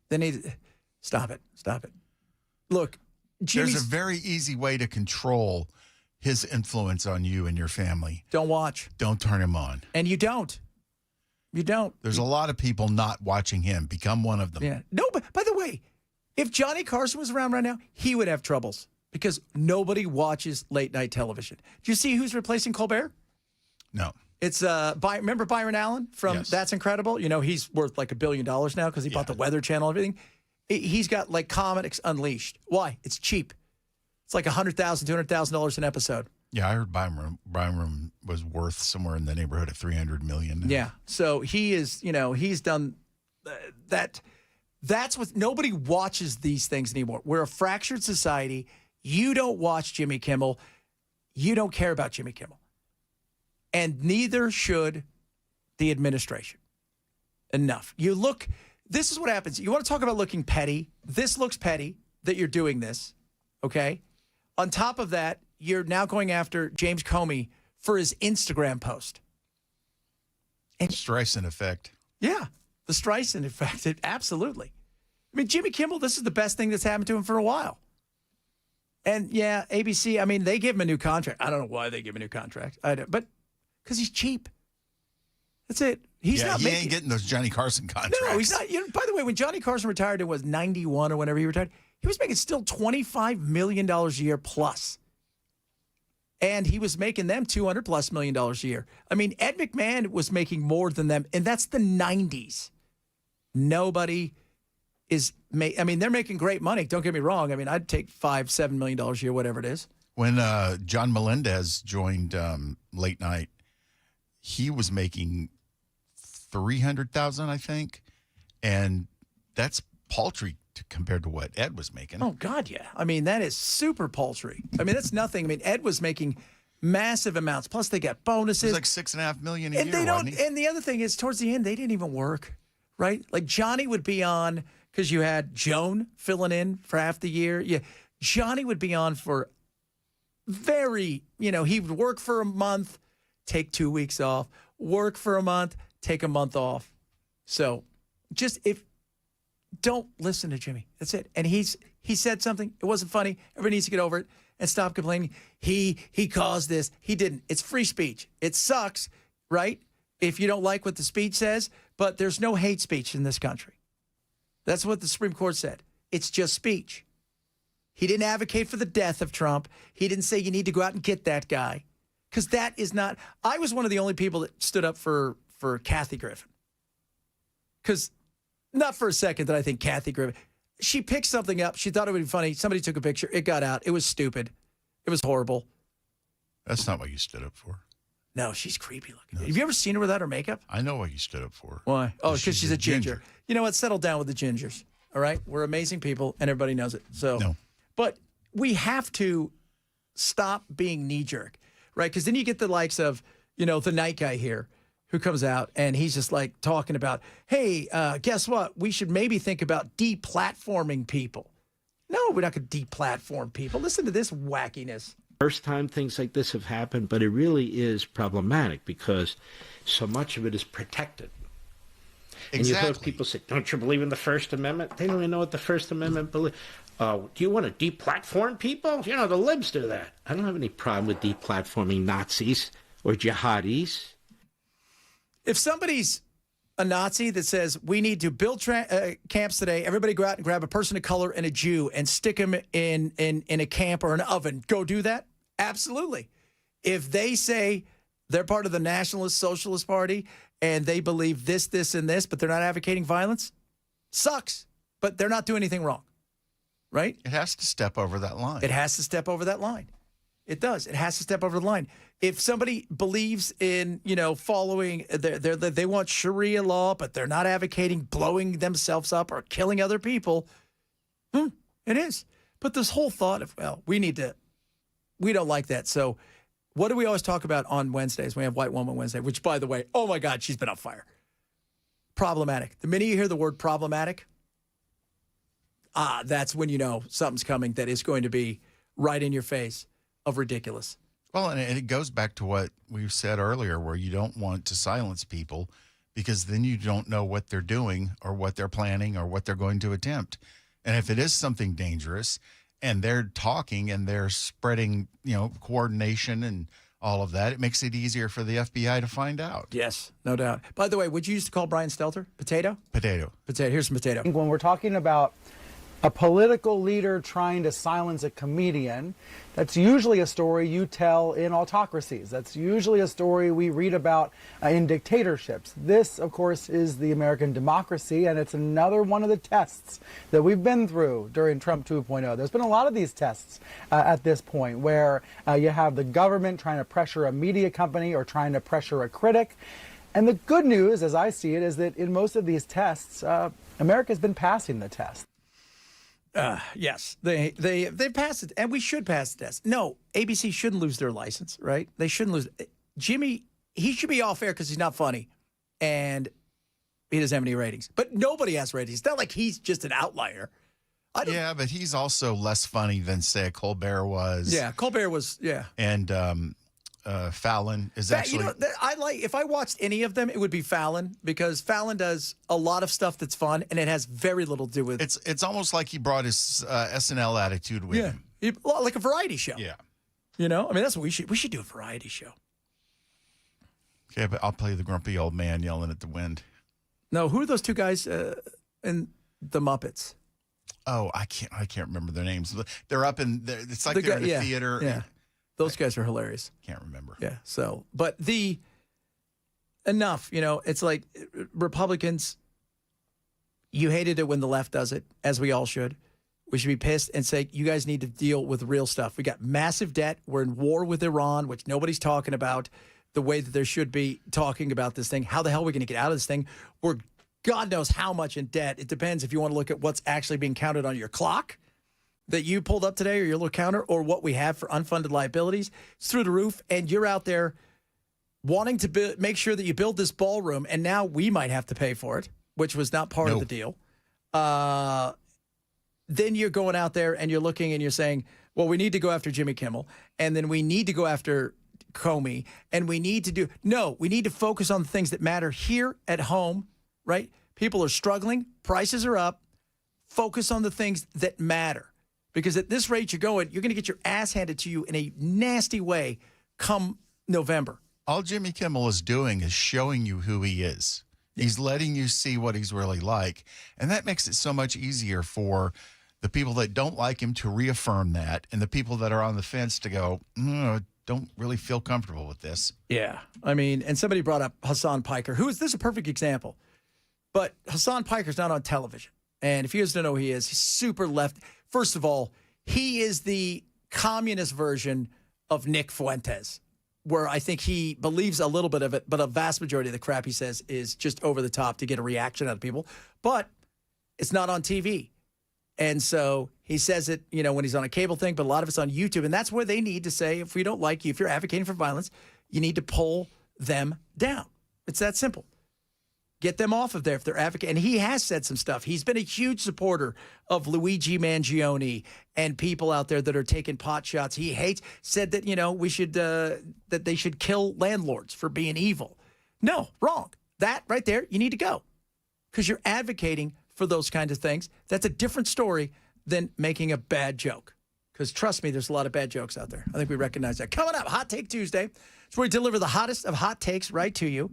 They need stop it. Stop it. Look, there's a very easy way to control his influence on you and your family. Don't watch. Don't turn him on. And you don't. You don't. There's a lot of people not watching him. Become one of them. Yeah. No, but by the way, if Johnny Carson was around right now, he would have troubles because nobody watches late night television. Do you see who's replacing Colbert? No. It's remember Byron Allen from That's Incredible? He's worth like $1 billion now because he bought the Weather Channel and everything. He's got like Comics Unleashed. Why? It's cheap. It's like $100,000, $200,000 an episode. Yeah, I heard Byron was worth somewhere in the neighborhood of $300 million. Yeah. So he is, he's done that. That's what nobody watches these things anymore. We're a fractured society. You don't watch Jimmy Kimmel. You don't care about Jimmy Kimmel. And neither should the administration. Enough. This is what happens. You want to talk about looking petty? This looks petty that you're doing this, okay? On top of that, you're now going after James Comey for his Instagram post. And Streisand effect. Yeah, the Streisand effect. Absolutely. I mean, Jimmy Kimmel, this is the best thing that's happened to him for a while. And yeah, ABC, I mean, they give him a new contract. I don't know why they give him a new contract. But because he's cheap. That's it. He ain't getting those Johnny Carson contracts. No, he's not. By the way, when Johnny Carson retired, it was 91 or whenever he retired. He was making still $25 million a year plus. And he was making them $200+ million a year. I mean, Ed McMahon was making more than them, and that's the 90s. Nobody is they're making great money. Don't get me wrong. I mean, I'd take $5-7 million a year, whatever it is. When John Melendez joined Late Night, he was making $300,000, I think, and that's paltry compared to what Ed was making. Oh God, yeah. I mean, that is super paltry. I mean, that's nothing. I mean, Ed was making massive amounts. Plus, they got bonuses. It was like $6.5 million a year. They don't. And the other thing is, towards the end, they didn't even work, right? Like Johnny would be on because you had Joan filling in for half the year. Yeah, Johnny would be on for he would work for a month, take 2 weeks off, work for a month, take a month off. So don't listen to Jimmy. That's it. And he said something. It wasn't funny. Everybody needs to get over it and stop complaining. He caused this. He didn't. It's free speech. It sucks, right? If you don't like what the speech says, but there's no hate speech in this country. That's what the Supreme Court said. It's just speech. He didn't advocate for the death of Trump. He didn't say you need to go out and get that guy. Because that is not... I was one of the only people that stood up for Kathy Griffin. Because not for a second that I think Kathy Griffin... She picked something up. She thought it would be funny. Somebody took a picture. It got out. It was stupid. It was horrible. That's not what you stood up for. No, she's creepy looking. Have you ever seen her without her makeup? I know what you stood up for. Why? Oh, because she's a ginger. You know what? Settle down with the gingers. All right? We're amazing people, and everybody knows it. So, no. But we have to stop being knee-jerk, right? Because then you get the likes of, the night guy here who comes out, and he's just like talking about, hey, guess what? We should maybe think about deplatforming people. No, we're not going to deplatform people. Listen to this wackiness. First time things like this have happened, but it really is problematic because so much of it is protected. Exactly. And you heard people say, don't you believe in the First Amendment? They don't even know what the First Amendment believes. Do you want to deplatform people? The libs do that. I don't have any problem with deplatforming Nazis or jihadis. If somebody's a Nazi that says we need to build camps today. Everybody go out and grab a person of color and a Jew and stick them in a camp or an oven. Go do that? Absolutely. If they say they're part of the Nationalist Socialist Party and they believe this, this, and this, but they're not advocating violence, sucks. But they're not doing anything wrong, right? It has to step over that line. It has to step over that line. It does. It has to step over the line. If somebody believes in, following, they want Sharia law, but they're not advocating blowing themselves up or killing other people, it is. But this whole thought of, we don't like that. So what do we always talk about on Wednesdays? We have White Woman Wednesday, which, by the way, oh, my God, she's been on fire. Problematic. The minute you hear the word problematic, that's when you know something's coming that is going to be right in your face of ridiculous. Well, and it goes back to what we've said earlier, where you don't want to silence people because then you don't know what they're doing or what they're planning or what they're going to attempt. And if it is something dangerous and they're talking and they're spreading, coordination and all of that, it makes it easier for the FBI to find out. Yes, no doubt. By the way, would you used to call Brian Stelter? Potato? Potato. Potato. Here's some potato. When we're talking about a political leader trying to silence a comedian, that's usually a story you tell in autocracies. That's usually a story we read about in dictatorships. This, of course, is the American democracy, and it's another one of the tests that we've been through during Trump 2.0. There's been a lot of these tests at this point where you have the government trying to pressure a media company or trying to pressure a critic. And the good news, as I see it, is that in most of these tests, America's been passing the test. Yes, they've passed it, and we should pass the test. No, ABC shouldn't lose their license, right? They shouldn't lose. Jimmy, he should be off air because he's not funny, and he doesn't have any ratings. But nobody has ratings. It's not like he's just an outlier. Yeah, but he's also less funny than, say, Colbert was. Yeah, Colbert was, yeah. And Fallon is actually... if I watched any of them, it would be Fallon, because Fallon does a lot of stuff that's fun, and it has very little to do with... It's almost like he brought his SNL attitude with him. Like a variety show. Yeah. That's what we should do, a variety show. Okay, but I'll play the grumpy old man yelling at the wind. No, who are those two guys in the Muppets? Oh, I can't remember their names. They're up in... It's like they're in the theater. Yeah. Those guys are hilarious. Can't remember. Yeah. So, but enough, it's like Republicans, you hated it when the left does it, as we all should. We should be pissed and say, you guys need to deal with real stuff. We got massive debt. We're in war with Iran, which nobody's talking about the way that there should be talking about this thing. How the hell are we going to get out of this thing? We're God knows how much in debt. It depends if you want to look at what's actually being counted on your clock that you pulled up today or your little counter, or what we have for unfunded liabilities. It's through the roof, and you're out there wanting to make sure that you build this ballroom, and now we might have to pay for it, which was not part of the deal. Then you're going out there and you're looking and you're saying, well, we need to go after Jimmy Kimmel, and then we need to go after Comey, and we need to focus on the things that matter here at home, right? People are struggling. Prices are up. Focus on the things that matter. Because at this rate you're going, you're going to get your ass handed to you in a nasty way come November. All Jimmy Kimmel is doing is showing you who he is. Yeah. He's letting you see what he's really like. And that makes it so much easier for the people that don't like him to reaffirm that, and the people that are on the fence to go, don't really feel comfortable with this. Yeah. And somebody brought up Hassan Piker, this is a perfect example. But Hassan Piker's not on television. And if you guys don't know who he is, he's super left. First of all, he is the communist version of Nick Fuentes, where I think he believes a little bit of it, but a vast majority of the crap he says is just over the top to get a reaction out of people. But it's not on TV. And so he says it, when he's on a cable thing, but a lot of it's on YouTube. And that's where they need to say, if we don't like you, if you're advocating for violence, you need to pull them down. It's that simple. Get them off of there if they're advocating. And he has said some stuff. He's been a huge supporter of Luigi Mangione and people out there that are taking pot shots. He said that, we should, that they should kill landlords for being evil. No, wrong. That right there, you need to go. Because you're advocating for those kinds of things. That's a different story than making a bad joke. Because trust me, there's a lot of bad jokes out there. I think we recognize that. Coming up, Hot Take Tuesday. It's where we deliver the hottest of hot takes right to you.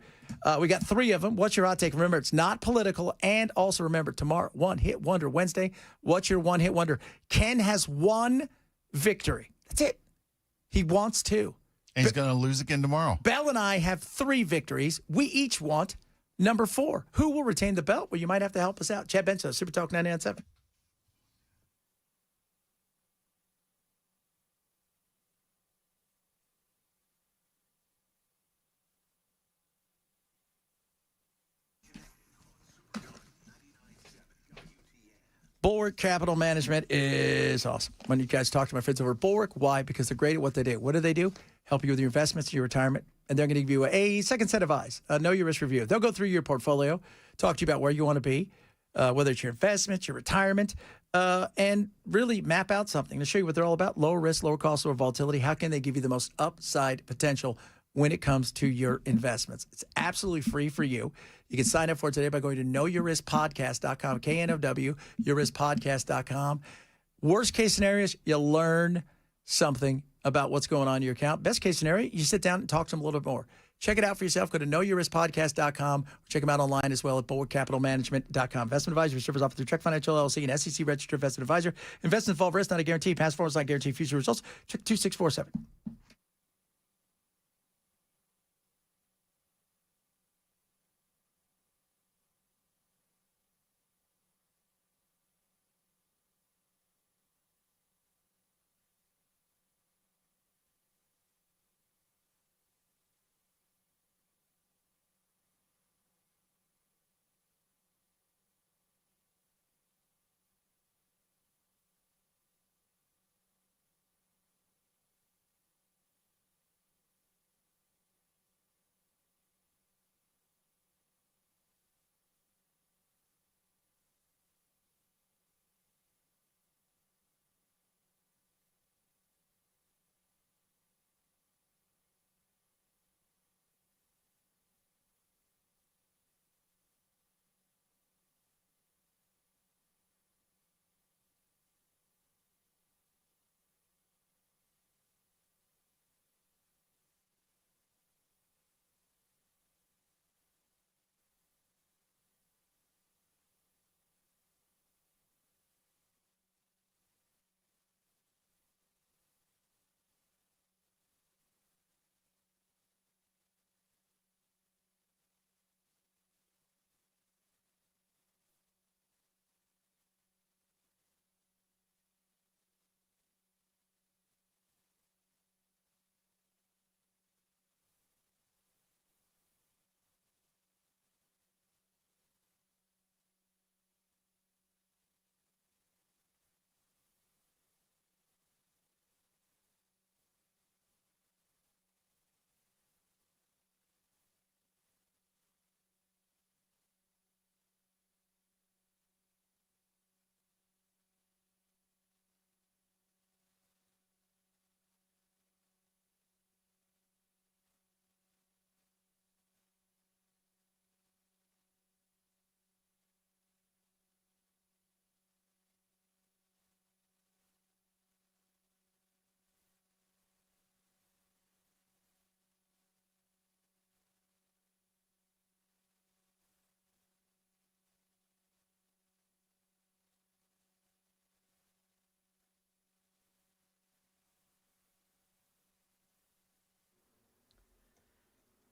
We got 3 of them. What's your hot take? Remember, it's not political. And also remember, tomorrow, One Hit Wonder Wednesday. What's your one hit wonder? Ken has 1 victory. That's it. He wants 2. And he's going to lose again tomorrow. Bell and I have 3 victories. We each want number 4. Who will retain the belt? Well, you might have to help us out. Chad Benson, Super Talk 99.7. Bulwark Capital Management is awesome. When you guys talk to my friends over at Bulwark, why? Because they're great at what they do. What do? Help you with your investments, your retirement, and they're going to give you a second set of eyes, know your risk review. They'll go through your portfolio, talk to you about where you want to be, whether it's your investments, your retirement, and really map out something to show you what they're all about. Lower risk, lower cost, lower volatility. How can they give you the most upside potential when it comes to your investments? It's absolutely free for you. You can sign up for it today by going to knowyourriskpodcast.com, KNOW, yourriskpodcast.com. Worst case scenarios, you learn something about what's going on in your account. Best case scenario, you sit down and talk to them a little bit more. Check it out for yourself. Go to knowyourriskpodcast.com. Check them out online as well at bulwarkcapitalmanagement.com. Investment advisory service offered through Trek Financial LLC, an SEC registered investment advisor. Investments involve risk, not a guarantee. Past performance not guarantee future results. Check 2647.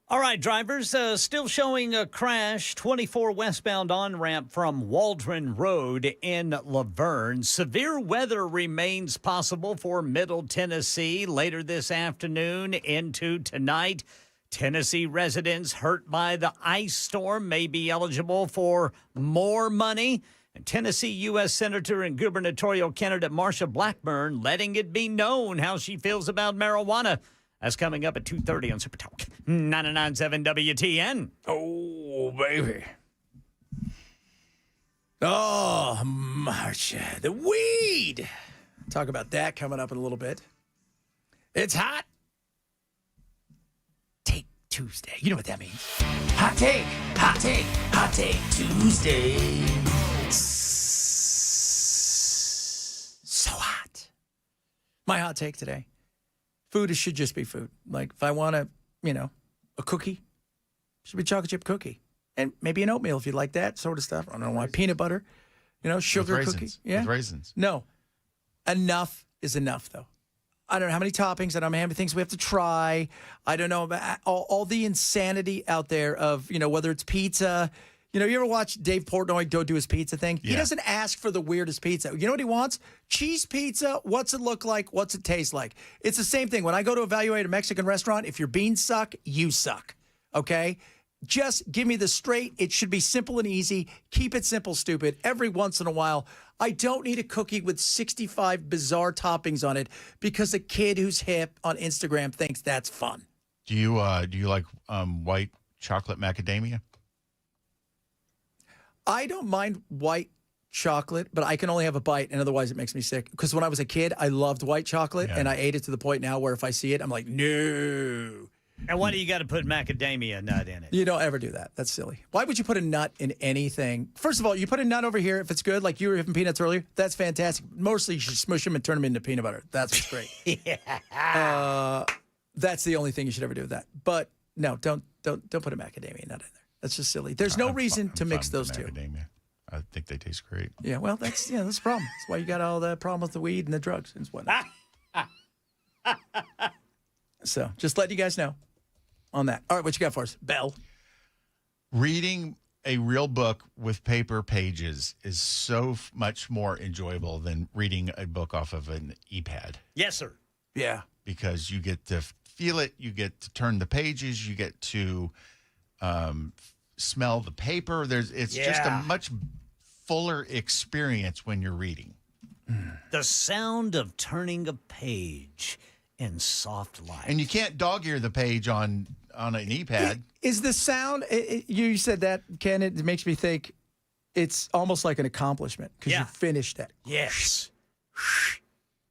All right, drivers, still showing a crash, 24 westbound on-ramp from Waldron Road in Laverne. Severe weather remains possible for Middle Tennessee later this afternoon into tonight. Tennessee residents hurt by the ice storm may be eligible for more money. Tennessee U.S. Senator and gubernatorial candidate Marsha Blackburn letting it be known how she feels about marijuana. That's coming up at 2:30 on Super Talk 99.7 WTN. Oh, baby. Oh, Marsha, the weed. Talk about that coming up in a little bit. It's hot. Take Tuesday. You know what that means. Hot take, hot take, hot take Tuesday. So hot. My hot take today. Food should just be food. Like if I want a cookie, Should be chocolate chip cookie. And maybe an oatmeal if you like that sort of stuff. I don't know why. Peanut butter, sugar cookie. Yeah. With raisins. No. Enough is enough, though. I don't know how many toppings. I don't know how many things we have to try. I don't know about all the insanity out there of, whether it's pizza. You ever watch Dave Portnoy go do his pizza thing? Yeah. He doesn't ask for the weirdest pizza. You know what he wants? Cheese pizza. What's it look like? What's it taste like? It's the same thing. When I go to evaluate a Mexican restaurant, if your beans suck, you suck. Okay? Just give me the straight. It should be simple and easy. Keep it simple, stupid. Every once in a while, I don't need a cookie with 65 bizarre toppings on it because a kid who's hip on Instagram thinks that's fun. Do you like white chocolate macadamia? I don't mind white chocolate, but I can only have a bite, and otherwise it makes me sick. Because when I was a kid, I loved white chocolate, and I ate it to the point now where if I see it, I'm like, no. And why do you got to put macadamia nut in it? You don't ever do that. That's silly. Why would you put a nut in anything? First of all, you put a nut over here if it's good, like you were having peanuts earlier. That's fantastic. Mostly you should smush them and turn them into peanut butter. That's what's great. Yeah. That's the only thing you should ever do with that. But no, don't put a macadamia nut in there. That's just silly. There's no reason to mix those two. Macadamia. I think they taste great. Yeah, well, that's the problem. That's why you got all the problem with the weed and the drugs and whatnot. So just letting you guys know on that. All right, what you got for us? Bell. Reading a real book with paper pages is so much more enjoyable than reading a book off of an e-pad. Yes, sir. Yeah. Because you get to feel it, you get to turn the pages, you get to smell the paper. It's just a much fuller experience when you're reading. The sound of turning a page in soft light. And you can't dog ear the page on an e-pad. Is the sound, you said that, Ken, it makes me think it's almost like an accomplishment because you finished that. Yes.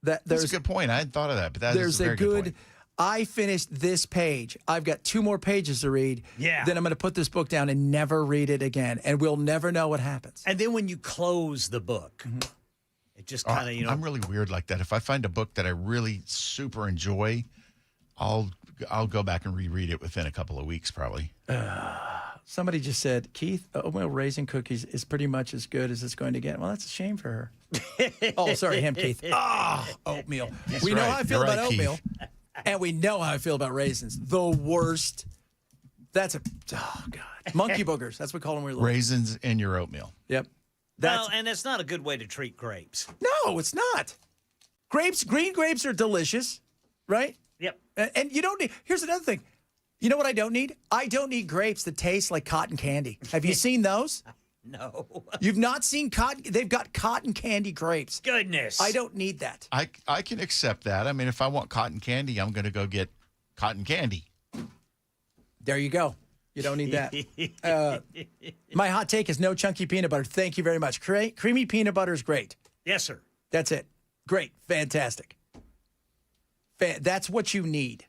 That's a good point. I hadn't thought of that, but there's a very good point. I finished this page. I've got 2 more pages to read. Yeah. Then I'm going to put this book down and never read it again. And we'll never know what happens. And then when you close the book, it just kind of, I'm really weird like that. If I find a book that I really super enjoy, I'll go back and reread it within a couple of weeks probably. Somebody just said, Keith, oatmeal raisin cookies is pretty much as good as it's going to get. Well, that's a shame for her. Oh, sorry, him, Keith. Oatmeal. That's we know right. how I feel You're about right, oatmeal. Keith. And we know how I feel about raisins. The worst. That's God. Monkey boogers. That's what we call them when we were little. Raisins in your oatmeal. Yep. and that's not a good way to treat grapes. No, it's not. Green grapes are delicious, right? Yep. And you don't need, here's another thing. You know what I don't need? I don't need grapes that taste like cotton candy. Have you seen those? No. You've not seen cotton? They've got cotton candy grapes. Goodness. I don't need that. I can accept that. I mean, if I want cotton candy, I'm going to go get cotton candy. There you go. You don't need that. My hot take is no chunky peanut butter. Thank you very much. Creamy peanut butter is great. Yes, sir. That's it. Great. Fantastic. That's what you need.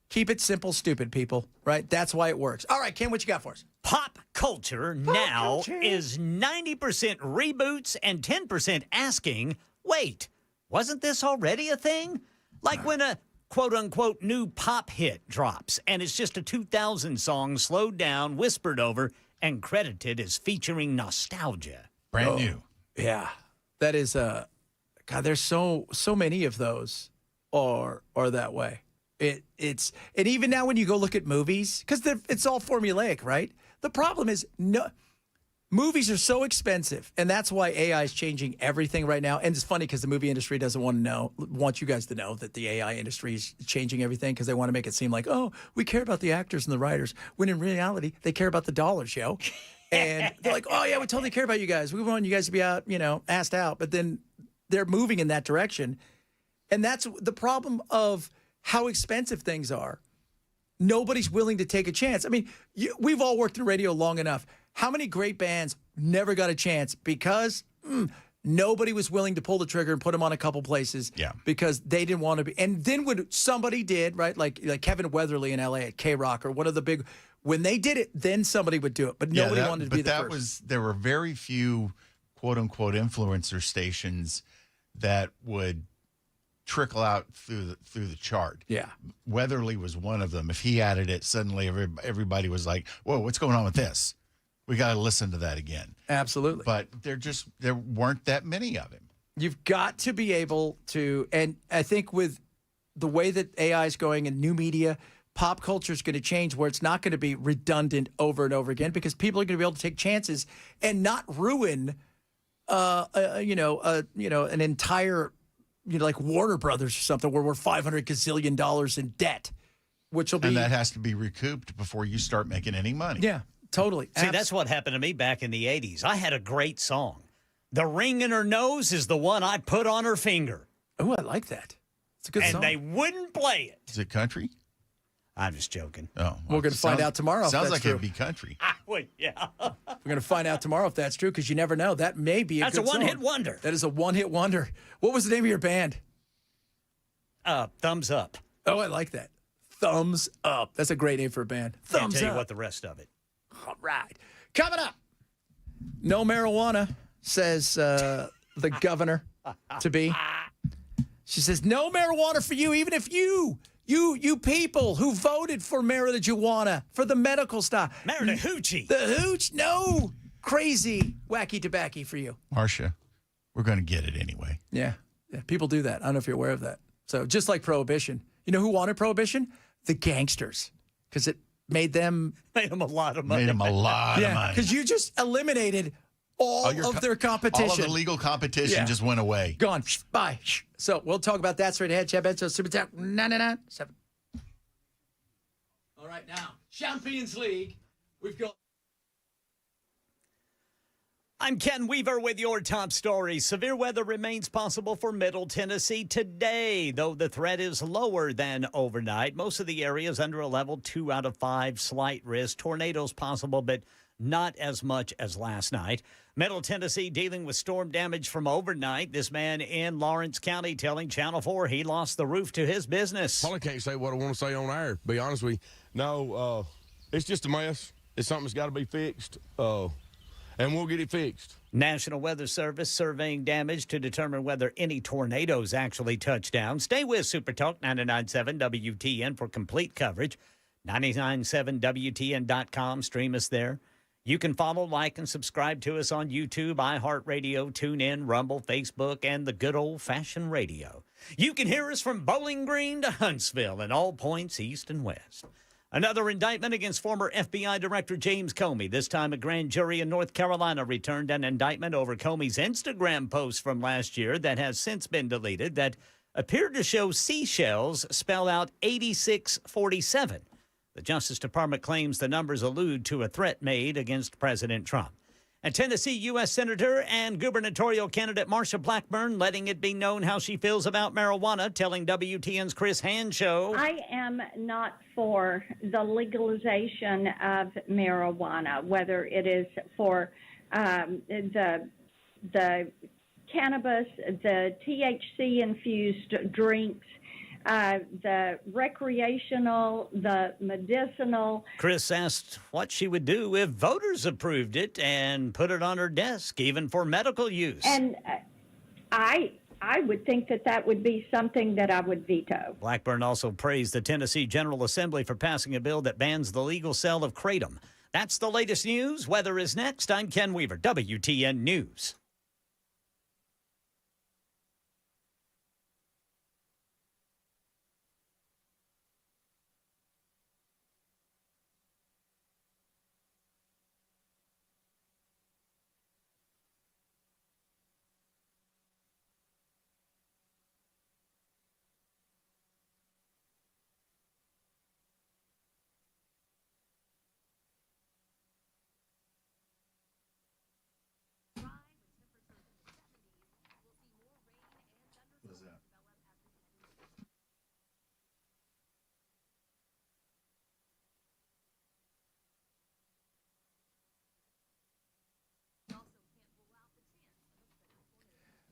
Keep it simple, stupid people, right? That's why it works. All right, Ken, what you got for us? Pop culture now is 90% reboots and 10% asking, wait, wasn't this already a thing? Like when a quote-unquote new pop hit drops, and it's just a 2000 song slowed down, whispered over, and credited as featuring nostalgia. Brand new. Yeah. That is, God, there's so many of those are that way. It's and even now when you go look at movies, because it's all formulaic, right? The problem is movies are so expensive, and that's why AI is changing everything right now. And it's funny because the movie industry doesn't want you guys to know that the AI industry is changing everything because they want to make it seem like, oh, we care about the actors and the writers, when in reality they care about the dollars, yo. And they're like, oh yeah, we totally care about you guys. We want you guys to be out, assed out. But then they're moving in that direction, and that's the problem of how expensive things are. Nobody's willing to take a chance. I mean, we've all worked in radio long enough. How many great bands never got a chance because nobody was willing to pull the trigger and put them on a couple places because they didn't want to be. And then when somebody did, right, like Kevin Weatherly in L.A. at K-Rock or one of the big, when they did it, then somebody would do it. But nobody wanted to be the first. There were very few quote-unquote influencer stations that would trickle out through the chart. Yeah. Weatherly was one of them. If he added it, suddenly everybody was like, "Whoa, what's going on with this? We got to listen to that again." Absolutely. But there weren't that many of him. You've got to be able to, and I think with the way that AI is going and new media, pop culture is going to change where it's not going to be redundant over and over again because people are going to be able to take chances and not ruin, an entire, like Warner Brothers or something where we're $500 gazillion in debt, which will be. And that has to be recouped before you start making any money. Yeah, totally. See, that's what happened to me back in the 80s. I had a great song. The ring in her nose is the one I put on her finger. Oh, I like that. It's a good song. And they wouldn't play it. Is it country? I'm just joking. Oh, we're going to find out tomorrow. If Sounds that's like true. it'd be country. Yeah. We're going to find out tomorrow if that's true because you never know. That may be That's good a one-hit song. wonder. That is a one-hit wonder. What was the name of your band? Thumbs Up. Oh, I like that. Thumbs Up. That's a great name for a band. Can't Thumbs tell Up. you what the rest of it. All right. Coming up. No marijuana, says the governor to be. She says, no marijuana for you, even if you people who voted for marijuana, for the medical stuff. Hoochie. The hooch, no crazy, wacky tobacco for you. Marsha, we're going to get it anyway. Yeah, people do that. I don't know if you're aware of that. So just like Prohibition. You know who wanted Prohibition? The gangsters. Because it made them a lot of money. Made them a lot of money. Because you just eliminated all of their competition. All of the legal competition just went away. Gone. Bye. So we'll talk about that straight ahead. Chad Benson, Super Tech 997. All right, now, Champions League. We've got. I'm Ken Weaver with your top stories. Severe weather remains possible for Middle Tennessee today, though the threat is lower than overnight. Most of the area is under a level 2 out of 5, slight risk. Tornadoes possible, but not as much as last night. Middle Tennessee dealing with storm damage from overnight. This man in Lawrence County telling Channel 4 he lost the roof to his business. Probably can't say what I want to say on air, to be honest with you. No, it's just a mess. It's something that's got to be fixed, and we'll get it fixed. National Weather Service surveying damage to determine whether any tornadoes actually touch down. Stay with Super Talk 99.7 WTN for complete coverage. 997WTN.com. Stream us there. You can follow, like, and subscribe to us on YouTube, iHeartRadio, TuneIn, Rumble, Facebook, and the good old-fashioned radio. You can hear us from Bowling Green to Huntsville and all points east and west. Another indictment against former FBI Director James Comey. This time a grand jury in North Carolina returned an indictment over Comey's Instagram post from last year that has since been deleted that appeared to show seashells spell out 8647. The Justice Department claims the numbers allude to a threat made against President Trump. And Tennessee U.S. Senator and gubernatorial candidate Marsha Blackburn letting it be known how she feels about marijuana, telling WTN's Chris Hand Show. I am not for the legalization of marijuana, whether it is for the cannabis, the THC-infused drinks, the recreational, the medicinal. Chris asked what she would do if voters approved it and put it on her desk, even for medical use. And I would think that would be something that I would veto. Blackburn also praised the Tennessee General Assembly for passing a bill that bans the legal sale of kratom. That's the latest news. Weather is next. I'm Ken Weaver, WTN News.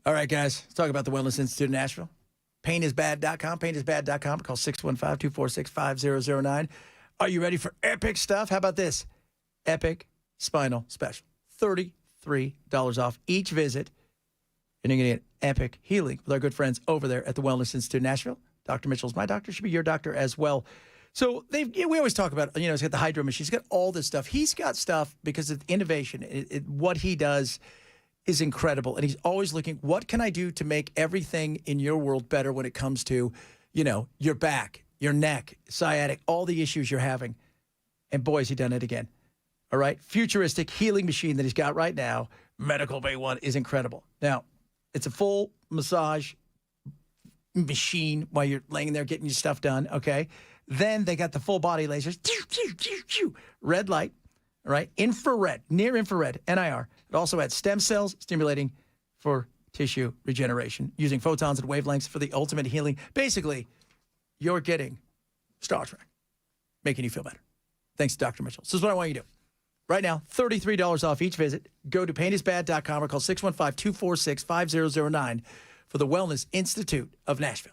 All right, guys, let's talk about the Wellness Institute of Nashville. Painisbad.com, painisbad.com. Call 615-246-5009. Are you ready for epic stuff? How about this? Epic Spinal Special. $33 off each visit. And you're going to get epic healing with our good friends over there at the Wellness Institute in Nashville. Dr. Mitchell's my doctor, should be your doctor as well. So we always talk about, he's got the hydro machine. He's got all this stuff. He's got stuff because of innovation. What he does is incredible. And he's always looking, what can I do to make everything in your world better when it comes to, your back, your neck, sciatic, all the issues you're having. And boy, has he done it again. All right. Futuristic healing machine that he's got right now, Medical Bay One, is incredible. Now, it's a full massage machine while you're laying there getting your stuff done. Okay. Then they got the full body lasers, red light, all right, infrared, near infrared, NIR. It also had stem cells stimulating for tissue regeneration using photons and wavelengths for the ultimate healing. Basically, you're getting Star Trek, making you feel better. Thanks to Dr. Mitchell. This is what I want you to do. Right now, $33 off each visit. Go to paintisbad.com or call 615-246-5009 for the Wellness Institute of Nashville.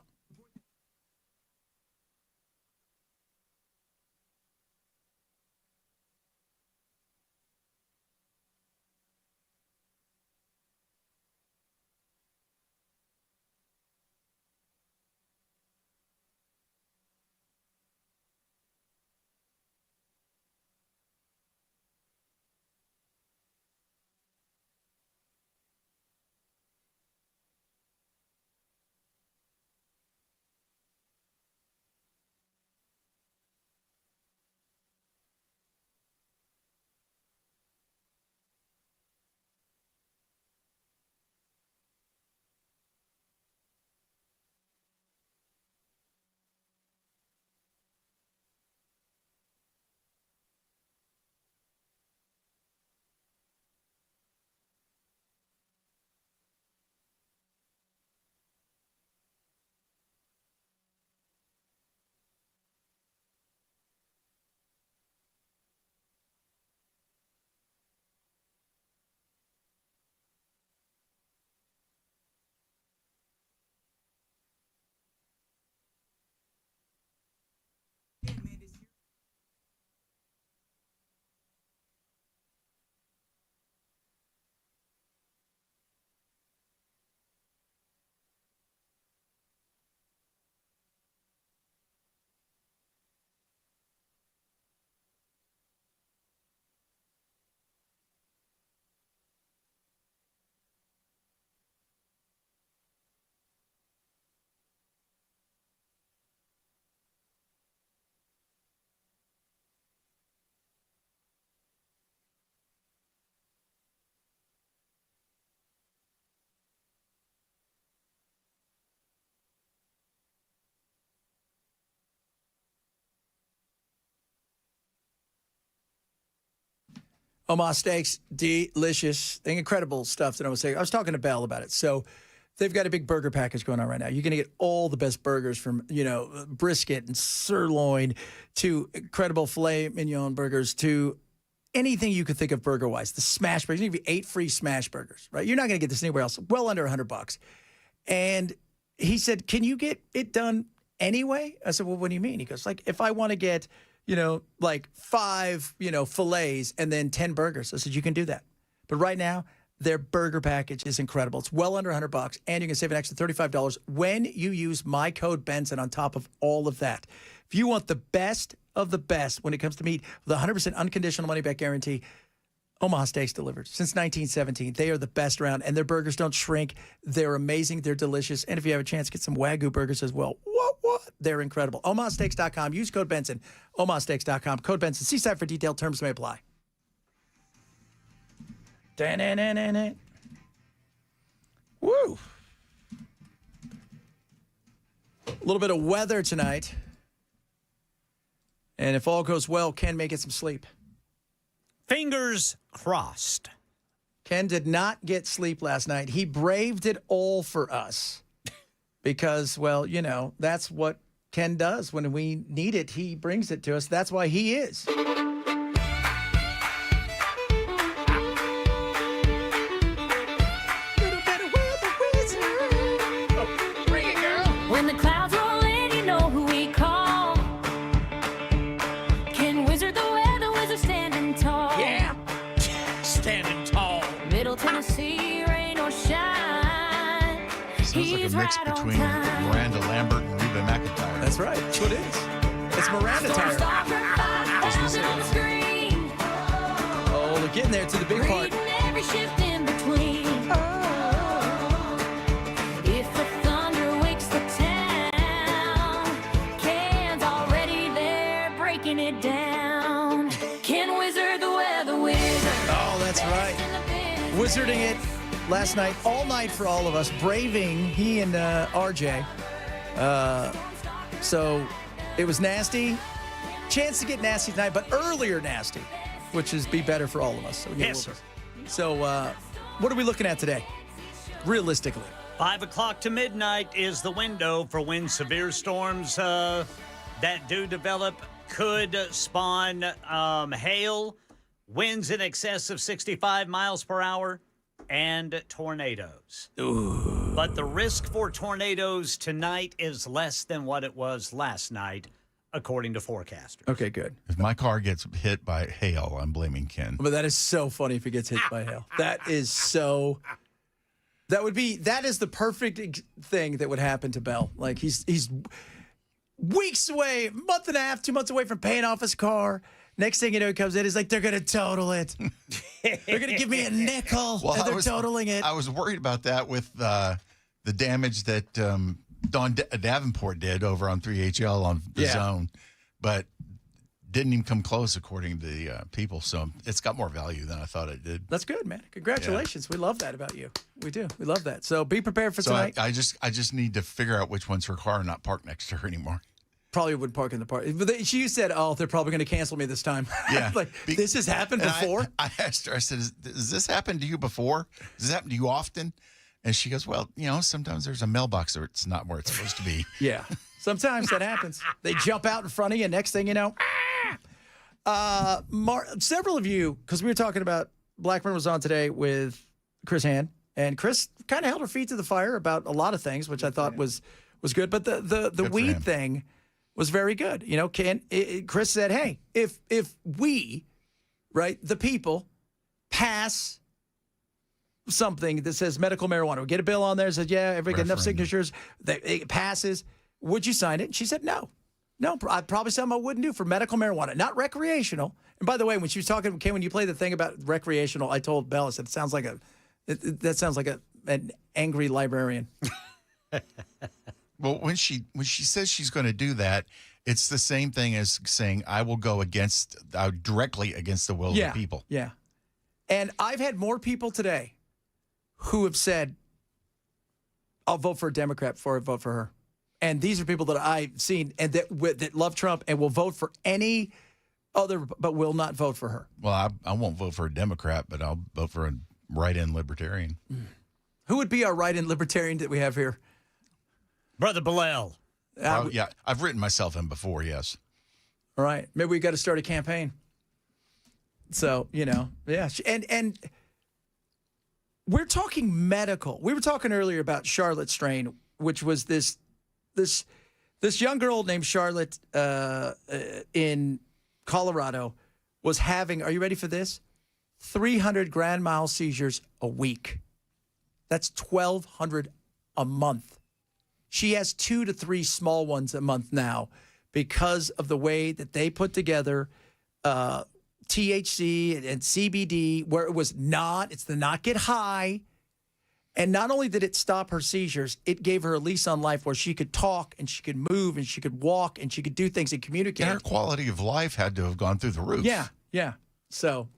Omaha steaks, delicious, incredible stuff that I was saying. I was talking to Belle about it. So they've got a big burger package going on right now. You're going to get all the best burgers from, brisket and sirloin to incredible filet mignon burgers to anything you could think of burger-wise. The smash burgers. You give you 8 free smash burgers, right? You're not going to get this anywhere else. Well under $100. And he said, can you get it done anyway? I said, well, what do you mean? He goes, if I want to get 5, fillets and then 10 burgers. I said, you can do that. But right now, their burger package is incredible. It's well under $100, and you can save an extra $35 when you use my code Benson on top of all of that. If you want the best of the best when it comes to meat with a 100% unconditional money-back guarantee, Omaha Steaks delivered. Since 1917, they are the best around, and their burgers don't shrink. They're amazing. They're delicious. And if you have a chance, get some Wagyu burgers as well. What? They're incredible. OmahaSteaks.com. Use code Benson. OmahaSteaks.com. Code Benson. See site for detailed terms may apply. Woo. A little bit of weather tonight. And if all goes well, Ken may get some sleep. Fingers crossed. Ken did not get sleep last night. He braved it all for us because, well, that's what Ken does. When we need it, he brings it to us. That's why he is. When the clouds roll in, you know who we call. Ken Wizard, the weather wizard, standing tall. Yeah, standing tall. Middle Tennessee, rain or shine. mix right on between time. Miranda Lambert and Reba McEntire. That's right. That's what it is. It's Miranda Start Tire. for 5,000 on the screen. Oh, we're getting there to the big part. Reading every shift in between. If the thunder wakes the town, Ken's already there breaking it down. Ken Wizard, the weather wizard. Oh, that's right. Wizarding it last night, all night for all of us, braving he and RJ. So it was nasty. Chance to get nasty tonight, but earlier nasty, which is be better for all of us. So, we get a Yes, little bit. So what are we looking at today, realistically? 5 o'clock to midnight is the window for when severe storms that do develop could spawn hail, winds in excess of 65 miles per hour, and tornadoes. Ooh. But the risk for tornadoes tonight is less than what it was last night, according to forecasters. Okay, good. If my car gets hit by hail, I'm blaming Ken. But that is so funny if he gets hit by hail. That is so. That is the perfect thing that would happen to Bell. Like he's weeks away, month and a half, 2 months away from paying off his car. Next thing you know, he comes in, he's like, they're going to total it. They're going to give me a nickel, and they're totaling it. I was worried about that with the damage that Don Davenport did over on 3HL on the zone, but didn't even come close according to the people. So it's got more value than I thought it did. That's good, man. Congratulations. Yeah. We love that about you. We do. We love that. So be prepared for tonight. I just need to figure out which one's her car and not park next to her anymore. Probably wouldn't park in the park. But she said, "Oh, they're probably going to cancel me this time." Yeah, like this has happened before. I asked her. I said, "Does this happen to you before? Does this happen to you often?" And she goes, "Well, sometimes there's a mailbox where it's not where it's supposed to be." Yeah, sometimes that happens. They jump out in front of you. Next thing you know, several of you, because we were talking about Blackburn was on today with Chris Hand, and Chris kind of held her feet to the fire about a lot of things, which I thought was good. But the weed thing was very good. Chris said, hey, if we, right, the people, pass something that says medical marijuana, we get a bill on there that says, yeah, everybody get enough signatures, that it passes, would you sign it? And she said, no, probably something I wouldn't do for medical marijuana, not recreational. And by the way, when she was talking, when you play the thing about recreational, I told Bella, I said, that sounds like an angry librarian. Well, when she says she's going to do that, it's the same thing as saying I will go directly against the will of the people. Yeah. And I've had more people today who have said, I'll vote for a Democrat before I vote for her. And these are people that I've seen and that love Trump and will vote for any other, but will not vote for her. Well, I won't vote for a Democrat, but I'll vote for a right-in libertarian. Who would be our right-in libertarian that we have here? Brother Bilal. Yeah, I've written myself in before, yes. All right. Maybe we got to start a campaign. So, yeah. And we're talking medical. We were talking earlier about Charlotte strain, which was this young girl named Charlotte in Colorado was having, are you ready for this? 300 grand mal seizures a week. That's 1,200 a month. She has 2 to 3 small ones a month now because of the way that they put together THC and CBD, where it's the not get high. And not only did it stop her seizures, it gave her a lease on life where she could talk and she could move and she could walk and she could do things and communicate. And her quality of life had to have gone through the roof. Yeah. So,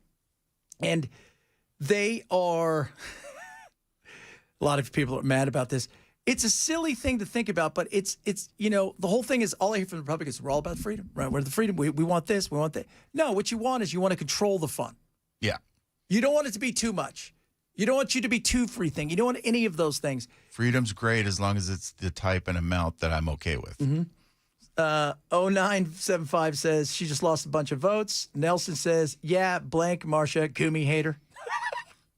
and they are, a lot of people are mad about this. It's a silly thing to think about, but it's the whole thing is, all I hear from the Republicans, we're all about freedom, right? We're the freedom. We want this, we want that. No, what you want is you want to control the fun. Yeah. You don't want it to be too much. You don't want you to be too free thing. You don't want any of those things. Freedom's great as long as it's the type and amount that I'm okay with. Mm-hmm. 0975 says she just lost a bunch of votes. Nelson says, yeah, blank Marsha, Kumi hater.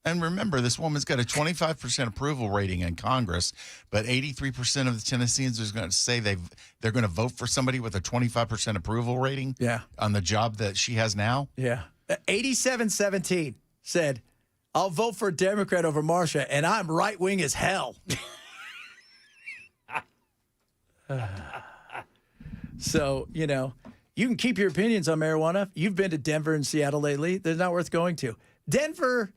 And remember, this woman's got a 25% approval rating in Congress, but 83% of the Tennesseans are going to say they're going to vote for somebody with a 25% approval rating on the job that she has now. Yeah. 8717 said, I'll vote for a Democrat over Marsha, and I'm right-wing as hell. So, you know, you can keep your opinions on marijuana. You've been to Denver and Seattle lately. They're not worth going to. Denver,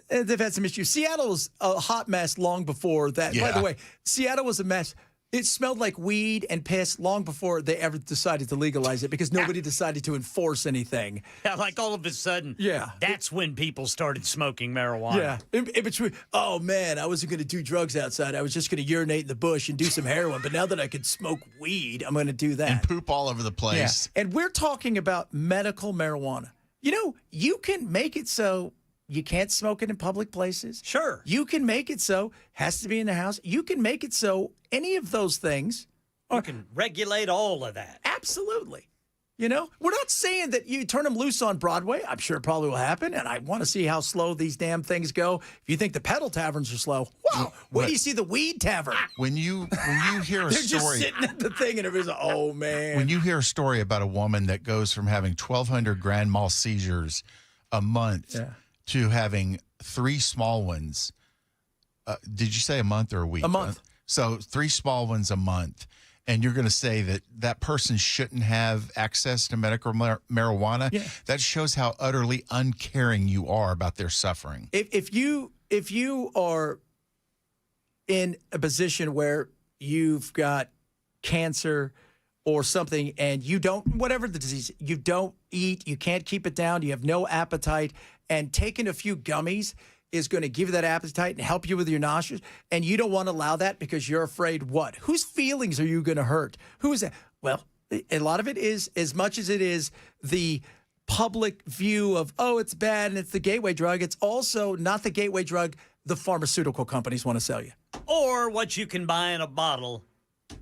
they've had some issues. Seattle was a hot mess long before that. By the way, Seattle was a mess. It smelled like weed and piss long before they ever decided to legalize it because nobody decided to enforce anything. Yeah, like all of a sudden, that's when people started smoking marijuana. Yeah. In between, oh, man, I wasn't going to do drugs outside. I was just going to urinate in the bush and do some heroin. But now that I can smoke weed, I'm going to do that. And poop all over the place. Yeah. And we're talking about medical marijuana. You know, you can make it so you can't smoke it in public places. Sure. You can make it so has to be in the house. You can make it so any of those things. You can regulate all of that. Absolutely. You know, we're not saying that you turn them loose on Broadway. I'm sure it probably will happen. And I want to see how slow these damn things go. If you think the pedal taverns are slow, wow. Wait till you see the weed tavern. When you hear a They're story. just sitting at the thing and everybody's like, oh, man. When you hear a story about a woman that goes from having 1,200 grand mal seizures a month to having 3 small ones. Did you say a month or a week? A month. So 3 small ones a month. And you're going to say that that person shouldn't have access to medical marijuana? Yeah. That shows how utterly uncaring you are about their suffering. If you are in a position where you've got cancer or something and you don't, whatever the disease, you don't eat, you can't keep it down, you have no appetite, and taking a few gummies is going to give you that appetite and help you with your nausea, and you don't want to allow that because you're afraid what? Whose feelings are you going to hurt? Who is that? Well, a lot of it is, as much as it is the public view of, oh, it's bad and it's the gateway drug, it's also not the gateway drug the pharmaceutical companies want to sell you. Or what you can buy in a bottle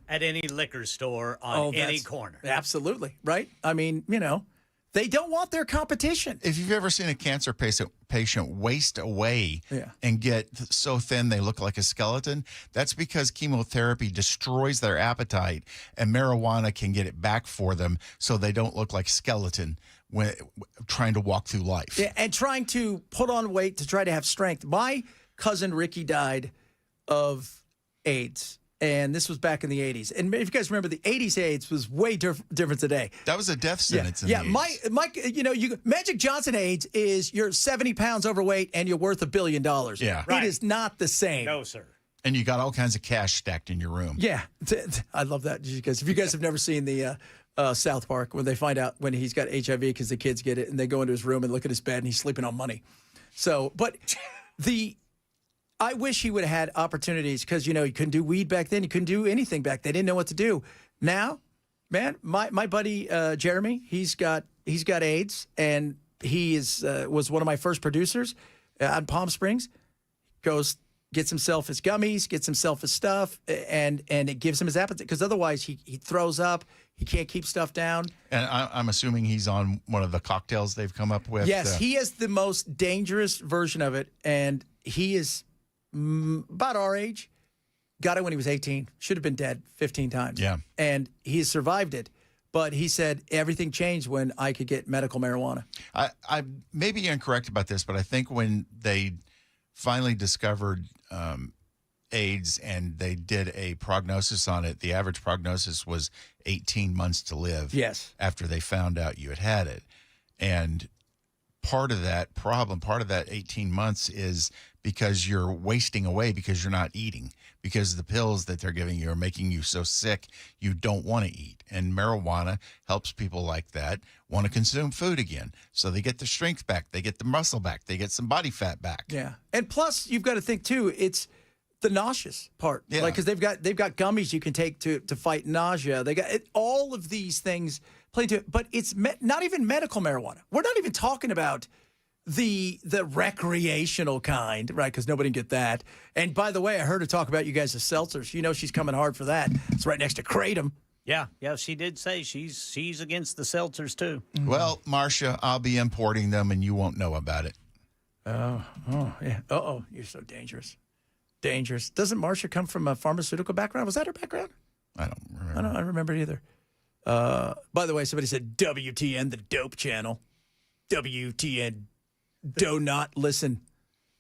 at any liquor store on any corner. Absolutely, right? I mean, you know, they don't want their competition. If you've ever seen a cancer patient waste away and get so thin they look like a skeleton, that's because chemotherapy destroys their appetite and marijuana can get it back for them so they don't look like skeleton when trying to walk through life. Yeah, and trying to put on weight to try to have strength. My cousin Ricky died of AIDS. And this was back in the 80s. And if you guys remember, the 80s AIDS was way different today. That was a death sentence. Yeah, Mike, you know, Magic Johnson AIDS is you're 70 pounds overweight and you're worth $1 billion. Yeah. It is not the same. No, sir. And you got all kinds of cash stacked in your room. Yeah. I love that. Because if you guys have never seen the South Park, when they find out when he's got HIV because the kids get it and they go into his room and look at his bed and he's sleeping on money. So, but I wish he would have had opportunities because, you know, you couldn't do weed back then. You couldn't do anything back then. They didn't know what to do. Now, man, my buddy Jeremy, he's got AIDS, and he was one of my first producers out in Palm Springs. Goes, gets himself his gummies, gets himself his stuff, and it gives him his appetite because otherwise he throws up. He can't keep stuff down. And I'm assuming he's on one of the cocktails they've come up with. Yes, he has the most dangerous version of it, and he is about our age, got it when he was 18, should have been dead 15 times. Yeah. And he has survived it. But he said everything changed when I could get medical marijuana. I may be incorrect about this, but I think when they finally discovered AIDS and they did a prognosis on it, the average prognosis was 18 months to live. Yes. After they found out you had it. And part of that problem, part of that 18 months is because you're wasting away because you're not eating, because the pills that they're giving you are making you so sick you don't want to eat. And marijuana helps people like that want to consume food again. So they get their strength back, they get the muscle back, they get some body fat back. Yeah. And plus, you've got to think, too, it's the nauseous part. Yeah. Like, because they've got gummies you can take to fight nausea. They got all of these things play into it. But it's not even medical marijuana. We're not even talking about the recreational kind, right? Because nobody can get that. And by the way, I heard her talk about you guys as seltzers. You know she's coming hard for that. It's right next to Kratom. Yeah, she did say she's against the seltzers too. Well, Marsha, I'll be importing them and you won't know about it. Oh, yeah. Uh-oh, you're so dangerous. Dangerous. Doesn't Marsha come from a pharmaceutical background? Was that her background? I don't remember. I don't remember it either. By the way, somebody said WTN, the dope channel. WTN, do not listen.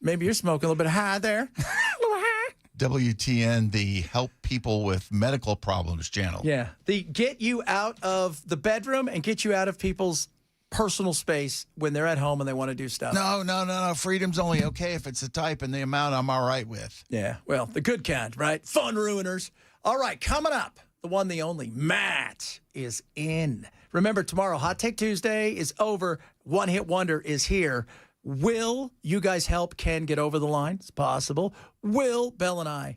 Maybe you're smoking a little bit high there. A little high. WTN, the Help People with Medical Problems channel. Yeah. The get you out of the bedroom and get you out of people's personal space when they're at home and they want to do stuff. No. Freedom's only okay if it's the type and the amount I'm all right with. Yeah. Well, the good kind, right? Fun ruiners. All right. Coming up, the one, the only, Matt is in. Remember, tomorrow, Hot Take Tuesday is over. One Hit Wonder is here. Will you guys help Ken get over the line? It's possible. Will Bell and I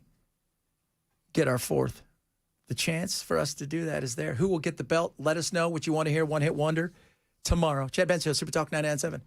get our fourth? The chance for us to do that is there. Who will get the belt? Let us know what you want to hear. One Hit Wonder tomorrow. Chad Benson, Super Talk 997.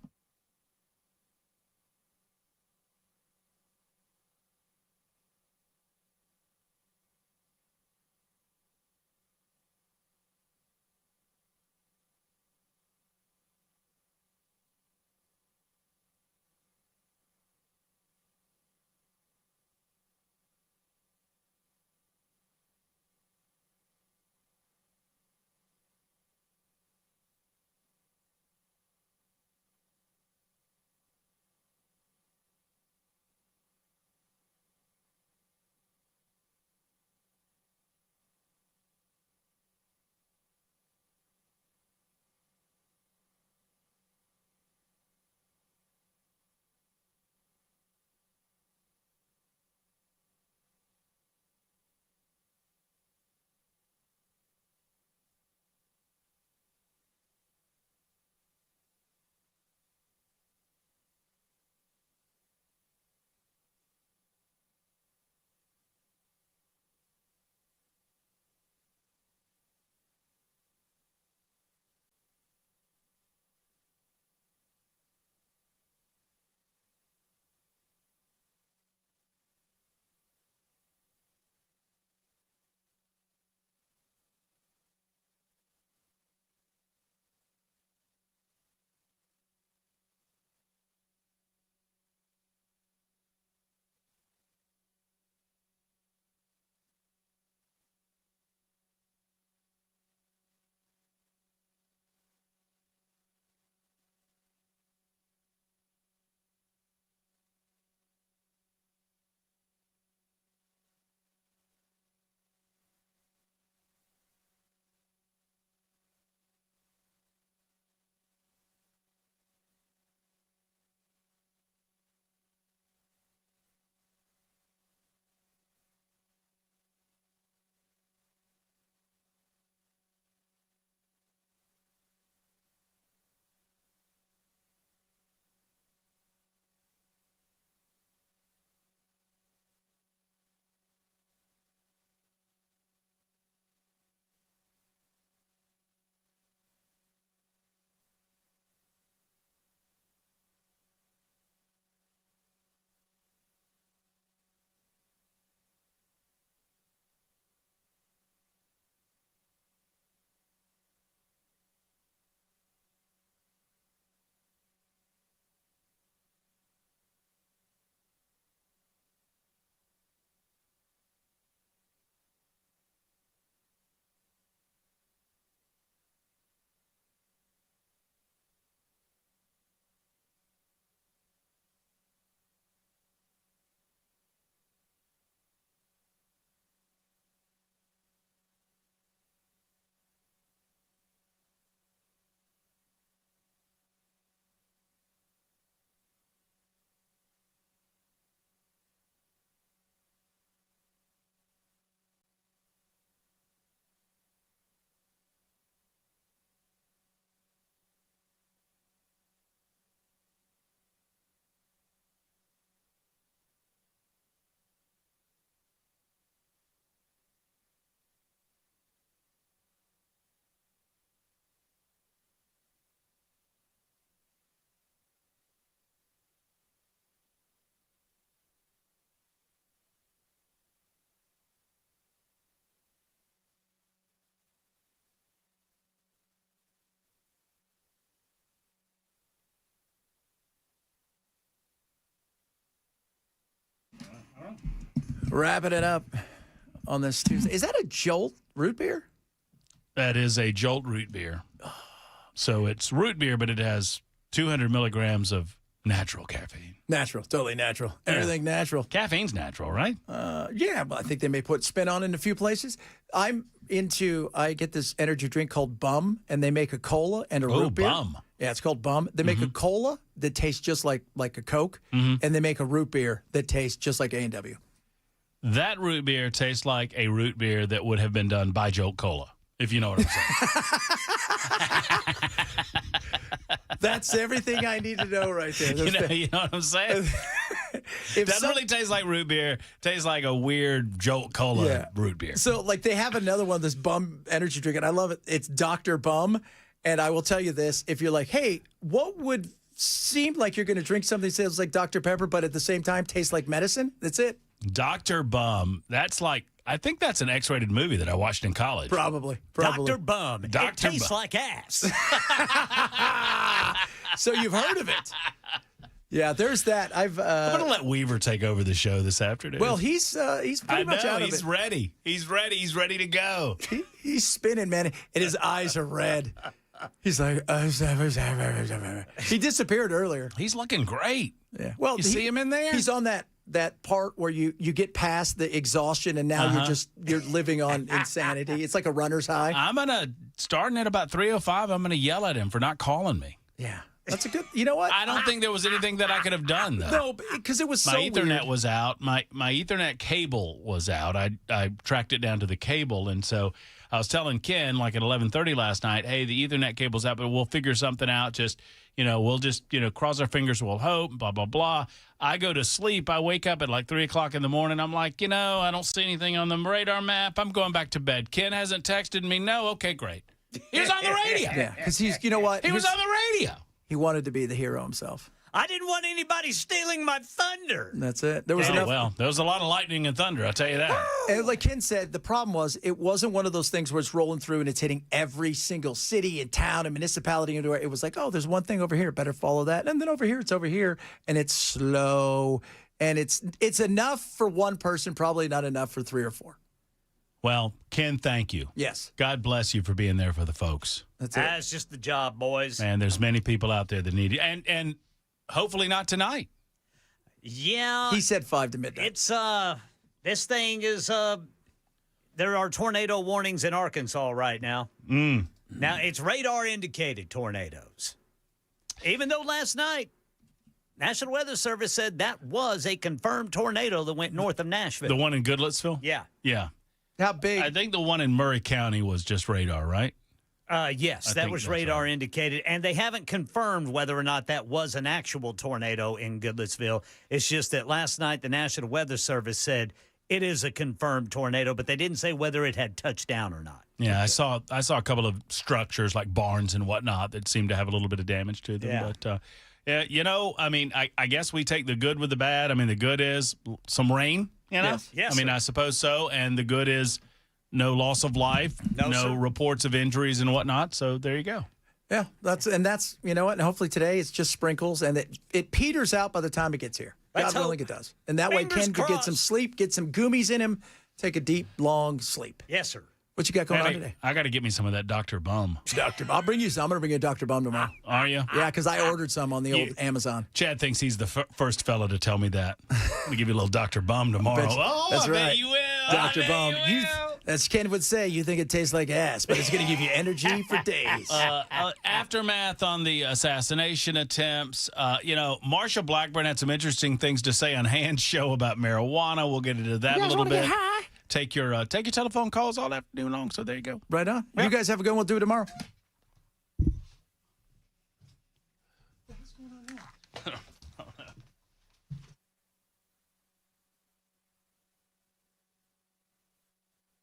Wrapping it up on this Tuesday. Is that a Jolt root beer? That is a Jolt root beer. So it's root beer, but it has 200 milligrams of Natural caffeine. Natural, totally natural. Everything natural. Caffeine's natural, right? Yeah, but I think they may put spin on it in a few places. I get this energy drink called Bum, and they make a cola and a root beer. Bum. Yeah, it's called Bum. They make a cola that tastes just like a Coke, and they make a root beer that tastes just like A&W. That root beer tastes like a root beer that would have been done by Jolt Cola, if you know what I'm saying. That's everything I need to know right there. You know what I'm saying? It doesn't really taste like root beer. It tastes like a weird Jolt Cola root beer. So, like, they have another one, this Bum energy drink, and I love it. It's Dr. Bum. And I will tell you this. If you're like, hey, what would seem like you're going to drink something that tastes like Dr. Pepper, but at the same time tastes like medicine? That's it. Dr. Bum. That's like, I think that's an X-rated movie that I watched in college. Probably. Dr. Bum. Dr. It tastes like ass. So you've heard of it. Yeah, there's that. I'm going to let Weaver take over the show this afternoon. Well, he's pretty much out of it. He's ready. He's ready. He's ready to go. He's spinning, man, and his eyes are red. He's like, he disappeared earlier. He's looking great. Yeah. Well, you see him in there? He's on that part where you get past the exhaustion and now you're living on insanity. It's like a runner's high. I'm gonna starting at about 3:05. I'm gonna yell at him for not calling me. Yeah. That's a good. You know what? I don't think there was anything that I could have done though. No, because it was so my Ethernet weird. was out. My Ethernet cable was out. I tracked it down to the cable, and so I was telling Ken like at 11:30 last night, hey, the Ethernet cable's out, but we'll figure something out. Just we'll just cross our fingers. We'll hope. Blah blah blah. I go to sleep. I wake up at like 3 o'clock in the morning. I'm like, I don't see anything on the radar map. I'm going back to bed. Ken hasn't texted me. No. Okay, great. He was on the radio. Yeah, because he's. You know what? He was on the radio. He wanted to be the hero himself. I didn't want anybody stealing my thunder. That's it. There was enough. Well, there was a lot of lightning and thunder, I'll tell you that. And like Ken said, the problem was it wasn't one of those things where it's rolling through and it's hitting every single city and town and municipality. And it was like, oh, there's one thing over here. Better follow that. And then over here, it's over here. And it's slow. And it's enough for one person, probably not enough for 3 or 4. Well, Ken, thank you. Yes. God bless you for being there for the folks. That's it. That's just the job, boys. And there's many people out there that need it. And hopefully not tonight. Yeah. He said 5 to midnight. It's, this thing is, there are tornado warnings in Arkansas right now. Now, it's radar indicated tornadoes. Even though last night, National Weather Service said that was a confirmed tornado that went north of Nashville. The one in Goodlettsville? Yeah. Yeah. How big? I think the one in Murray County was just radar, right? Yes, that was radar indicated, and they haven't confirmed whether or not that was an actual tornado in Goodlettsville. It's just that last night the National Weather Service said it is a confirmed tornado, but they didn't say whether it had touched down or not. Yeah, I saw a couple of structures like barns and whatnot that seemed to have a little bit of damage to them. Yeah. But I guess we take the good with the bad. I mean, the good is some rain. Yes, I mean, sir. I suppose so. And the good is no loss of life, no sir. reports of injuries and whatnot. So there you go. Yeah, that's you know what? And hopefully today it's just sprinkles and it peters out by the time it gets here. Let's God willing hope. it does. And that way Fingers Ken could get some crossed. sleep, get some goomies in him, take a deep, long sleep. Yes, sir. What you got going on today? I got to get me some of that Dr. Bum. I'll bring you some. I'm going to bring you a Dr. Bum tomorrow. Are you? Yeah, because I ordered some on the old Amazon. Chad thinks he's the first fella to tell me that. I'm going to give you a little Dr. Bum tomorrow. That's I right. bet you will. Dr. I bet Bum. you will. As Ken would say, you think it tastes like ass, but it's going to give you energy for days. Aftermath on the assassination attempts. Marsha Blackburn had some interesting things to say on Hand's show about marijuana. We'll get into that a little bit. Take your telephone calls all afternoon long. So there you go. Right on. You guys have a good one. We'll do it tomorrow.